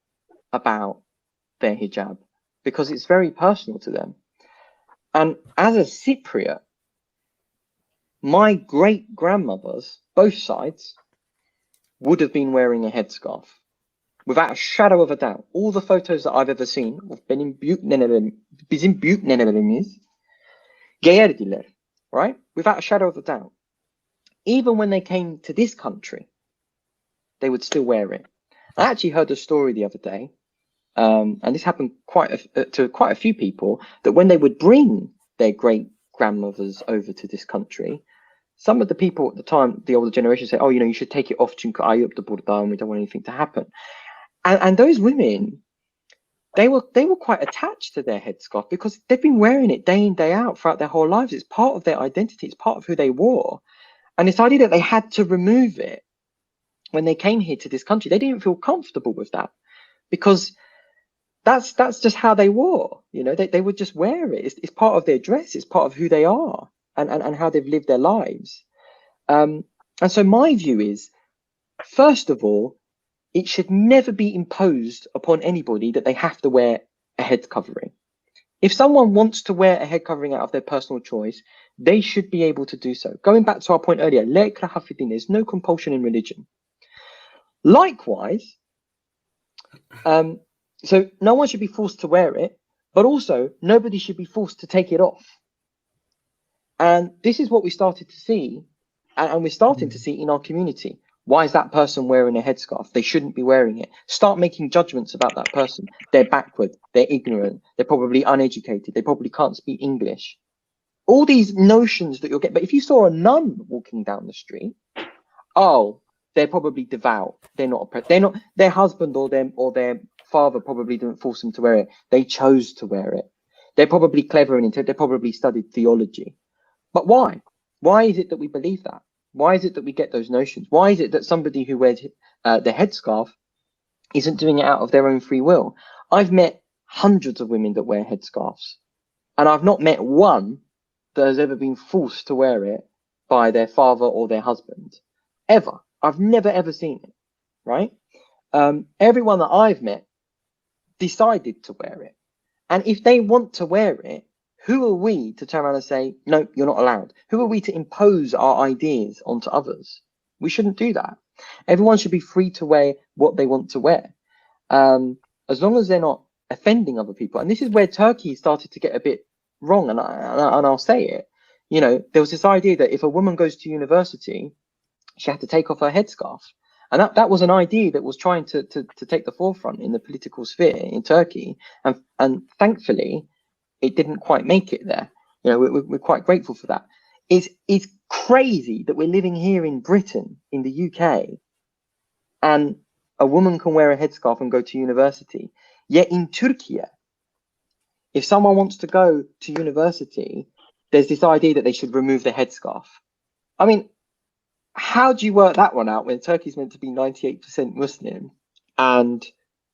about their hijab because it's very personal to them. And as a Cypriot, my great grandmothers, both sides, would have been wearing a headscarf. Without a shadow of a doubt. All the photos that I've ever seen of bizim büyük nenelerimiz giyerdiler, right? Without a shadow of a doubt. Even when they came to this country, they would still wear it. I actually heard a story the other day, and this happened to quite a few people, that when they would bring their great grandmothers over to this country, some of the people at the time, the older generation, say, "Oh, you know, you should take it off çünkü ayıp da burada, and we don't want anything to happen." And those women, they were quite attached to their headscarf because they've been wearing it day in, day out throughout their whole lives. It's part of their identity. It's part of who they were. And this idea that they had to remove it when they came here to this country, they didn't feel comfortable with that because that's just how they were. You know, they would just wear it. It's part of their dress. It's part of who they are and how they've lived their lives. And so my view is, first of all, it should never be imposed upon anybody that they have to wear a head covering. If someone wants to wear a head covering out of their personal choice, they should be able to do so. Going back to our point earlier, la ikraha fi din, there's no compulsion in religion. Likewise, so no one should be forced to wear it, but also nobody should be forced to take it off. And this is what we started to see, and we're starting to see in our community. Why is that person wearing a headscarf? They shouldn't be wearing it. Start making judgments about that person. They're backward. They're ignorant. They're probably uneducated. They probably can't speak English. All these notions that you'll get. But if you saw a nun walking down the street, oh, they're probably devout. They're not oppressed. They're not. Their husband or their father probably didn't force them to wear it. They chose to wear it. They're probably clever and intelligent. They probably studied theology. But why? Why is it that we believe that? Why is it that we get those notions? Why is it that somebody who wears the headscarf isn't doing it out of their own free will? I've met hundreds of women that wear headscarves, and I've not met one that has ever been forced to wear it by their father or their husband. Ever. I've never, ever seen it, right? Everyone that I've met decided to wear it. And if they want to wear it, who are we to turn around and say, no, you're not allowed? Who are we to impose our ideas onto others? We shouldn't do that. Everyone should be free to wear what they want to wear, as long as they're not offending other people. And this is where Turkey started to get a bit wrong, and I'll say it. You know, there was this idea that if a woman goes to university, she had to take off her headscarf. And that was an idea that was trying to take the forefront in the political sphere in Turkey. And thankfully, it didn't quite make it there. You know, we're quite grateful for that. It's crazy that we're living here in Britain, in the UK, and a woman can wear a headscarf and go to university. Yet in Turkey, if someone wants to go to university, there's this idea that they should remove their headscarf. I mean, how do you work that one out when Turkey's meant to be 98% Muslim? And,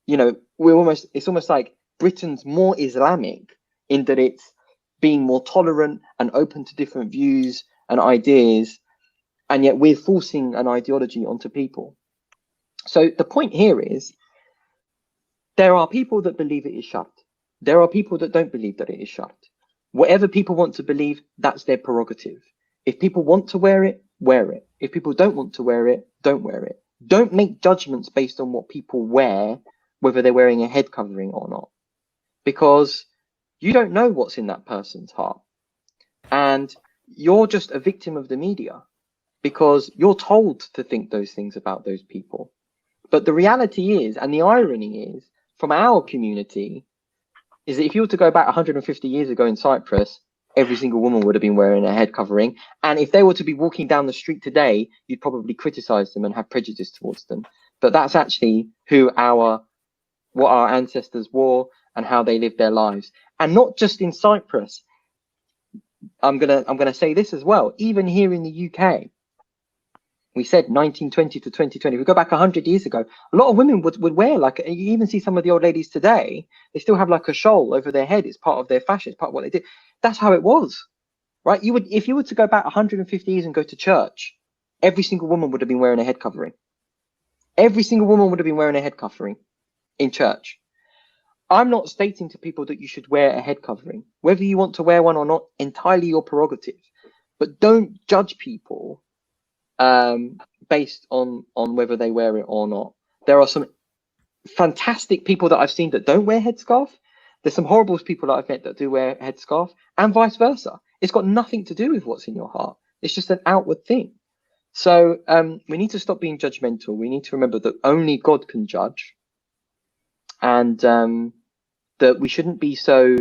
you know, it's almost like Britain's more Islamic in that it's being more tolerant and open to different views and ideas, and yet we're forcing an ideology onto people. So the point here is, there are people that believe it is shut. There are people that don't believe that it is shut. Whatever people want to believe, that's their prerogative. If people want to wear it, wear it. If people don't want to wear it, don't wear it. Don't make judgments based on what people wear, whether they're wearing a head covering or not, because you don't know what's in that person's heart. And you're just a victim of the media because you're told to think those things about those people. But the reality is, and the irony is, from our community, is that if you were to go back 150 years ago in Cyprus, every single woman would have been wearing a head covering. And if they were to be walking down the street today, you'd probably criticize them and have prejudice towards them. But that's actually what our ancestors wore and how they lived their lives. And not just in Cyprus. I'm gonna say this as well. Even here in the UK, we said 1920 to 2020. If we go back 100 years ago, a lot of women would wear, like, you even see some of the old ladies today, they still have like a shawl over their head. It's part of their fashion. It's part of what they did. That's how it was, right? If you were to go back 150 years and go to church, every single woman would have been wearing a head covering. Every single woman would have been wearing a head covering in church. I'm not stating to people that you should wear a head covering. Whether you want to wear one or not, entirely your prerogative. But don't judge people based on whether they wear it or not. There are some fantastic people that I've seen that don't wear headscarf. There's some horrible people that I've met that do wear headscarf, and vice versa. It's got nothing to do with what's in your heart. It's just an outward thing. So we need to stop being judgmental. We need to remember that only God can judge, and that we shouldn't be so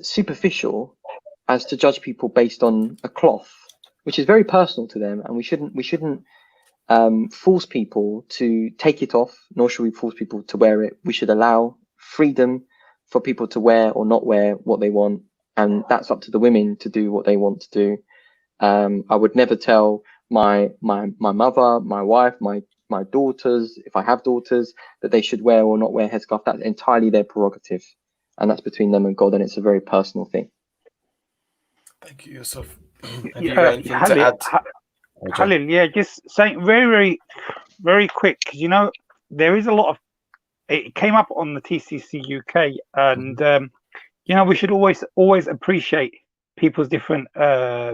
superficial as to judge people based on a cloth, which is very personal to them, and we shouldn't force people to take it off, nor should we force people to wear it. We should allow freedom for people to wear or not wear what they want, and that's up to the women to do what they want to do. I would never tell my mother, my wife, my daughters, if I have daughters, that they should wear or not wear headscarf. That's entirely their prerogative, and that's between them and God, and it's a very personal thing. Thank you, Yusuf. Have you got anything to add? Khalil, yeah, just saying very, very, very quick, because you know there is a lot of. It came up on the TCCUK, and you know we should always appreciate people's different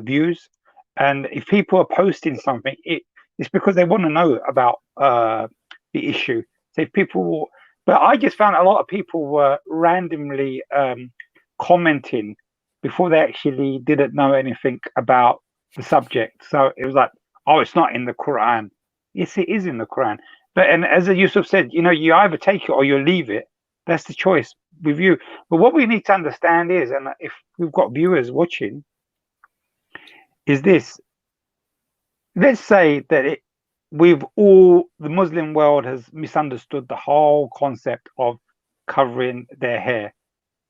views, and if people are posting something, it's because they want to know about the issue. So if people, but I just found a lot of people were randomly commenting before they actually didn't know anything about the subject. So it was like, oh, it's not in the Quran. Yes, it is in the Quran. But and as Yusuf said, you know, you either take it or you leave it. That's the choice with you. But what we need to understand is, and if we've got viewers watching, is this. Let's say that the Muslim world has misunderstood the whole concept of covering their hair.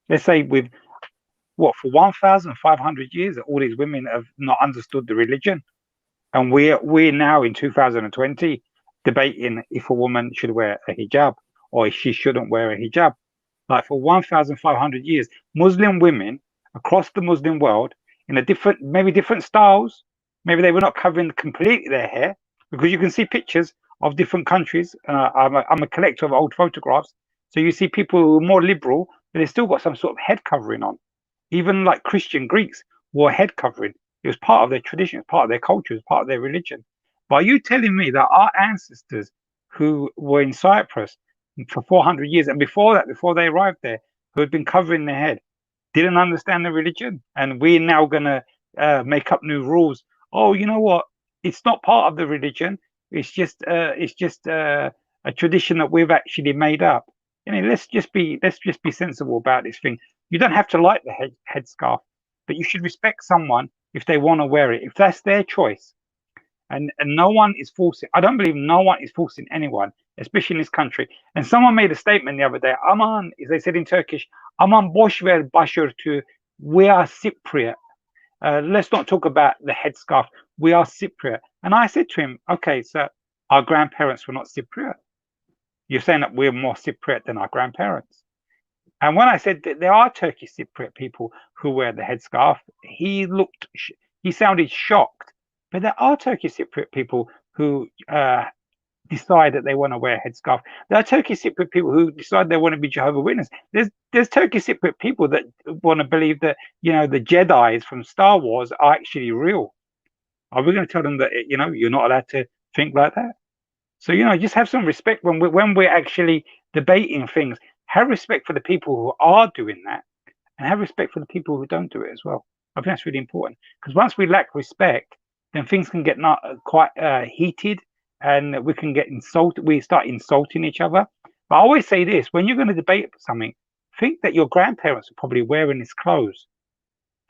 Let's say for 1,500 years, all these women have not understood the religion, and we're now in 2020 debating if a woman should wear a hijab or if she shouldn't wear a hijab. Like for 1,500 years, Muslim women across the Muslim world in maybe different styles. Maybe they were not covering completely their hair, because you can see pictures of different countries. I'm a collector of old photographs, so you see people who are more liberal, but they still got some sort of head covering on. Even like Christian Greeks wore head covering. It was part of their tradition, part of their culture, part of their religion. But are you telling me that our ancestors who were in Cyprus for 400 years, and before that, before they arrived there, who had been covering their head, didn't understand the religion, and we're now going to make up new rules? Oh, you know what? It's not part of the religion. It's just a tradition that we've actually made up. You know, let's just be sensible about this thing. You don't have to like the headscarf, but you should respect someone if they want to wear it. If that's their choice, and no one is forcing. I don't believe no one is forcing anyone, especially in this country. And someone made a statement the other day. Aman, as they said in Turkish, Aman boş ver başörtü. We are Cypriot. Let's not talk about the headscarf. We are Cypriot. And I said to him, okay, so our grandparents were not Cypriot. You're saying that we're more Cypriot than our grandparents. And when I said that there are Turkish Cypriot people who wear the headscarf, he sounded shocked. But there are Turkish Cypriot people who decide that they want to wear a headscarf. There are Turkish Cypriot people who decide they want to be Jehovah's Witnesses. There's Turkish Cypriot people that want to believe that, you know, the Jedis from Star Wars are actually real. Are we going to tell them that, you know, you're not allowed to think like that? So, you know, just have some respect when we're actually debating things. Have respect for the people who are doing that, and have respect for the people who don't do it as well. I think that's really important, because once we lack respect, then things can get quite heated, and we can get insulted. We start insulting each other. But I always say this: when you're going to debate something, think that your grandparents are probably wearing this clothes,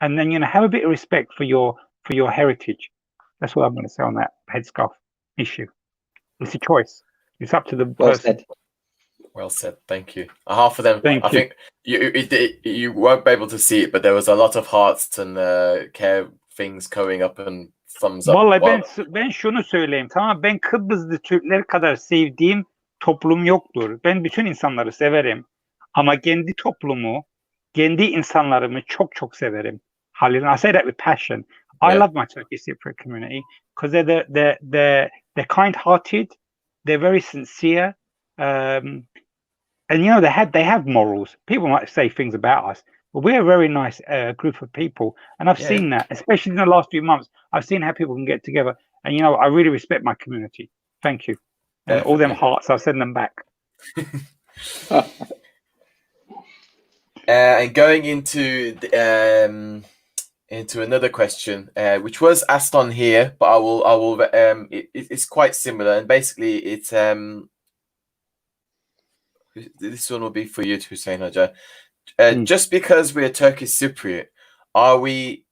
and then, you know, have a bit of respect for your heritage. That's what I'm going to say on that headscarf issue. It's a choice. It's up to the person. Said. Well said. Thank you. Half of them. Thank I think you won't be able to see it, but there was a lot of hearts and care things going up and thumbs up. Vallahi ben şunu söyleyeyim, tamam, ben Kıbrıslı Türkler kadar sevdiğim toplum yoktur. Ben bütün insanları severim. Ama kendi toplumu, kendi insanlarımı çok çok severim. Halil, I say that with passion. I love my Turkish Cypriot community because they're kind-hearted, they're very sincere, and you know they have morals. People might say things about us, but we're a very nice group of people, and I've seen that, especially in the last few months. I've seen how people can get together, and you know, I really respect my community. Thank you, and all them hearts, I'll send them back. And going into another question, which was asked on here, but I will. It's quite similar, and basically, it's this one will be for you, Hussain Hoca. Just because we're Turkish Cypriot, are we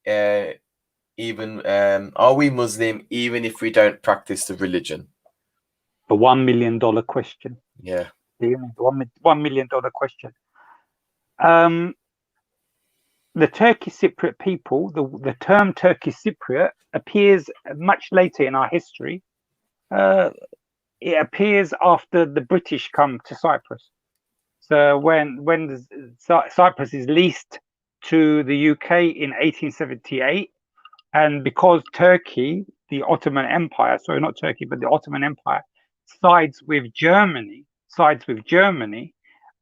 Muslim even if we don't practice the religion? The $1 million question. Yeah. The $1 million question. The Turkish Cypriot people, the term Turkish Cypriot appears much later in our history. It appears after the British come to Cyprus. So when Cyprus is leased to the UK in 1878, and because Turkey, the Ottoman Empire, sorry, not Turkey, but the Ottoman Empire, sides with Germany,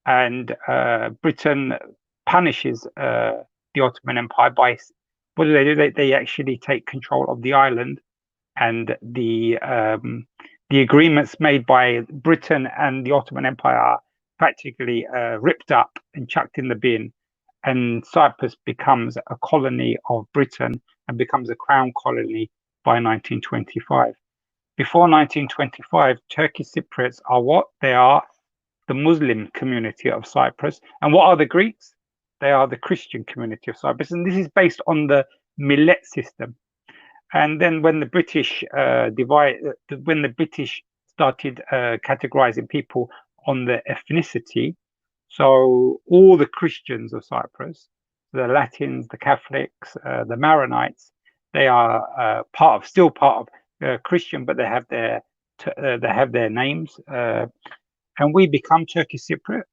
and Britain punishes the Ottoman Empire by, what do? They actually take control of the island, and the agreements made by Britain and the Ottoman Empire are practically ripped up and chucked in the bin, and Cyprus becomes a colony of Britain and becomes a crown colony by 1925. Before 1925, Turkish Cypriots are what? They are the Muslim community of Cyprus. And what are the Greeks? They are the Christian community of Cyprus. And this is based on the millet system. And then when the British started categorizing people on the ethnicity, so all the Christians of Cyprus, the Latins, the Catholics, the Maronites, they are still part of Christian, but they have their names, and we become Turkish Cypriot.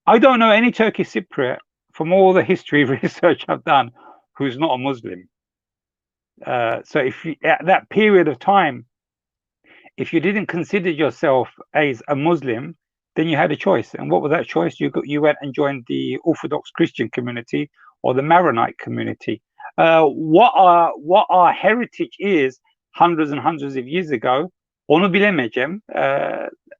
I don't know any Turkish Cypriot from all the history research I've done who's not a Muslim. So if you, at that period of time, if you didn't consider yourself as a Muslim, then you had a choice. And what was that choice? You went and joined the Orthodox Christian community or the Maronite community. What our heritage is hundreds and hundreds of years ago, onu bilemeyeceğim.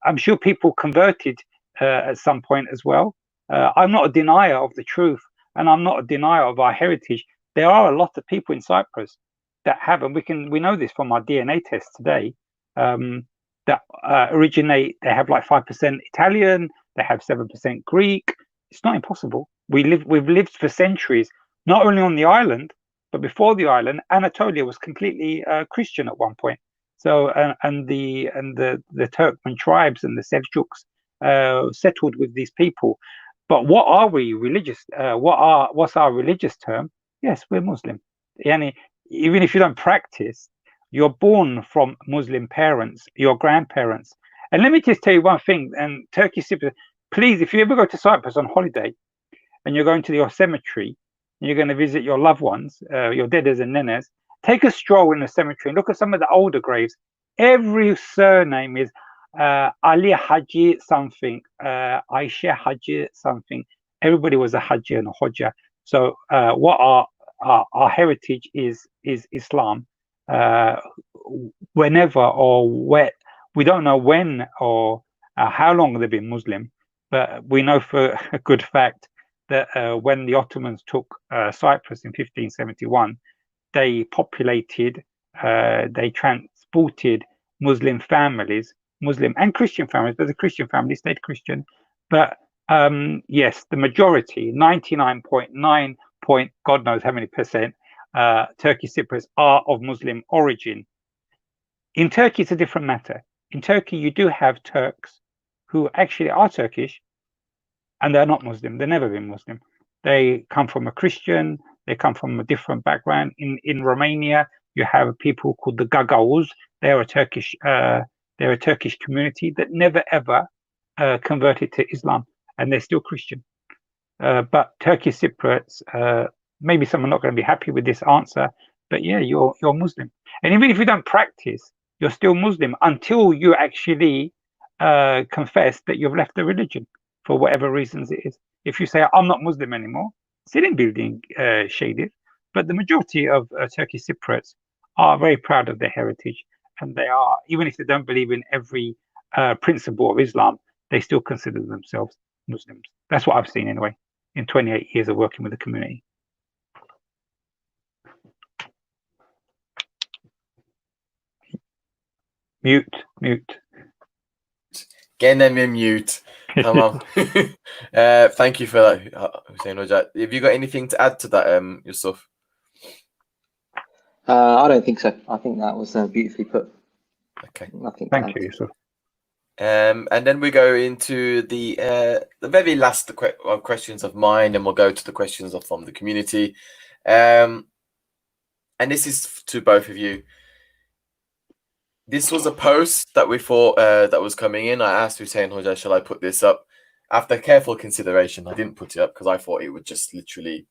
I'm sure people converted at some point as well. I'm not a denier of the truth, and I'm not a denier of our heritage. There are a lot of people in Cyprus that have, and we know this from our DNA tests today, that originate. They have like 5% Italian. They have 7% Greek. It's not impossible. We've lived for centuries, not only on the island, But before the island, Anatolia was completely Christian at one point. So and the Turkmen tribes and the Seljuks settled with these people. But what are we religious? What's our religious term? Yes, we're Muslim. Yani, even if you don't practice, you're born from Muslim parents, your grandparents. And let me just tell you one thing. And Turkish Cypriot, please, if you ever go to Cyprus on holiday, and you're going to your cemetery, and you're going to visit your loved ones, your dedes and nenes, take a stroll in the cemetery and look at some of the older graves. Every surname is Ali Haji something, Aisha Haji something. Everybody was a Haji and a Hoja. So what our heritage is Islam. Whenever or where, we don't know when or how long they've been Muslim, but we know for a good fact that when the Ottomans took Cyprus in 1571, they populated, they transported Muslim families, Muslim and Christian families, but the Christian family stayed Christian. But yes, the majority, 99.9 point, God knows how many percent, Turkish Cypriots are of Muslim origin. In Turkey, it's a different matter. In Turkey, you do have Turks who actually are Turkish, and they're not Muslim. They've never been Muslim. They come from a Christian. They come from a different background. In Romania, you have people called the Gagauz. They're a Turkish community that never ever converted to Islam, and they're still Christian. But Turkish Cypriots, maybe some are not going to be happy with this answer, but yeah, you're Muslim. And even if you don't practice, you're still Muslim until you actually confess that you've left the religion for whatever reasons it is. If you say, I'm not Muslim anymore, senin bildiğin şeydir. But the majority of Turkish Cypriots are very proud of their heritage. And they are, even if they don't believe in every principle of Islam, they still consider themselves Muslims. That's what I've seen anyway, in 28 years of working with the community. Mute. Gene mute. Tamam. Thank you for that, Hussain Hoca. Have you got anything to add to that, Yusuf? I don't think so. I think that was beautifully put. Okay. Nothing. Thank you, Yusuf. And then we go into the very last questions of mine, and we'll go to the questions from the community. And this is to both of you. This was a post that we thought that was coming in. I asked Hussain Hoca, shall I put this up? After careful consideration, I didn't put it up because I thought it would just literally,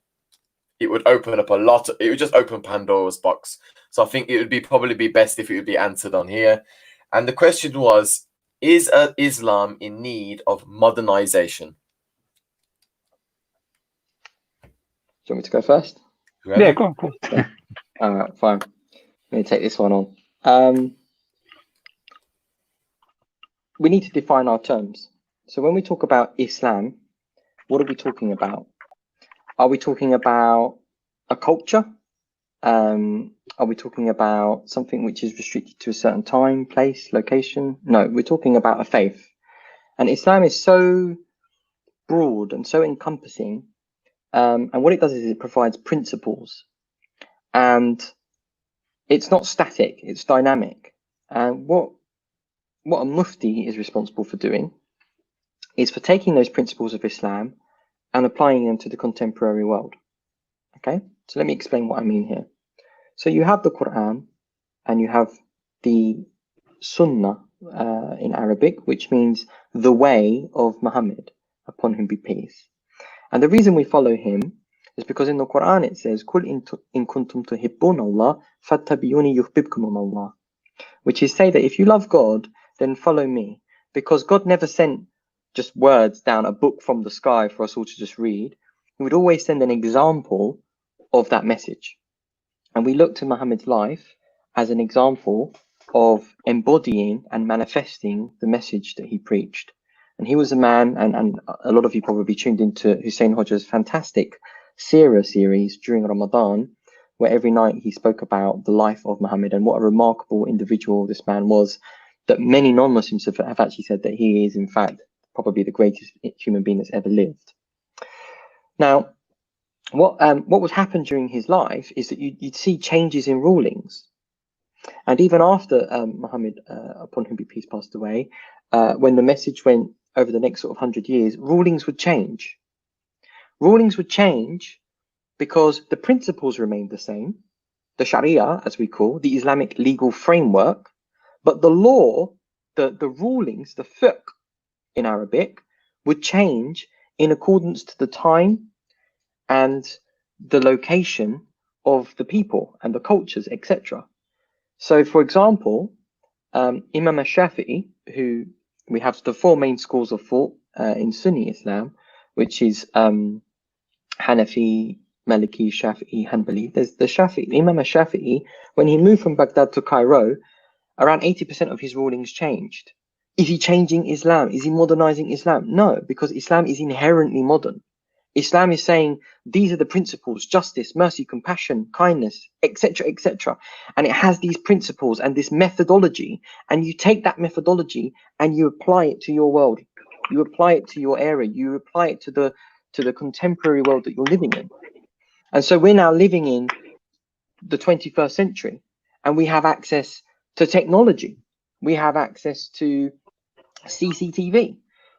it would open up a lot. It would just open Pandora's box. So I think it would probably be best if it would be answered on here. And the question was, is Islam in need of modernization? Do you want me to go first? Whoever? Yeah, go on. Yeah. All right, fine. Let me take this one on. We need to define our terms. So when we talk about Islam, what are we talking about? Are we talking about a culture? Are we talking about something which is restricted to a certain time, place, location? No, we're talking about a faith. And Islam is so broad and so encompassing. And what it does is it provides principles. And it's not static, it's dynamic. And what a mufti is responsible for doing is for taking those principles of Islam and applying them to the contemporary world. Okay, so let me explain what I mean here. So you have the Quran and you have the Sunnah in Arabic, which means the way of Muhammad, upon whom be peace. And the reason we follow him is because in the Quran it says, "Kul in kuntum tuhibbun Allah, fattabiyuni yuhbibkum Allah," which is say that if you love God, then follow me, because God never sent just words down a book from the sky for us all to just read. He would always send an example of that message. And we look to Muhammad's life as an example of embodying and manifesting the message that he preached. And he was a man, and a lot of you probably tuned into Hussain Hoca's fantastic Seerah series during Ramadan, where every night he spoke about the life of Muhammad and what a remarkable individual this man was, that many non-Muslims have actually said that he is, in fact, probably the greatest human being that's ever lived. Now, what would happen during his life is that you'd see changes in rulings. And even after Muhammad, upon whom be peace, passed away, when the message went over the next sort of 100 years, rulings would change. Rulings would change because the principles remained the same, the Sharia, as we call, the Islamic legal framework, but the law, the rulings, the fiqh in Arabic, would change in accordance to the time and the location of the people and the cultures, etc. So, for example, Imam al-Shafi'i, who we have the four main schools of thought in Sunni Islam, which is Hanafi, Maliki, Shafi'i, Hanbali. There's the Shafi'i, Imam al-Shafi'i, when he moved from Baghdad to Cairo, around 80% of his rulings changed. Is he changing Islam? Is he modernizing Islam? No, because Islam is inherently modern. Islam is saying these are the principles: justice, mercy, compassion, kindness, etc., etc. And it has these principles and this methodology, and you take that methodology and you apply it to your world. You apply it to your area. You apply it to the contemporary world that you're living in. And so we're now living in the 21st century, and we have access to technology. We have access to CCTV.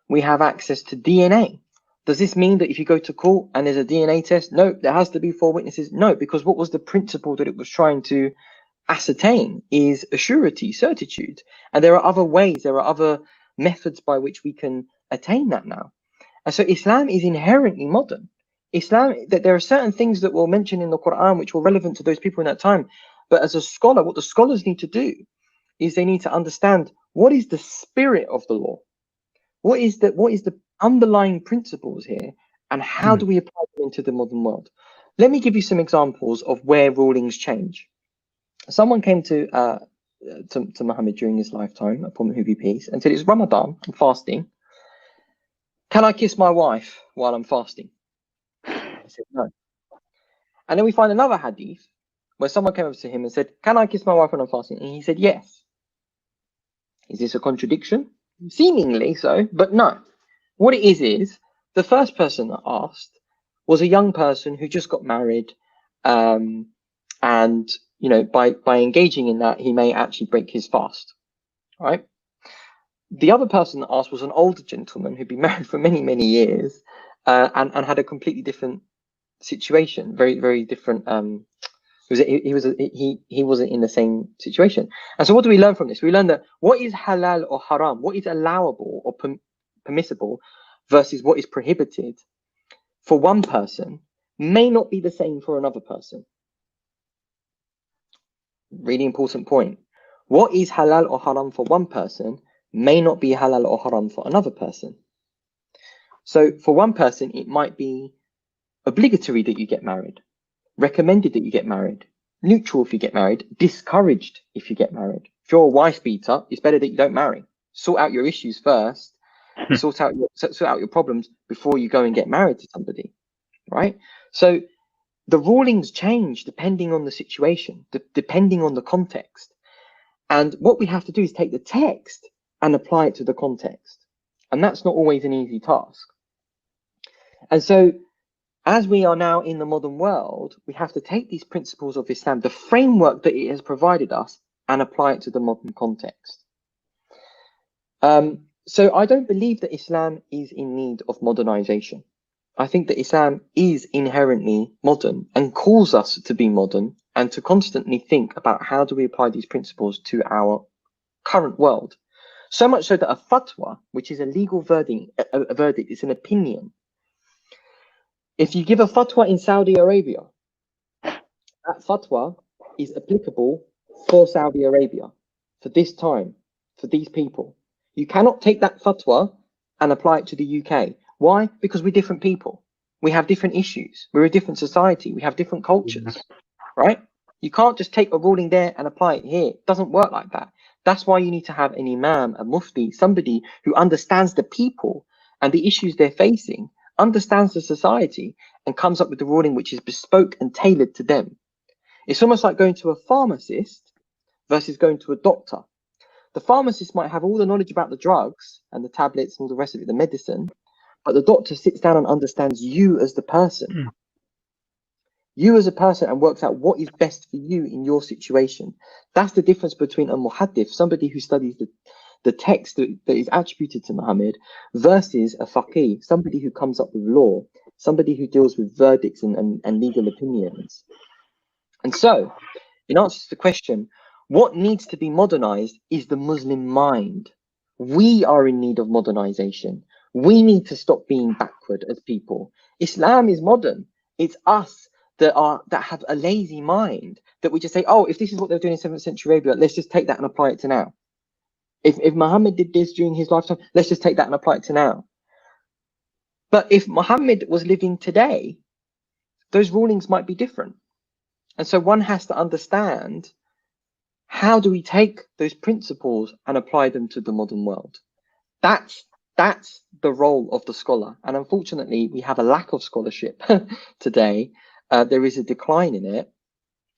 We have access to DNA. Does this mean that if you go to court and there's a DNA test, no, there has to be 4 witnesses? No, because what was the principle that it was trying to ascertain is a surety, certitude. And there are other ways, there are other methods by which we can attain that now. And so Islam is inherently modern. Islam, that there are certain things that were mentioned in the Quran which were relevant to those people in that time. But as a scholar, what the scholars need to do is they need to understand what is the spirit of the law. What is the underlying principles here, and how do we apply them into the modern world? Let me give you some examples of where rulings change. Someone came to Muhammad during his lifetime, upon whom be peace, and said, "It's Ramadan, I'm fasting. Can I kiss my wife while I'm fasting?" He said, "No." And then we find another hadith where someone came up to him and said, "Can I kiss my wife when I'm fasting?" And he said, "Yes." Is this a contradiction? Seemingly so, but no. What it is the first person that asked was a young person who just got married, and you know, by engaging in that, he may actually break his fast, right? The other person that asked was an older gentleman who'd been married for many years, and had a completely different situation, very different. He wasn't in the same situation. And so what do we learn from this? We learn that what is halal or haram, what is allowable or permissible versus what is prohibited for one person may not be the same for another person. Really important point. What is halal or haram for one person may not be halal or haram for another person. So for one person, it might be obligatory that you get married, recommended that you get married, neutral if you get married, discouraged if you get married. If you're a wife beater, it's better that you don't marry. Sort out your issues first, sort out your problems before you go and get married to somebody, right? So the rulings change depending on the situation, depending on the context. And what we have to do is take the text and apply it to the context. And that's not always an easy task. And so as we are now in the modern world, we have to take these principles of Islam, the framework that it has provided us, and apply it to the modern context. So I don't believe that Islam is in need of modernization. I think that Islam is inherently modern and calls us to be modern and to constantly think about how do we apply these principles to our current world. So much so that a fatwa, which is a legal verdict, is an opinion. If you give a fatwa in Saudi Arabia, that fatwa is applicable for Saudi Arabia, for this time, for these people. You cannot take that fatwa and apply it to the UK. Why? Because we're different people. We have different issues. We're a different society. We have different cultures, right? You can't just take a ruling there and apply it here. It doesn't work like that. That's why you need to have an imam, a mufti, somebody who understands the people and the issues they're facing, understands the society, and comes up with the ruling which is bespoke and tailored to them. It's almost like going to a pharmacist versus going to a doctor. The pharmacist might have all the knowledge about the drugs and the tablets and all the rest of it, the medicine, but the doctor sits down and understands you as the person. you as a person, and works out what is best for you in your situation. That's the difference between a muhaddith, somebody who studies the text that is attributed to Muhammad, versus a faqih, somebody who comes up with law, somebody who deals with verdicts and legal opinions. And so, in answer to the question, what needs to be modernized is the Muslim mind. We are in need of modernization. We need to stop being backward as people. Islam is modern. It's us that have a lazy mind, that we just say, oh, if this is what they're doing in 7th century Arabia, let's just take that and apply it to now. If Muhammad did this during his lifetime, let's just take that and apply it to now. But if Muhammad was living today, those rulings might be different. And so one has to understand, how do we take those principles and apply them to the modern world? That's the role of the scholar. And unfortunately, we have a lack of scholarship today. There is a decline in it.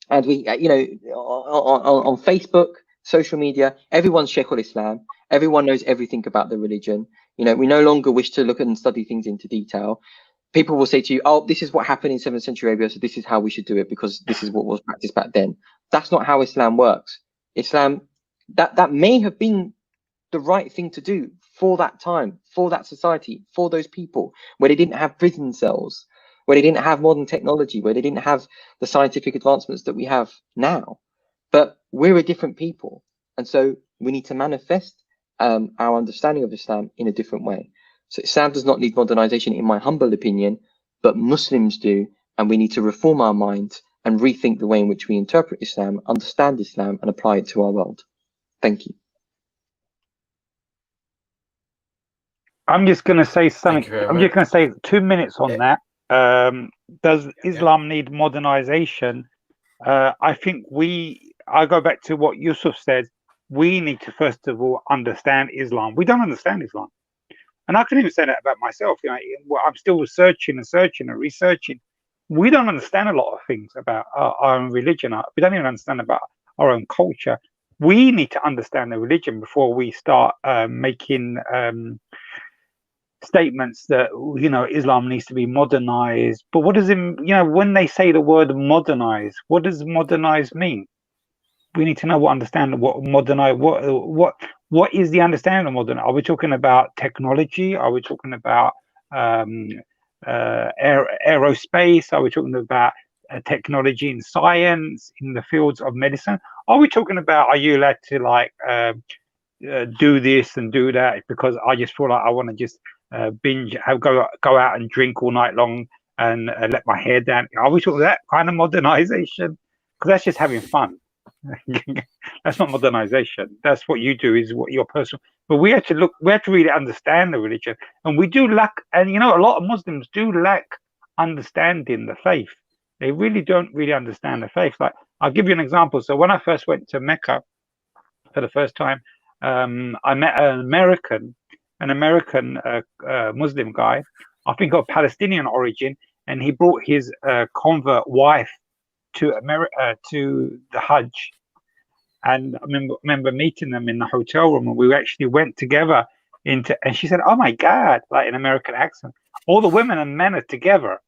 And we, on Facebook, social media, everyone's Sheikh al-Islam. Everyone knows everything about the religion. We no longer wish to look and study things into detail. People will say to you, oh, this is what happened in 7th century Arabia, so this is how we should do it because this is what was practiced back then. That's not how Islam works. Islam, that may have been the right thing to do for that time, for that society, for those people, where they didn't have prison cells, where they didn't have modern technology, where they didn't have the scientific advancements that we have now. But we're a different people. And so we need to manifest our understanding of Islam in a different way. So Islam does not need modernization, in my humble opinion, but Muslims do. And we need to reform our minds and rethink the way in which we interpret Islam, understand Islam, and apply it to our world. Thank you. I'm just going to say something. I'm just going to say 2 minutes on that. Does Islam need modernization? I think I go back to what Yusuf said. We need to, first of all, understand Islam. We don't understand Islam. And I can even say that about myself. I'm still researching and researching. We don't understand a lot of things about our own religion. We don't even understand about our own culture. We need to understand the religion before we start making statements that Islam needs to be modernized. But what does it, when they say the word modernize, what does modernize mean? We need to know what modernize, what is the understanding of modern? Are we talking about technology? Are we talking about aerospace? Are we talking about technology in science, in the fields of medicine? Are we talking about, are you allowed to do this and do that because I just feel like I want to just binge, go out and drink all night long and let my hair down? Are we talking that kind of modernization? Because that's just having fun. That's not modernization. That's what you do, is what your personal. But we have to really understand the religion, and we do lack. And a lot of Muslims do lack understanding the faith. They really don't really understand the faith. Like, I'll give you an example. So when I first went to Mecca for the first time, I met an American Muslim guy, I think of Palestinian origin, and he brought his convert wife to America, to the Hajj. And I remember meeting them in the hotel room, and we actually went together and she said, "Oh my God," like an American accent, "all the women and men are together."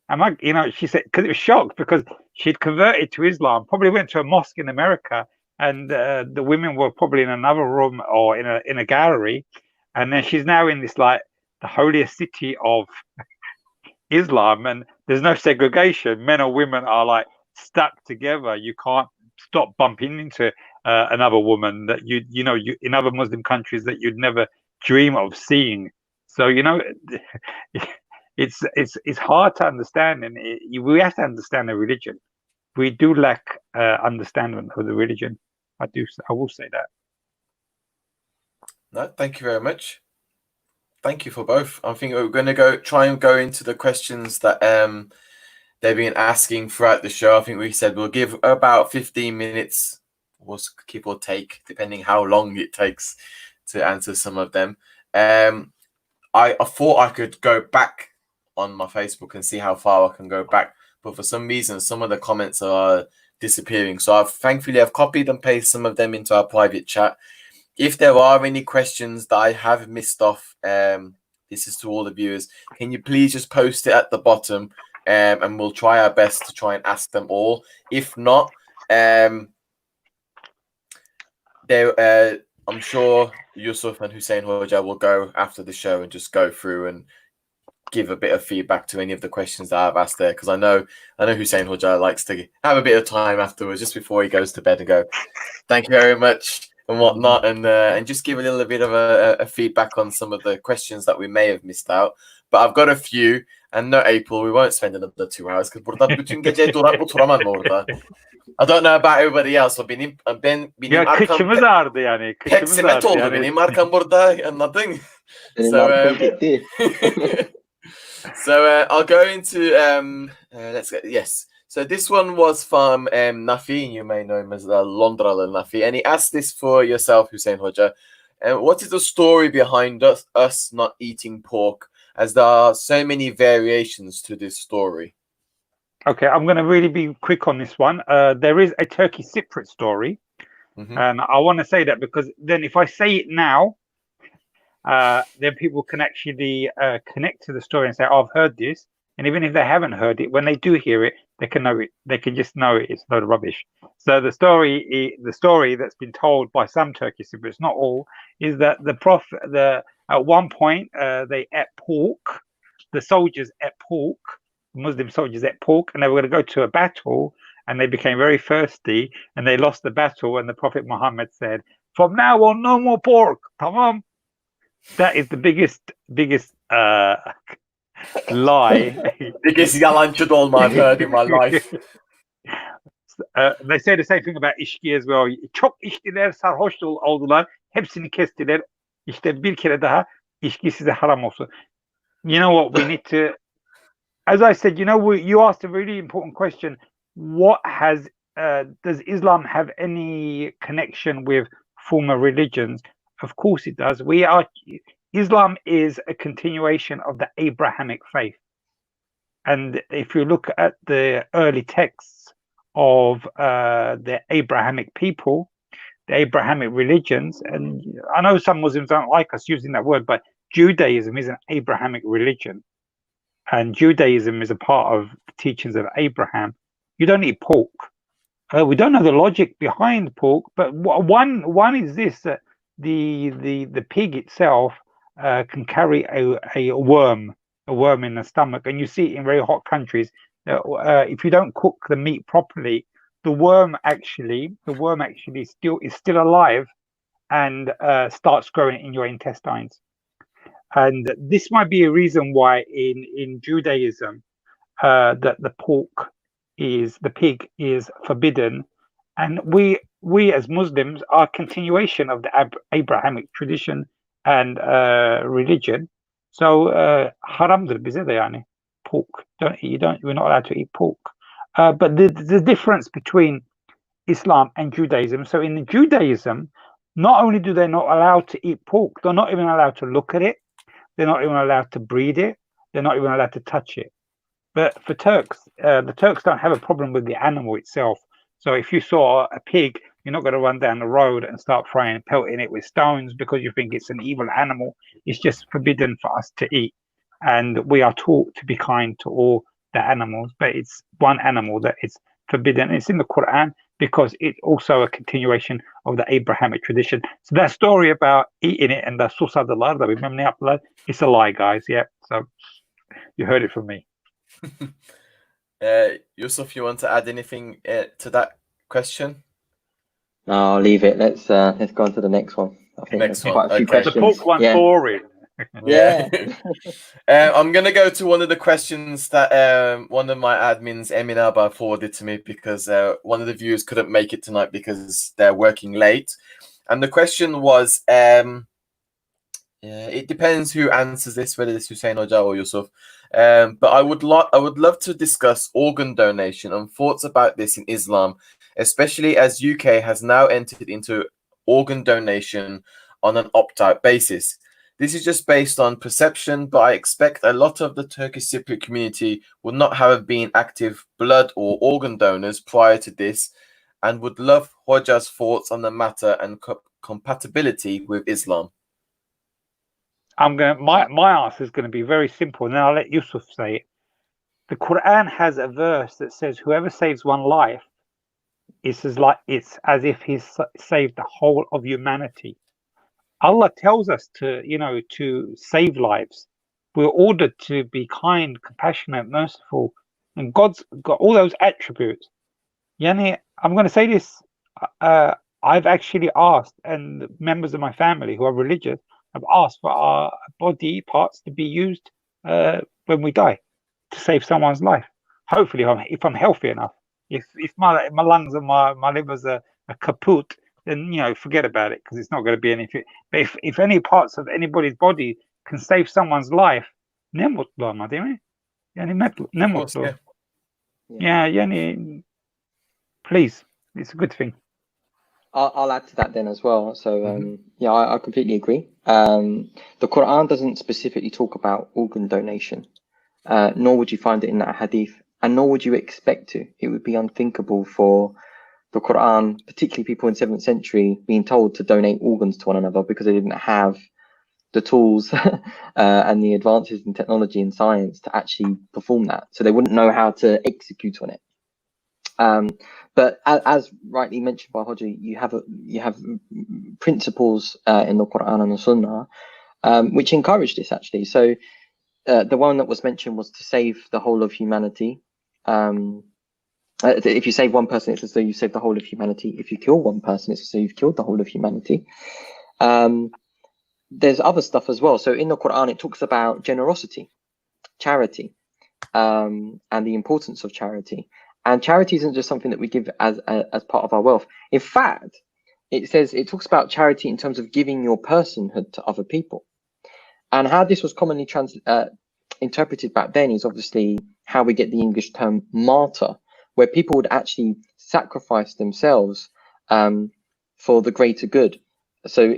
And she said, because it was shocked, because she'd converted to Islam, probably went to a mosque in America, and the women were probably in another room or in a gallery, and then she's now in this the holiest city of Islam, and there's no segregation. Men or women are stuck together. You can't stop bumping into another woman that you in other Muslim countries that you'd never dream of seeing. So it's hard to understand, and we have to understand the religion. We do lack understanding of the religion. I will say that. No, thank you very much. Thank you for both. I think we're going to try and go into the questions that they've been asking throughout the show. I think we said we'll give about 15 minutes, or give or take, depending how long it takes to answer some of them. I thought I could go back on my Facebook and see how far I can go back, but for some reason, some of the comments are disappearing. So thankfully I've copied and pasted some of them into our private chat. If there are any questions that I have missed off, this is to all the viewers. Can you please just post it at the bottom, and we'll try our best to try and ask them all. If not, I'm sure Yusuf and Hussain Hoca will go after the show and just go through and give a bit of feedback to any of the questions that I've asked there, because I know Hussain Hoca likes to have a bit of time afterwards, just before he goes to bed, and go, "Thank you very much," and whatnot, and just give a little bit of a feedback on some of the questions that we may have missed out. But I've got a few, and no, April, we won't spend another 2 hours because burada bütün gece durup oturamam orada. I don't know about everybody else, but benim Ya arkam kıçımız ağrıdı yani. pek Kıçımız simet ağrıdı oldu. yani. Benim arkam burada, anladın? Benim So, arkam gitti. So I'll go into let's get yes. So this one was from Nafi. You may know him as Londralı Nafi, and he asked this for yourself, Hussain Hoca. What is the story behind us not eating pork? As there are so many variations to this story. Okay, I'm going to really be quick on this one. There is a Turkey Cypriot story, and I want to say that because then if I say it now, then people can actually connect to the story and say, "Oh, I've heard this." And even if they haven't heard it, when they do hear it, they can know it. They can just know it's a load of rubbish. So the story that's been told by some Turkish Cypriots, not all, is that at one point they ate pork. The soldiers ate pork. Muslim soldiers ate pork, and they were going to go to a battle, and they became very thirsty, and they lost the battle. And the Prophet Muhammad said, "From now on, no more pork." Tamam. That is the biggest lie. Biggest yalancı dolma I've heard in my life. They say the same thing about içki as well. Çok içtiler, sarhoş oldular. Hepsini kestiler. İşte bir kere daha içki size haram olsun. You know what we need to, as I said, you asked a really important question. What does Islam have any connection with former religions? Of course it does. Islam is a continuation of the Abrahamic faith. And if you look at the early texts of the Abrahamic people, the Abrahamic religions, and I know some Muslims don't like us using that word, but Judaism is an Abrahamic religion. And Judaism is a part of the teachings of Abraham. You don't eat pork. We don't know the logic behind pork, but one is this: that the pig itself can carry a worm in the stomach, and you see it in very hot countries. If you don't cook the meat properly, the worm actually is still alive and starts growing in your intestines. And this might be a reason why in Judaism that the pig is forbidden, and we as Muslims are a continuation of the Abrahamic tradition and religion. So haramdır bize de yani pork. We're not allowed to eat pork. But the difference between Islam and Judaism. So in Judaism, not only do they not allowed to eat pork, they're not even allowed to look at it. They're not even allowed to breed it. They're not even allowed to touch it. But for Turks, the Turks don't have a problem with the animal itself. So if you saw a pig, you're not going to run down the road and start pelting it with stones because you think it's an evil animal. It's just forbidden for us to eat. And we are taught to be kind to all the animals, but it's one animal that is forbidden. It's in the Quran because it's also a continuation of the Abrahamic tradition. So that story about eating it and the susadılar da bilmem ne yaptılar, it's a lie, guys. Yeah, so you heard it from me. Yusuf, you want to add anything to that question? No, I'll leave it. Let's go on to the next one. I think Next there's one. quite a few Okay. questions. The pork one's boring. Yeah. I'm going to go to one of the questions that one of my admins, Emin Abba, forwarded to me because one of the viewers couldn't make it tonight because they're working late. And the question was, it depends who answers this, whether it's Hussain Hoca or Yusuf. But I would love to discuss organ donation and thoughts about this in Islam, especially as UK has now entered into organ donation on an opt-out basis. This is just based on perception, but I expect a lot of the Turkish Cypriot community would not have been active blood or organ donors prior to this, and would love Hoca's thoughts on the matter and compatibility with Islam. My answer is going to be very simple, and then I'll let Yusuf say it. the Quran has a verse that says, "Whoever saves one life, it's as if he's saved the whole of humanity." Allah tells us to, to save lives. We're ordered to be kind, compassionate, merciful, and God's got all those attributes. Yani, I'm going to say this. I've actually asked, and members of my family who are religious have asked for our body parts to be used when we die to save someone's life. Hopefully, if I'm healthy enough. If my lungs and my livers are kaput, then forget about it, because it's not going to be anything. But if any parts of anybody's body can save someone's life, nemutlu ama, değil mi? Yani nemutlu. Yeah, yani, please, it's a good thing. I'll add to that then as well. So yeah, I completely agree. The Quran doesn't specifically talk about organ donation, nor would you find it in that hadith, and nor would you expect to. It would be unthinkable for the Quran, particularly people in 7th century, being told to donate organs to one another, because they didn't have the tools and the advances in technology and science to actually perform that. So they wouldn't know how to execute on it. But as rightly mentioned by Hoca, you have principles in the Quran and the Sunnah which encourage this, actually. So the one that was mentioned was to save the whole of humanity. If you save one person, it's as though you saved the whole of humanity. If you kill one person, it's as though you've killed the whole of humanity. There's other stuff as well. So in the Quran, it talks about generosity, charity, and the importance of charity. And charity isn't just something that we give as part of our wealth. In fact, it talks about charity in terms of giving your personhood to other people. And how this was commonly interpreted back then is obviously how we get the English term martyr, where people would actually sacrifice themselves for the greater good. So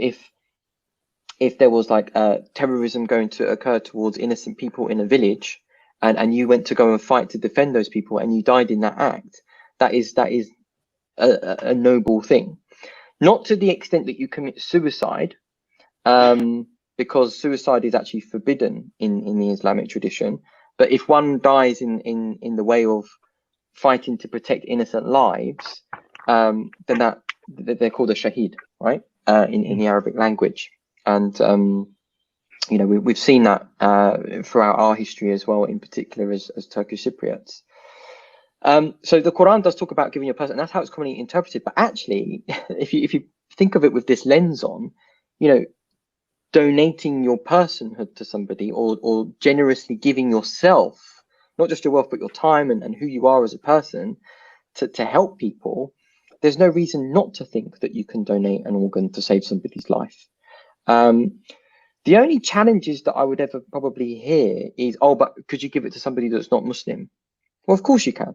if there was like terrorism going to occur towards innocent people in a village, and you went to go and fight to defend those people, and you died in that act, that is a noble thing. Not to the extent that you commit suicide, because suicide is actually forbidden in the Islamic tradition. But if one dies in the way of fighting to protect innocent lives, then they're called a shaheed, right? In the Arabic language. And we've seen that throughout our history as well, in particular as Turkish Cypriots. So the Quran does talk about giving your person, and that's how it's commonly interpreted. But actually, if you think of it with this lens on, donating your personhood to somebody, or generously giving yourself, not just your wealth, but your time and who you are as a person, to help people, there's no reason not to think that you can donate an organ to save somebody's life. The only challenges that I would ever probably hear is, oh, but could you give it to somebody that's not Muslim? Well, of course you can.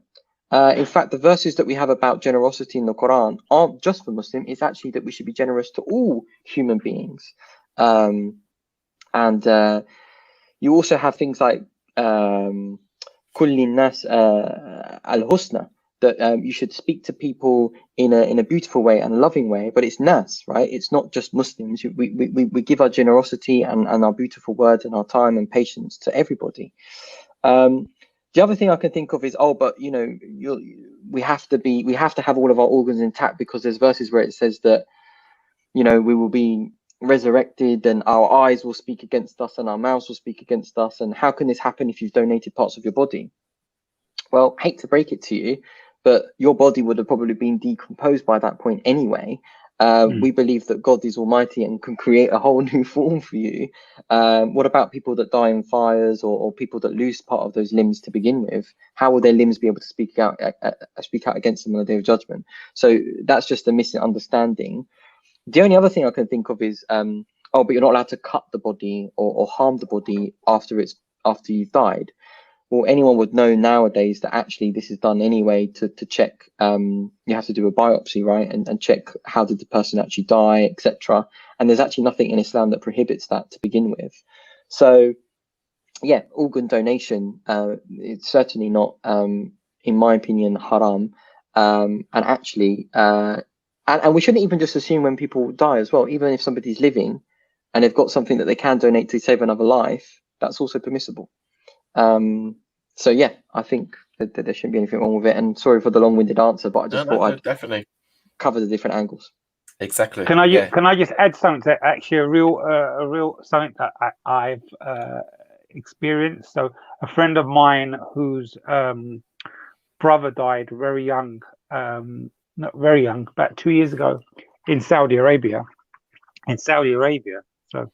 In fact, the verses that we have about generosity in the Quran aren't just for Muslim. It's actually that we should be generous to all human beings. And you also have things like kullin nas al-husna, that you should speak to people in a beautiful way and a loving way, but it's nas, right? It's not just Muslims. We give our generosity and our beautiful words and our time and patience to everybody. The other thing I can think of is, oh, but we have to have all of our organs intact, because there's verses where it says that we will be resurrected and our eyes will speak against us and our mouths will speak against us. And how can this happen if you've donated parts of your body? Well, hate to break it to you, but your body would have probably been decomposed by that point anyway. We believe that God is almighty and can create a whole new form for you. What about people that die in fires, or people that lose part of those limbs to begin with? How will their limbs be able to speak out against them on the day of judgment? So that's just a misunderstanding. The only other thing I can think of is, oh, but you're not allowed to cut the body or harm the body after you've died. Well, anyone would know nowadays that actually this is done anyway to check. You have to do a biopsy, right, and check how did the person actually die, etc. And there's actually nothing in Islam that prohibits that to begin with. So, yeah, organ donation, it's certainly not, in my opinion, haram. And actually, and we shouldn't even just assume when people die as well. Even if somebody's living and they've got something that they can donate to save another life, that's also permissible. So yeah, I think that there shouldn't be anything wrong with it. And sorry for the long-winded answer, but I just thought I'd definitely cover the different angles. exactly. Can I just add something that actually a real something that I've experienced? So a friend of mine whose brother died very young, not very young, about 2 years ago, in Saudi Arabia. So,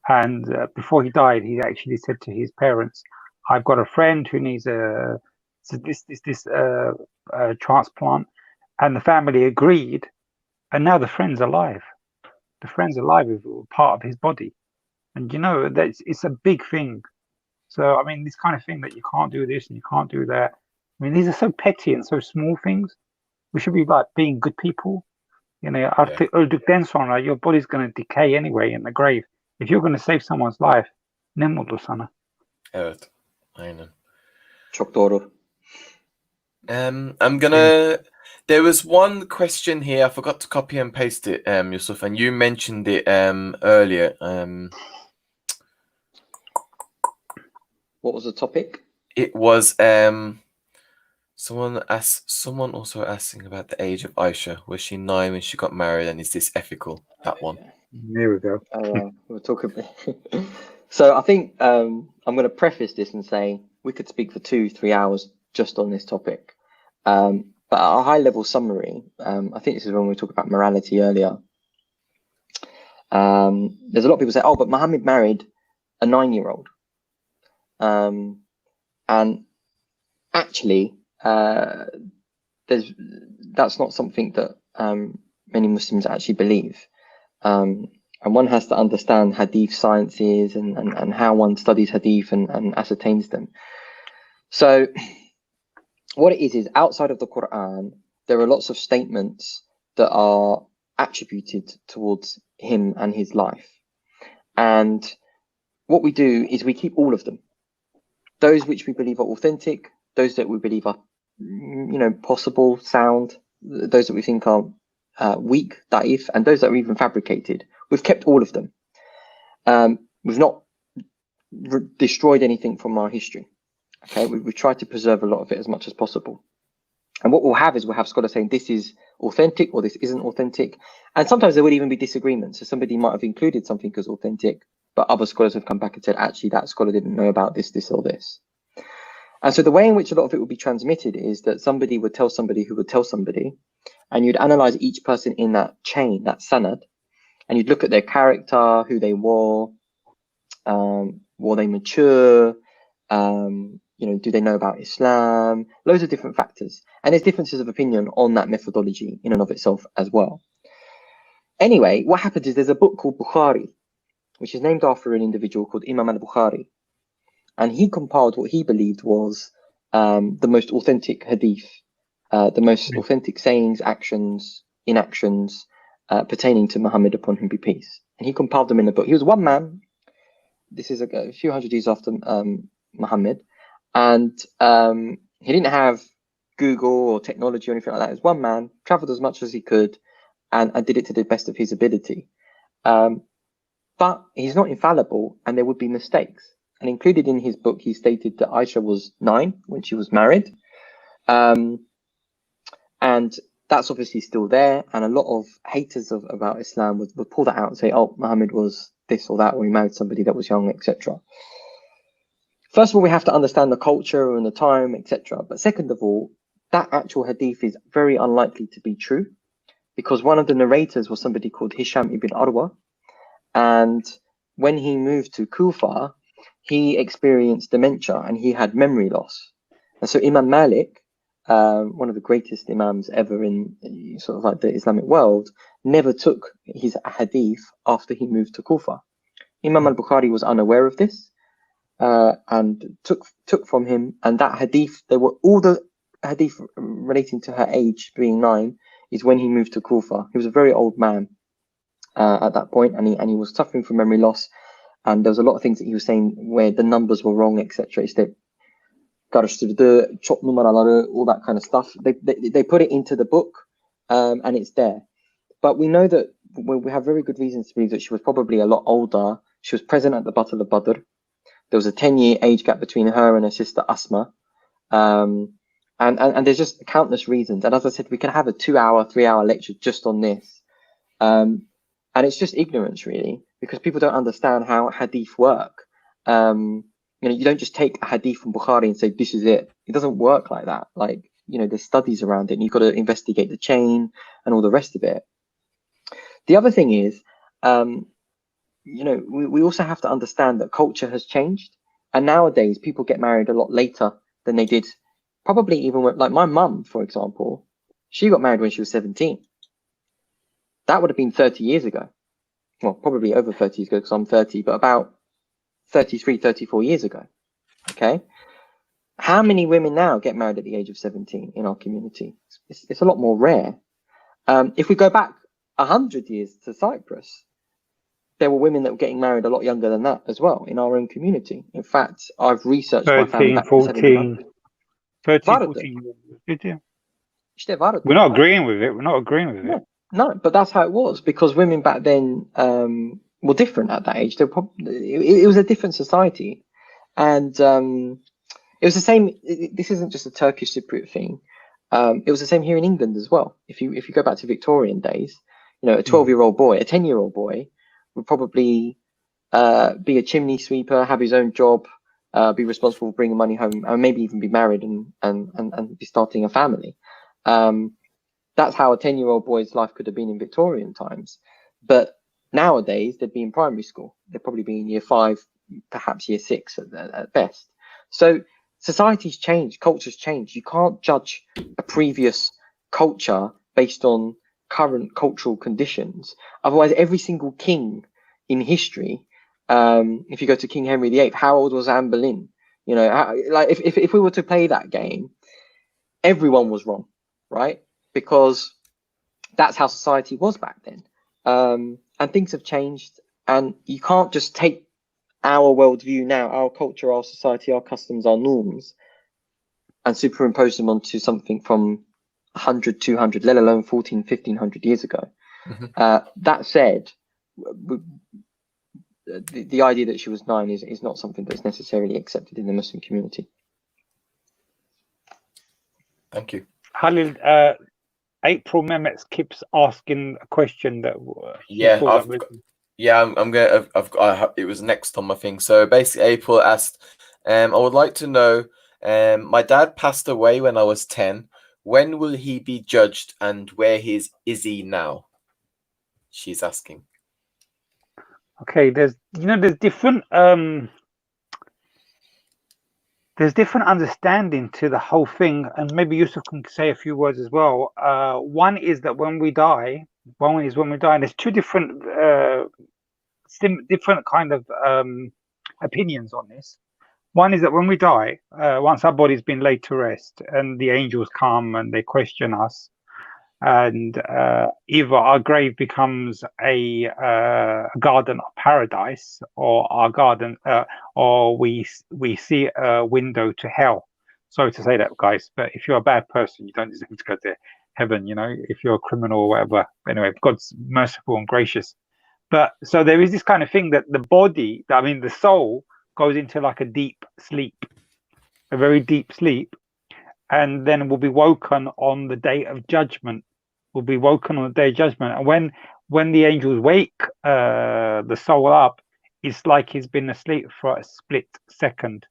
and before he died, he actually said to his parents, "I've got a friend who needs this transplant," and the family agreed, and now the friend's alive. The friend's alive with part of his body, and it's a big thing. So I mean, this kind of thing that you can't do this and you can't do that. I mean, these are so petty and so small things. We should be like being good people. Artık öldükten sonra your body's going to decay anyway in the grave. If you're going to save someone's life, ne mutlu sana. Evet. Aynen. Çok doğru. I'm gonna. There was one question here. I forgot to copy and paste it, Yusuf, and you mentioned it earlier. What was the topic? It was someone also asking about the age of Aisha. Was she 9 when she got married, and is this ethical? That one. There we go. We'll talk about. So I think I'm going to preface this and say we could speak for 2-3 hours just on this topic. But at a high-level summary, I think this is when we talked about morality earlier. There's a lot of people say, "Oh, but Muhammad married a 9-year-old," and actually, that's not something that many Muslims actually believe. And one has to understand hadith sciences and how one studies hadith and ascertains them. So what it is outside of the Quran, there are lots of statements that are attributed towards him and his life. And what we do is we keep all of them. Those which we believe are authentic, those that we believe are, possible, sound, those that we think are weak, da'if, and those that are even fabricated. We've kept all of them. We've not destroyed anything from our history. Okay, we've tried to preserve a lot of it as much as possible. And what we'll have scholars saying this is authentic or this isn't authentic. And sometimes there would even be disagreements. So somebody might have included something as authentic, but other scholars have come back and said, actually, that scholar didn't know about this, this, or this. And so the way in which a lot of it would be transmitted is that somebody would tell somebody who would tell somebody, and you'd analyze each person in that chain, that sanad, and you'd look at their character, who they were they mature, do they know about Islam, loads of different factors. And there's differences of opinion on that methodology in and of itself as well. Anyway, what happens is there's a book called Bukhari, which is named after an individual called Imam al-Bukhari. And he compiled what he believed was the most authentic hadith, the most authentic sayings, actions, inactions pertaining to Muhammad, upon whom be peace. And he compiled them in a book. He was one man. This is a few hundred years after Muhammad. And he didn't have Google or technology or anything like that. He was one man, traveled as much as he could, and did it to the best of his ability. But he's not infallible, and there would be mistakes. And included in his book, he stated that Aisha was 9 when she was married. And that's obviously still there. And a lot of haters about Islam would pull that out and say, oh, Muhammad was this or that, or he married somebody that was young, etc. First of all, we have to understand the culture and the time, etc. But second of all, that actual hadith is very unlikely to be true, because one of the narrators was somebody called Hisham ibn Urwa. And when he moved to Kufa, he experienced dementia and he had memory loss. And so Imam Malik, one of the greatest imams ever in sort of like the Islamic world, never took his hadith after he moved to Kufa. Imam al-Bukhari was unaware of this and took from him, and that hadith, there were all the hadith relating to her age being 9 is when he moved to Kufa. He was a very old man at that point, and he was suffering from memory loss. And there was a lot of things that he was saying where the numbers were wrong, etc. Karıştırdı, çok numaraları, all that kind of stuff. They put it into the book, and it's there. But we know that we have very good reasons to believe that she was probably a lot older. She was present at the Battle of Badr. There was a 10-year age gap between her and her sister Asma. And there's just countless reasons. And as I said, we can have a 2-hour, 3-hour lecture just on this. And it's just ignorance, really, because people don't understand how hadith work. You don't just take a hadith from Bukhari and say, this is it. It doesn't work like that. Like, there's studies around it, and you've got to investigate the chain and all the rest of it. The other thing is, we also have to understand that culture has changed. And nowadays, people get married a lot later than they did, probably even when, like my mum, for example, she got married when she was 17. That would have been 30 years ago. Well, probably over 30 years ago because I'm 30, but about 33, 34 years ago. Okay. How many women now get married at the age of 17 in our community? It's a lot more rare. If we go back 100 years to Cyprus, there were women that were getting married a lot younger than that as well in our own community. In fact, I've researched 13, my family back 14, 13, Vardı. 14 years. Yeah. İşte vardı. We're not agreeing with it. We're not agreeing with it. No, but that's how it was, because women back then were different at that age. It was a different society. And it was the same. This isn't just a Turkish Cypriot thing. It was the same here in England as well. If you go back to Victorian days, a 12-year-old boy, a 10-year-old boy would probably be a chimney sweeper, have his own job, be responsible for bringing money home, and maybe even be married and be starting a family. That's how a 10-year-old boy's life could have been in Victorian times. But nowadays, they'd be in primary school. They'd probably be in year 5, perhaps year 6 at best. So society's changed, culture's changed. You can't judge a previous culture based on current cultural conditions. Otherwise, every single king in history, if you go to King Henry VIII, how old was Anne Boleyn? If we were to play that game, everyone was wrong, right? Because that's how society was back then. And things have changed, and you can't just take our worldview now, our culture, our society, our customs, our norms, and superimpose them onto something from 100, 200, let alone 14, 1500 years ago. That said, the idea that she was 9 is not something that's necessarily accepted in the Muslim community. Thank you. Halil, April Mehmet keeps asking a question that it was next on my thing. So basically, April asked, I would like to know, my dad passed away when I was 10. When will he be judged, and where is he now? She's asking. Okay, there's different understanding to the whole thing, and maybe Yusuf can say a few words as well. One is that when we die, and there's two different kind of opinions on this. One is that when we die, once our body's been laid to rest and the angels come and they question us, and either our grave becomes a garden of paradise, or our garden, or we see a window to hell. Sorry to say that, guys, but if you're a bad person, you don't deserve to go to heaven. If you're a criminal or whatever. Anyway, God's merciful and gracious. But so there is this kind of thing that the body, the soul, goes into like a deep sleep, a very deep sleep, and then will be woken on the day of judgment. And when the angels wake the soul up, it's like he's been asleep for a split second,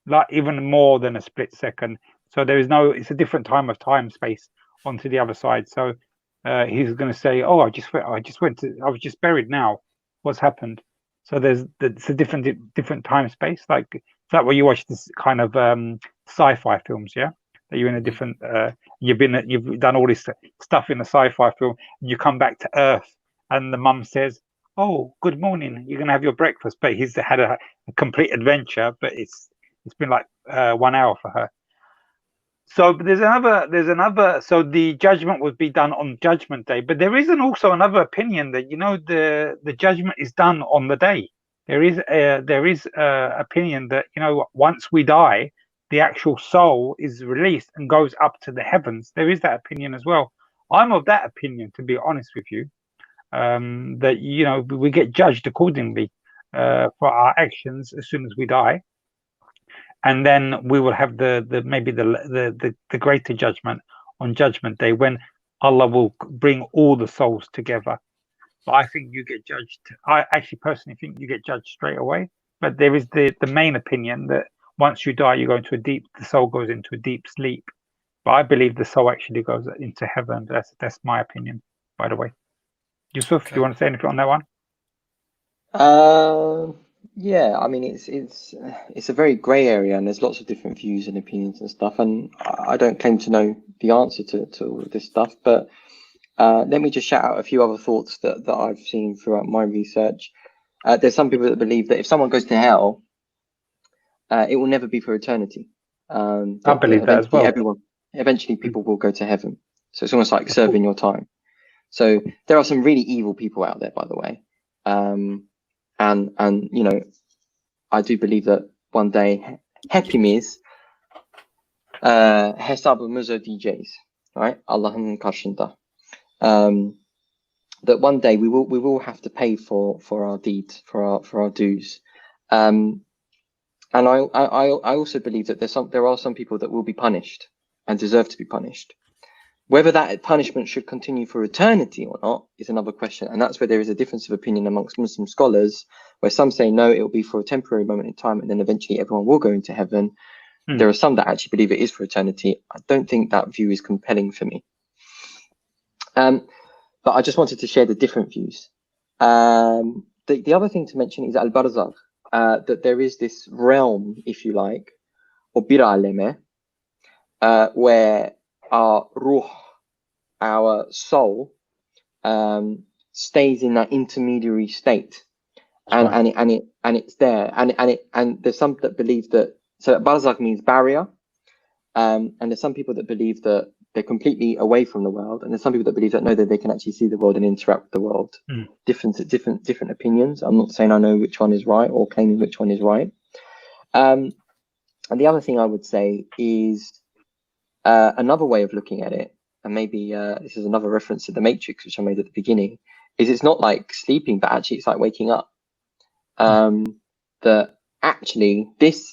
like even more than a split second. So it's a different time space onto the other side. So he's going to say, "Oh, I was just buried now. What's happened?" So it's a different time space. Like, is that where you watch this kind of sci-fi films? Yeah, that you're in a different. You've done all this stuff in a sci-fi film, and you come back to Earth, and the mum says, "Oh, good morning. You're gonna have your breakfast." But he's had a complete adventure, but it's been like 1 hour for her. So there's another. So the judgment would be done on Judgment Day, but there isn't also another opinion that the judgment is done on the day. There is opinion that once we die, the actual soul is released and goes up to the heavens. There is that opinion as well. I'm of that opinion, to be honest with you, that we get judged accordingly for our actions as soon as we die. and then we will have the greater judgment on Judgment Day, when Allah will bring all the souls together. But I think you get judged. I actually personally think you get judged straight away. But there is the main opinion that once you die, you go into the soul goes into a deep sleep. But I believe the soul actually goes into heaven. That's my opinion, by the way. Yusuf, do you want to say anything on that one? Yeah, I mean it's a very grey area, and there's lots of different views and opinions and stuff. And I don't claim to know the answer to all of this stuff, but let me just shout out a few other thoughts that I've seen throughout my research. There's some people that believe that if someone goes to hell, it will never be for eternity. I believe that as well. Eventually people will go to heaven. So it's almost like serving your time. So there are some really evil people out there, by the way. And you know, I do believe that one day hepimiz hesabımız ödeyeceğiz, right? Allah'ın karşında. That one day we will have to pay for our deeds, for our dues. And I also believe that there are some people that will be punished and deserve to be punished. Whether that punishment should continue for eternity or not is another question, and that's where there is a difference of opinion amongst Muslim scholars, where some say no, it will be for a temporary moment in time, and then eventually everyone will go into heaven. There are some that actually believe it is for eternity. I don't think that view is compelling for me. But I just wanted to share the different views. The other thing to mention is al-barzakh, that there is this realm, if you like, or bir aleme, where our ruh, our soul, stays in that intermediary state, and it's there, and there's some that believe that. So barzakh means barrier, and there's some people that believe that they're completely away from the world, and there's some people that believe that no, that they can actually see the world and interact with the world. Different opinions. I'm not saying I know which one is right or claiming which one is right. And the other thing I would say is another way of looking at it, and maybe this is another reference to the Matrix, which I made at the beginning, is it's not like sleeping, but actually it's like waking up. That actually this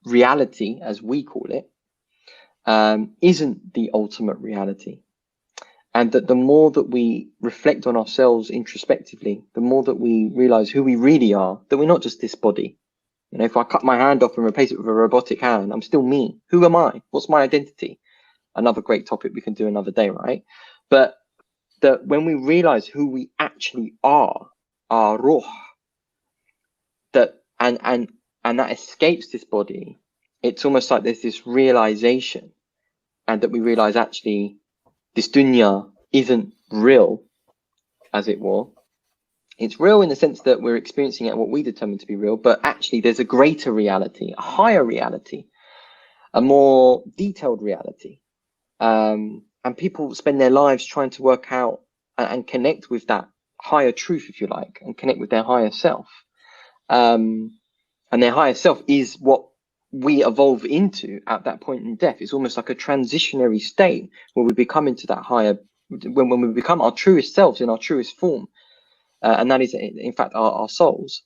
reality, as we call it, isn't the ultimate reality, and that the more that we reflect on ourselves introspectively, the more that we realize who we really are, that we're not just this body. You know, if I cut my hand off and replace it with a robotic hand, I'm still me. Who am I? What's my identity? Another great topic we can do another day, right? But that when we realize who we actually are, our ruh, that and that escapes this body, it's almost like there's this realization, and that we realize actually this dunya isn't real, as it were. It's real in the sense that we're experiencing it, what we determine to be real, but actually there's a greater reality, a higher reality, a more detailed reality. And people spend their lives trying to work out and connect with that higher truth, if you like, and connect with their higher self. And their higher self is what we evolve into at that point in death. It's almost like a transitionary state where we become into that higher, when we become our truest selves in our truest form. And that is, in fact, our souls.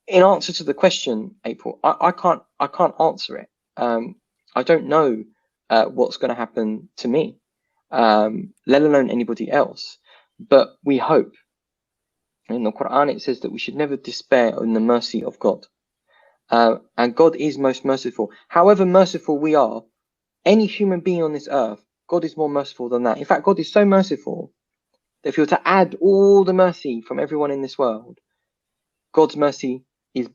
In answer to the question, April, I can't answer it. I don't know what's going to happen to me, let alone anybody else. But we hope. In the Quran, it says that we should never despair in the mercy of God. And God is most merciful. However merciful we are, any human being on this earth, God is more merciful than that. In fact, God is so merciful that if you were to add all the mercy from everyone in this world, God's mercy is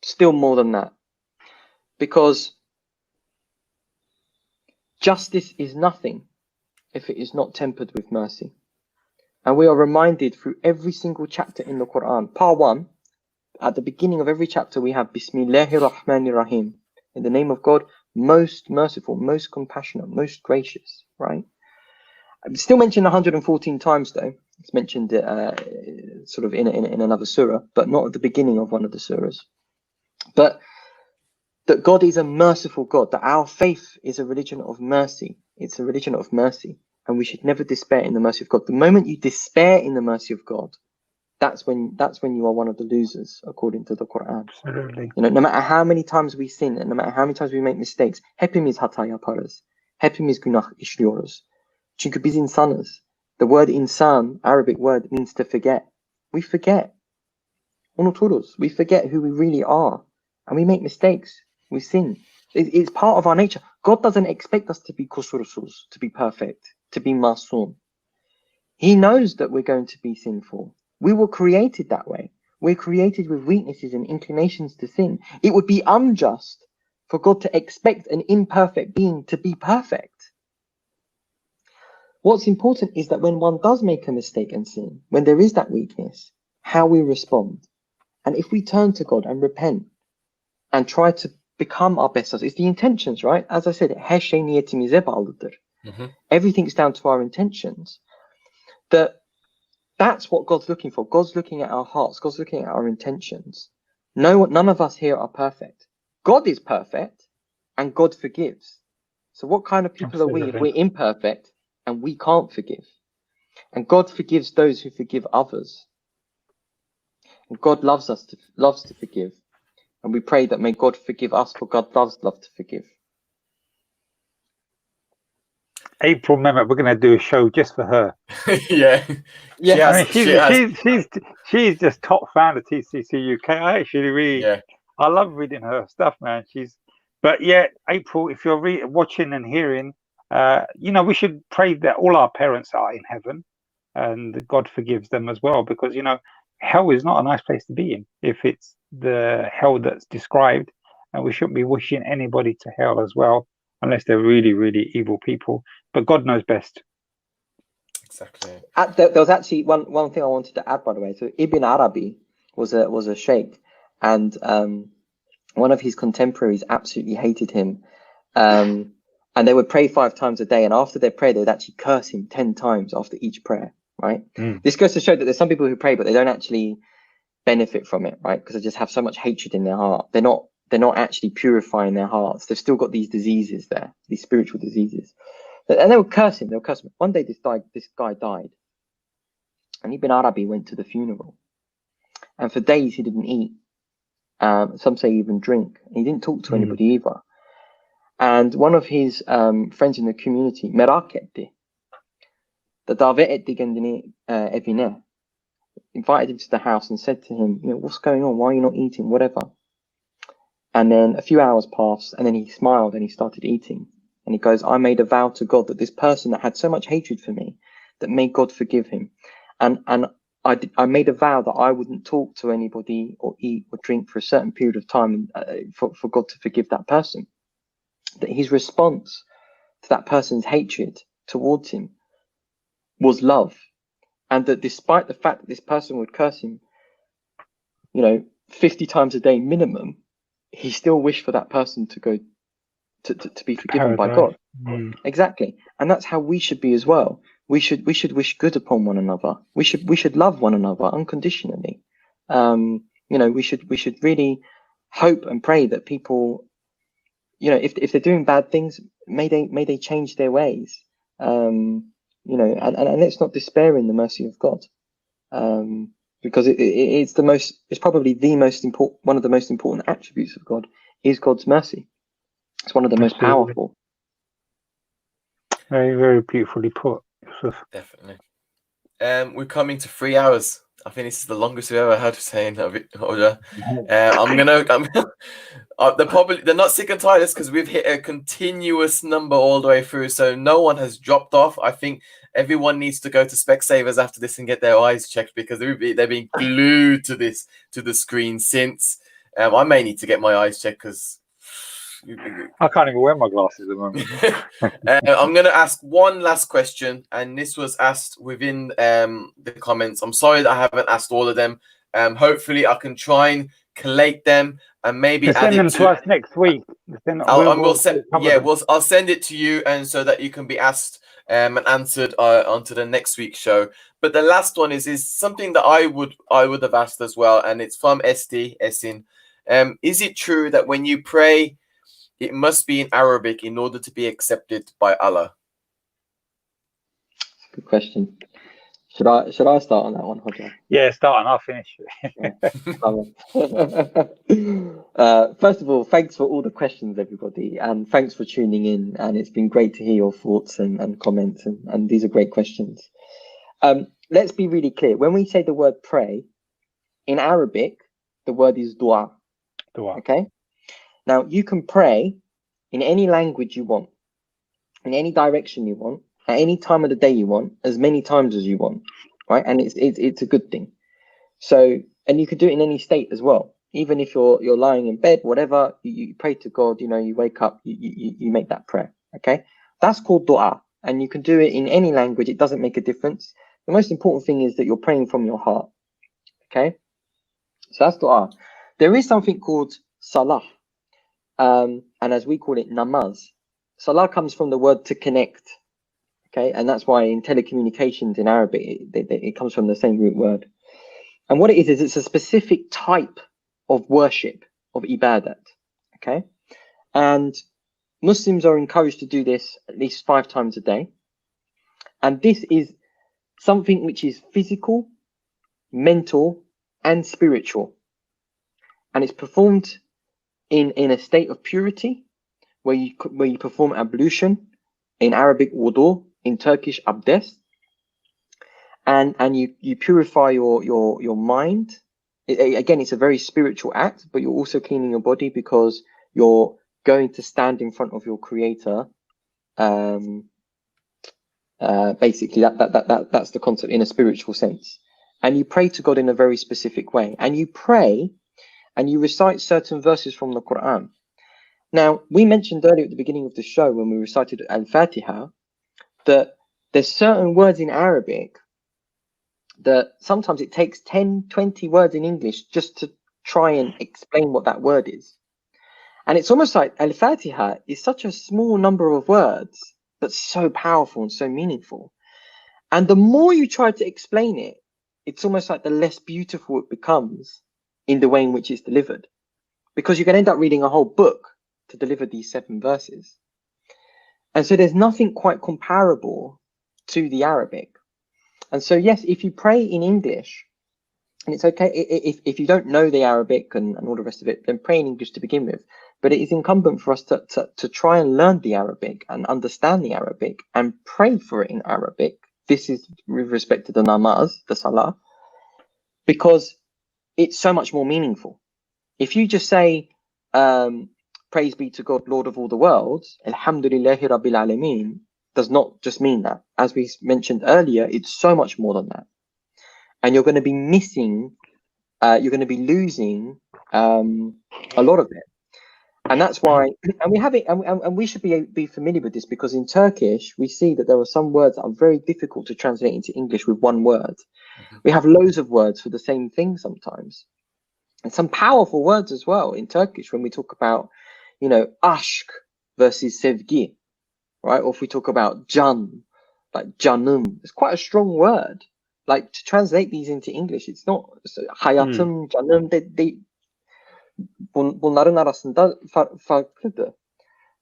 still more than that. Because justice is nothing if it is not tempered with mercy. And we are reminded through every single chapter in the Quran. Part 1, at the beginning of every chapter, we have Bismillahir Rahmanir Rahim. In the name of God, most merciful, most compassionate, most gracious, right? It's still mentioned 114 times, though. It's mentioned sort of in another surah, but not at the beginning of one of the surahs. But that God is a merciful God, that our faith is a religion of mercy. It's a religion of mercy, and we should never despair in the mercy of God. The moment you despair in the mercy of God, that's when you are one of the losers, according to the Quran. Absolutely. You know, no matter how many times we sin and no matter how many times we make mistakes, hepimiz hata yaparız. Hepimiz günah işliyoruz. Çünkü biz insanız. The word insan, Arabic word, means to forget. We forget. Unuturuz. We forget who we really are. And we make mistakes. We sin. It's part of our nature. God doesn't expect us to be kusursuz, to be perfect, to be masum. He knows that we're going to be sinful. We were created that way. We're created with weaknesses and inclinations to sin. It would be unjust for God to expect an imperfect being to be perfect. What's important is that when one does make a mistake and sin, when there is that weakness, how we respond. And if we turn to God and repent and try to become our best selves, it's the intentions, right? As I said, her şey niyetimize bağlıdır. Everything's down to our intentions. That's what God's looking for. God's looking at our hearts. God's looking at our intentions. None of us here are perfect. God is perfect and God forgives. So what kind of people are we if we're imperfect and we can't forgive? And God forgives those who forgive others. And God loves to forgive. And we pray that may God forgive us, for God loves love to forgive. April Mehmet, we're going to do a show just for her. Yeah. I mean, she's just top fan of TCCUK. I actually read. I love reading her stuff, man. But yeah, April, if you're watching and hearing, you know, we should pray that all our parents are in heaven and that God forgives them as well, because, you know, hell is not a nice place to be in if it's the hell that's described, and we shouldn't be wishing anybody to hell as well, unless they're really, really evil people. But God knows best. Exactly. There was actually one thing I wanted to add, by the way. So Ibn Arabi was a sheikh, and one of his contemporaries absolutely hated him. And they would pray 5 times a day, and after their prayer, they would actually curse him 10 times after each prayer, right? This goes to show that there's some people who pray, but they don't actually benefit from it, right? Because they just have so much hatred in their heart. They're not actually purifying their hearts. They've still got these diseases there, these spiritual diseases. And they would curse him. One day this guy died, and Ibn Arabi went to the funeral, and for days he didn't eat. Some say even drink. He didn't talk to anybody either. And one of his friends in the community, merak etti, the davet etti kendini evine, invited him to the house and said to him, you know, what's going on? Why are you not eating? Whatever. And then a few hours passed, and then he smiled and he started eating. And he goes, I made a vow to God that this person that had so much hatred for me, that may God forgive him. And I made a vow that I wouldn't talk to anybody or eat or drink for a certain period of time for God to forgive that person. That his response to that person's hatred towards him was love. And that despite the fact that this person would curse him, you know, 50 times a day minimum, he still wished for that person to go to be forgiven by God. Exactly. And that's how we should be as well. We should wish good upon one another. We should love one another unconditionally. You know, we should really hope and pray that people, you know, if they're doing bad things, may they change their ways. You know, and let's not despair in the mercy of God. Because it's probably one of the most important attributes of God is God's mercy. It's one of the most powerful. Very, very beautifully put, Yusuf. Definitely. We're coming to 3 hours. I think this is the longest we've ever had Hussain Hoca. They're not sick and tired because we've hit a continuous number all the way through, so no one has dropped off. I think everyone needs to go to Specsavers after this and get their eyes checked, because they've been glued to the screen since. I may need to get my eyes checked because I can't even wear my glasses at the moment. I'm going to ask one last question, and this was asked within the comments. I'm sorry that I haven't asked all of them. Hopefully, I can try and collate them and maybe send them to us next week. I'll send it to you, and so that you can be asked and answered onto the next week's show. But the last one is something that I would have asked as well, and it's from Esin. Is it true that when you pray, it must be in Arabic in order to be accepted by Allah? Good question. Should I start on that one, Hoca? Yeah, start and I'll finish. First of all, thanks for all the questions, everybody, and thanks for tuning in. And it's been great to hear your thoughts and comments, and these are great questions. Let's be really clear. When we say the word pray, in Arabic, the word is dua. Dua. Okay? Now, you can pray in any language you want, in any direction you want, at any time of the day you want, as many times as you want, right? And it's a good thing. So, and you could do it in any state as well. Even if you're lying in bed, whatever, you pray to God, you wake up, you make that prayer, okay? That's called dua, and you can do it in any language. It doesn't make a difference. The most important thing is that you're praying from your heart, okay? So that's dua. There is something called salah, and as we call it, namaz. Salah comes from the word to connect, okay? And that's why in telecommunications in Arabic, it comes from the same root word. And what it is it's a specific type of worship, of ibadat, okay? And Muslims are encouraged to do this at least 5 times a day. And this is something which is physical, mental, and spiritual. And it's performed in a state of purity, where you perform ablution, in Arabic wudu, in Turkish abdest, and you purify your mind. Again, it's a very spiritual act, but you're also cleaning your body because you're going to stand in front of your creator. Basically that's the concept in a spiritual sense. And you pray to God in a very specific way, and you pray and you recite certain verses from the Quran. Now, we mentioned earlier at the beginning of the show when we recited Al-Fatiha that there's certain words in Arabic that sometimes it takes 10, 20 words in English just to try and explain what that word is. And it's almost like Al-Fatiha is such a small number of words, but so powerful and so meaningful. And the more you try to explain it, it's almost like the less beautiful it becomes in the way in which it's delivered. Because you can end up reading a whole book to deliver these 7 verses. And so there's nothing quite comparable to the Arabic. And so, yes, if you pray in English, and it's okay if you don't know the Arabic and all the rest of it, then pray in English to begin with. But it is incumbent for us to try and learn the Arabic and understand the Arabic and pray for it in Arabic. This is with respect to the namaz, the salah, because it's so much more meaningful. If you just say, praise be to God, Lord of all the worlds, Alhamdulillahi Rabbil Alameen, does not just mean that. As we mentioned earlier, it's so much more than that. And you're going to be missing, you're going to be losing a lot of it. And that's why, and we have it, and we should be familiar with this, because in Turkish, we see that there are some words that are very difficult to translate into English with one word. We have loads of words for the same thing sometimes. And some powerful words as well in Turkish when we talk about, aşk versus sevgi, right? Or if we talk about can, like canım, it's quite a strong word. Like, to translate these into English, it's not hayatım, canım, bunların arasında farklıdır.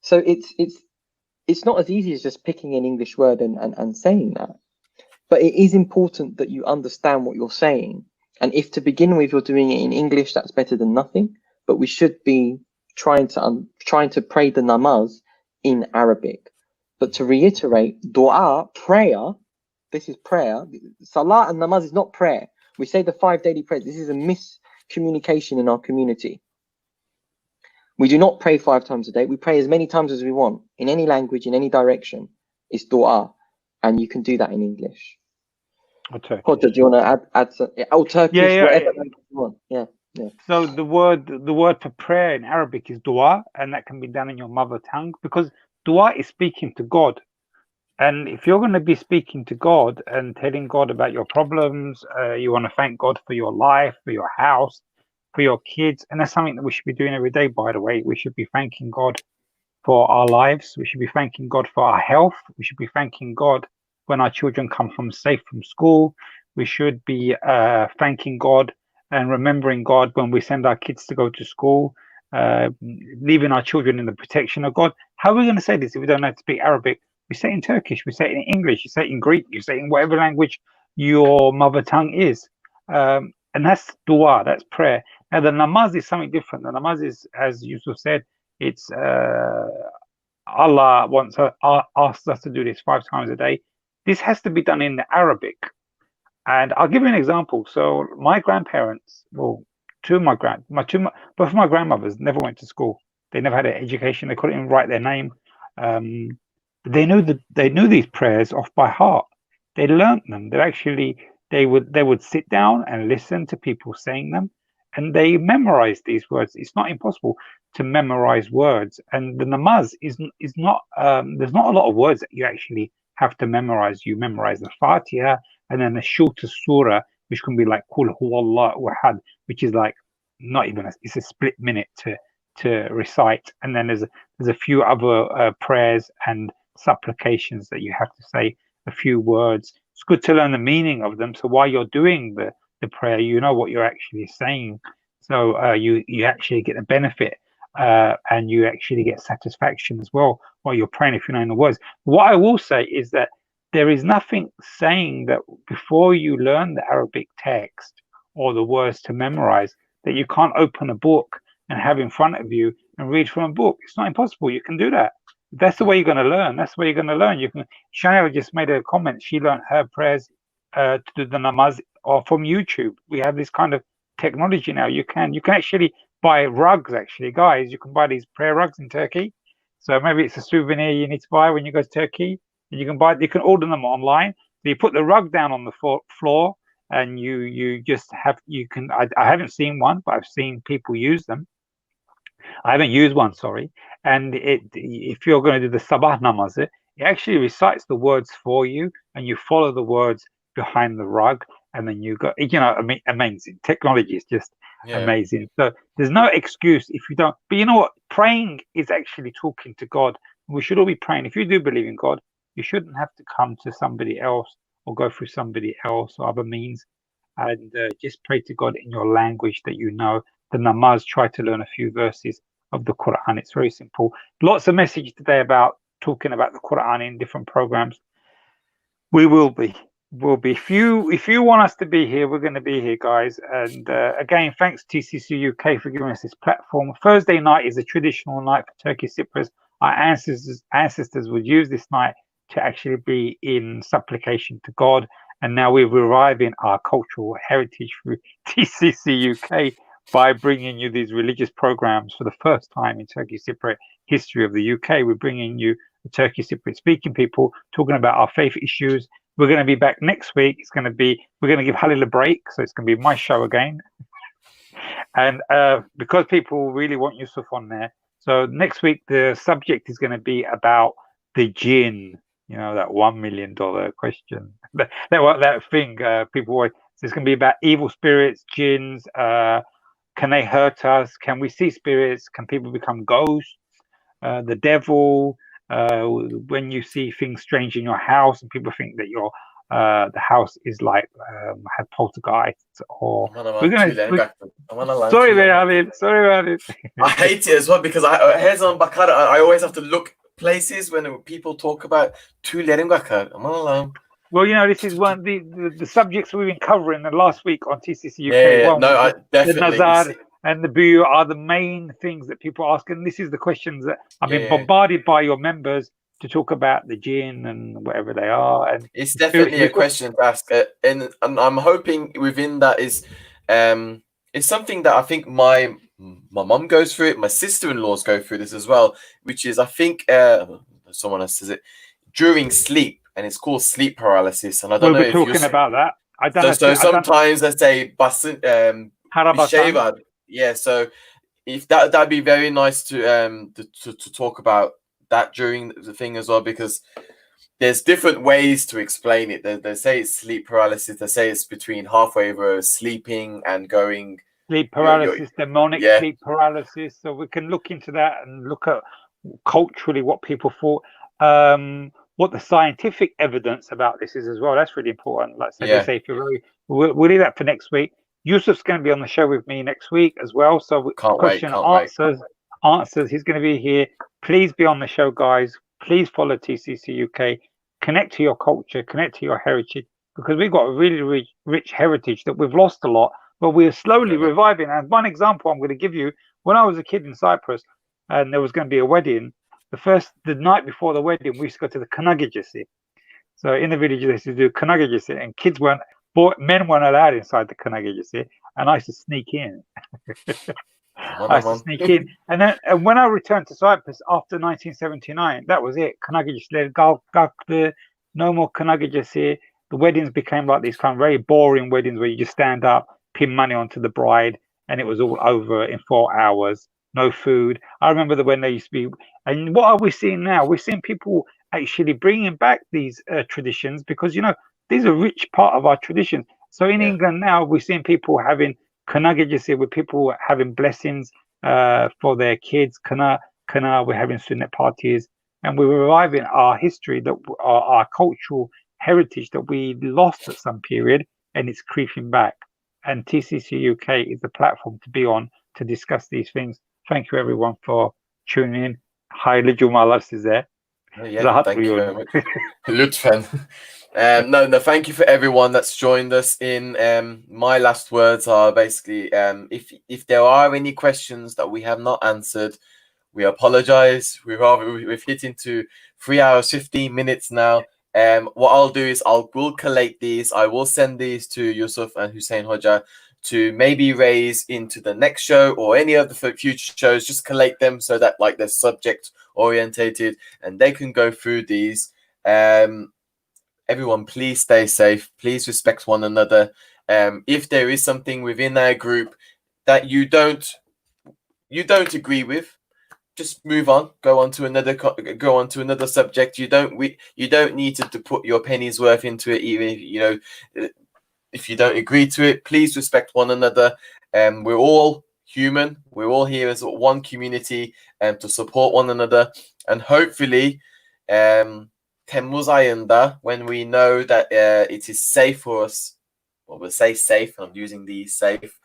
So it's not as easy as just picking an English word and saying that. But it is important that you understand what you're saying. And if to begin with you're doing it in English, that's better than nothing. But we should be trying to pray the namaz in Arabic. But to reiterate, dua, prayer, this is prayer. Salah and namaz is not prayer. We say the 5 daily prayers. This is a miscommunication in our community. We do not pray 5 times a day. We pray as many times as we want, in any language, in any direction. It's dua. And you can do that in English. Okay. Hoca, do you want to add some? Turkish, whatever language you want. Yeah. So the word for prayer in Arabic is dua, and that can be done in your mother tongue, because dua is speaking to God. And if you're going to be speaking to God and telling God about your problems, you want to thank God for your life, for your house, for your kids, and that's something that we should be doing every day, by the way. We should be thanking God for our lives. We should be thanking God for our health. We should be thanking God when our children come home safe from school. We should be thanking God and remembering God when we send our kids to go to school, leaving our children in the protection of God. How are we going to say this if we don't know how to speak Arabic? We say it in Turkish, we say it in English, you say it in Greek, you say it in whatever language your mother tongue is. And that's dua, that's prayer. Now the namaz is something different. The namaz is, as Yusuf said, it's Allah asks us to do this 5 times a day. This has to be done in the Arabic. And I'll give you an example. So my grandparents, well, both of my grandmothers never went to school. They never had an education. They couldn't even write their name. They knew these prayers off by heart. They learnt them. They would sit down and listen to people saying them, and they memorized these words. It's not impossible to memorize words, and the namaz is not. There's not a lot of words that you actually have to memorize. You memorize the Fatiha and then the shorter surah, which can be like Qul Huwallahu Ahad, which is like not even it's a split minute to recite, and then there's a few other prayers and supplications that you have to say a few words. It's good to learn the meaning of them, so while you're doing the prayer, you know what you're actually saying, so you actually get the benefit, and you actually get satisfaction as well while you're praying if you know the words. What I will say is that there is nothing saying that before you learn the Arabic text or the words to memorize that you can't open a book and have in front of you and read from a book. It's not impossible. You can do that. That's the way you're going to learn. That's the way you're going to learn. Chanel just made a comment. She learned her prayers to do the namaz or from YouTube. We have this kind of technology now. You can actually buy rugs. Actually, guys, you can buy these prayer rugs in Turkey. So maybe it's a souvenir you need to buy when you go to Turkey. And you can order them online. So you put the rug down on the floor, and you just have I haven't seen one, but I've seen people use them. I haven't used one, sorry. And if you're going to do the sabah namaz, it actually recites the words for you, and you follow the words behind the rug, and then you go. I mean, amazing technology is just amazing. So there's no excuse if you don't. But you know what? Praying is actually talking to God. We should all be praying. If you do believe in God, you shouldn't have to come to somebody else or go through somebody else or other means, and just pray to God in your language that you know. The namaz, try to learn a few verses of the Quran. It's very simple. Lots of message today about talking about the Quran in different programs. We will be. If you want us to be here, we're going to be here, guys. And again, thanks TCCUK for giving us this platform. Thursday night is a traditional night for Turkish Cypriots. Our ancestors would use this night to actually be in supplication to God, and now we're reviving our cultural heritage through TCCUK by bringing you these religious programs for the first time in Turkish Cypriot history of the UK. We're bringing you the Turkish Cypriot speaking people talking about our faith issues. We're going to be back next week. We're going to give Halil a break, so it's going to be my show again. And because people really want Yusuf on there, so next week the subject is going to be about the jinn. You know, that $1 million question. That thing people always. So it's going to be about evil spirits, jinns. Can they hurt us? Can we see spirits? Can people become ghosts? The devil. When you see things strange in your house and people think that your the house is like had poltergeists, or sorry about it. I hate it as well because I always have to look places when people talk about tüylerim kakar. Aman Allah'ım. Well, you know, this is one the subjects we've been covering the last week on TCCUK. I definitely. The Nazar and the Bu are the main things that people ask, and this is the questions that I've been bombarded by your members to talk about the jinn and whatever they are. And it's definitely a question to ask, and I'm hoping within that is, it's something that I think my mum goes through it, my sister-in-laws go through this as well, which is I think someone else says it during sleep. And it's called sleep paralysis. And I don't know if you're talking about that. I don't know. So sometimes let's say yeah. So if that'd be very nice to talk about that during the thing as well, because there's different ways to explain it. They say it's sleep paralysis. They say it's between halfway over sleeping and going. Sleep paralysis, demonic sleep paralysis. So we can look into that and look at culturally what people thought. What the scientific evidence about this is as well. That's really important. Like they say, we'll leave that for next week. Yusuf's going to be on the show with me next week as well. So answers. He's going to be here. Please be on the show, guys. Please follow TCCUK. Connect to your culture. Connect to your heritage. because we've got a really rich heritage that we've lost a lot, but we're slowly reviving. And one example I'm going to give you: when I was a kid in Cyprus, and there was going to be a wedding, the night before the wedding, we used to go to the Kanagajisi. So in the village, they used to do Kanagajisi, and men weren't allowed inside the Kanagajisi, and I used to sneak in. I used to sneak in, and then when I returned to Cyprus after 1979, that was it. Kanagajisi, no more Kanagajisi. The weddings became like these kind of very boring weddings where you just stand up, pin money onto the bride, and it was all over in 4 hours. No food. I remember when they used to be. And what are we seeing now? We're seeing people actually bringing back these traditions, because these are a rich part of our traditions. So in England now, we're seeing people having Kanagajisi, with people having blessings for their kids. We're having Sunnah parties, and we're reviving our history, that our cultural heritage that we lost at some period, and it's creeping back. And TCCUK is the platform to be on to discuss these things. Thank you, everyone, for tuning in. Hayırlı cumalar size. Thank you very much. Lütfen. No, thank you for everyone that's joined us in. My last words are basically, if there are any questions that we have not answered, we apologize. We've hit into 3 hours, 15 minutes now. What I'll do is we'll collate these. I will send these to Yusuf and Hussain Hoca to maybe raise into the next show or any of the future shows. Just collate them so that they're subject orientated and they can go through these. Everyone, please stay safe. Please respect one another. If there is something within our group that you don't agree with, just move on. Go on to another subject. You don't need to put your penny's worth into it, even if you don't agree to it. Please respect one another. We're all human. We're all here as one community to support one another. And hopefully, Temmuz ayında, when we know that it is safe for us, well, we'll say safe, I'm using the safe,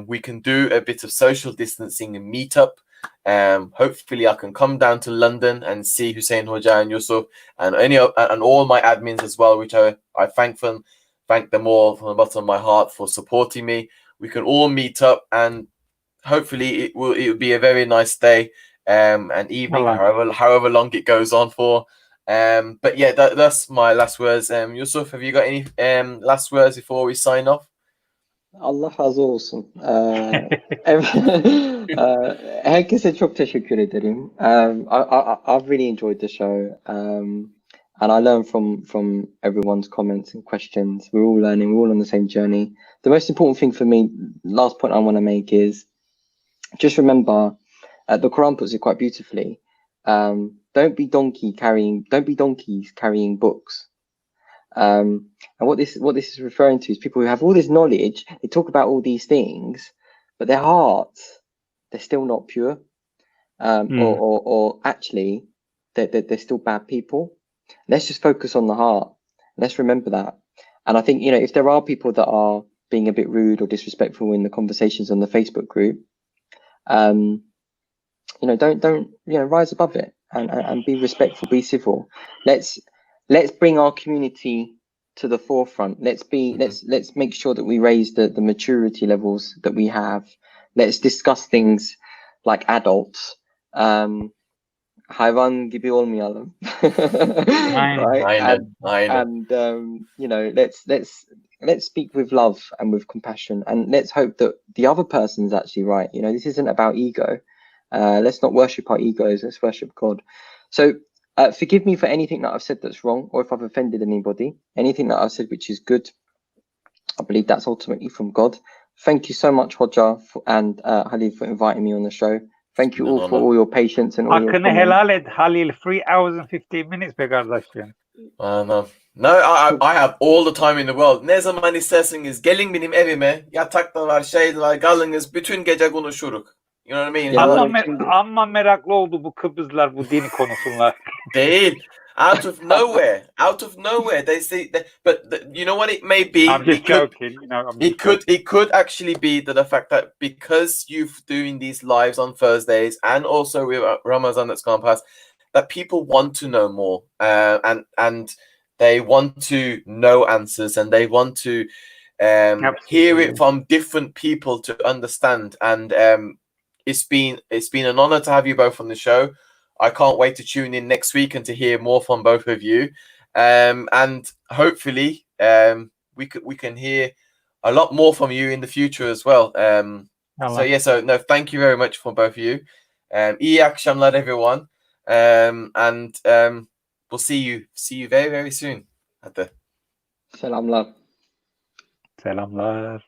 we can do a bit of social distancing and meet up. Hopefully I can come down to London and see Hussain Hoca and Yusuf and all my admins as well, which I thank them all from the bottom of my heart for supporting me. We can all meet up, and hopefully it will be a very nice day and evening, however long it goes on for. But yeah, that's my last words. Yusuf, have you got any last words before we sign off? Allah razı olsun. Herkese çok teşekkür ederim. I've really enjoyed the show, and I learned from everyone's comments and questions. We're all learning. We're all on the same journey. The most important thing for me, last point I want to make, is just remember, the Quran puts it quite beautifully. Don't be donkeys carrying books. And what this is referring to is people who have all this knowledge. They talk about all these things, but their hearts, they're still not pure, or actually they're still bad people. Let's just focus on the heart. Let's remember that. And I think, if there are people that are being a bit rude or disrespectful in the conversations on the Facebook group, don't rise above it and be respectful, be civil. Let's bring our community to the forefront. Let's make sure that we raise the maturity levels that we have. Let's discuss things like adults. Hayvan gibi olmayalım. Right? Let's speak with love and with compassion, and let's hope that the other person's actually right. This isn't about ego. Let's not worship our egos. Let's worship God. So forgive me for anything that I've said that's wrong, or if I've offended anybody. Anything that I've said which is good, I believe that's ultimately from God. Thank you so much, Hoca and Halil, for inviting me on the show. Thank you all for all your patience and all your comments. Helal et Halil, 3 hours and 15 minutes be kardeşim. No, I have all the time in the world. Ne zaman isterseniz gelin benim evime. Yatakta var, şey var, kalınız. Bütün gece konuşuruk. You know what I mean? Amma meraklı oldu bu Kıbrıslar bu din konusunda. Değil. Out of nowhere. They say that, but you know what it may be? I'm just joking. It could actually be the fact that because you're doing these lives on Thursdays and also with Ramadan that's gone past, that people want to know more, and they want to know answers, and they want to hear it from different people to understand. And it's been an honor to have you both on the show. I can't wait to tune in next week and to hear more from both of you. And hopefully we can hear a lot more from you in the future as well. So thank you very much for both of you. İyi akşamlar everyone. And we'll see you very, very soon. Hadi. Selamlar. Selamlar.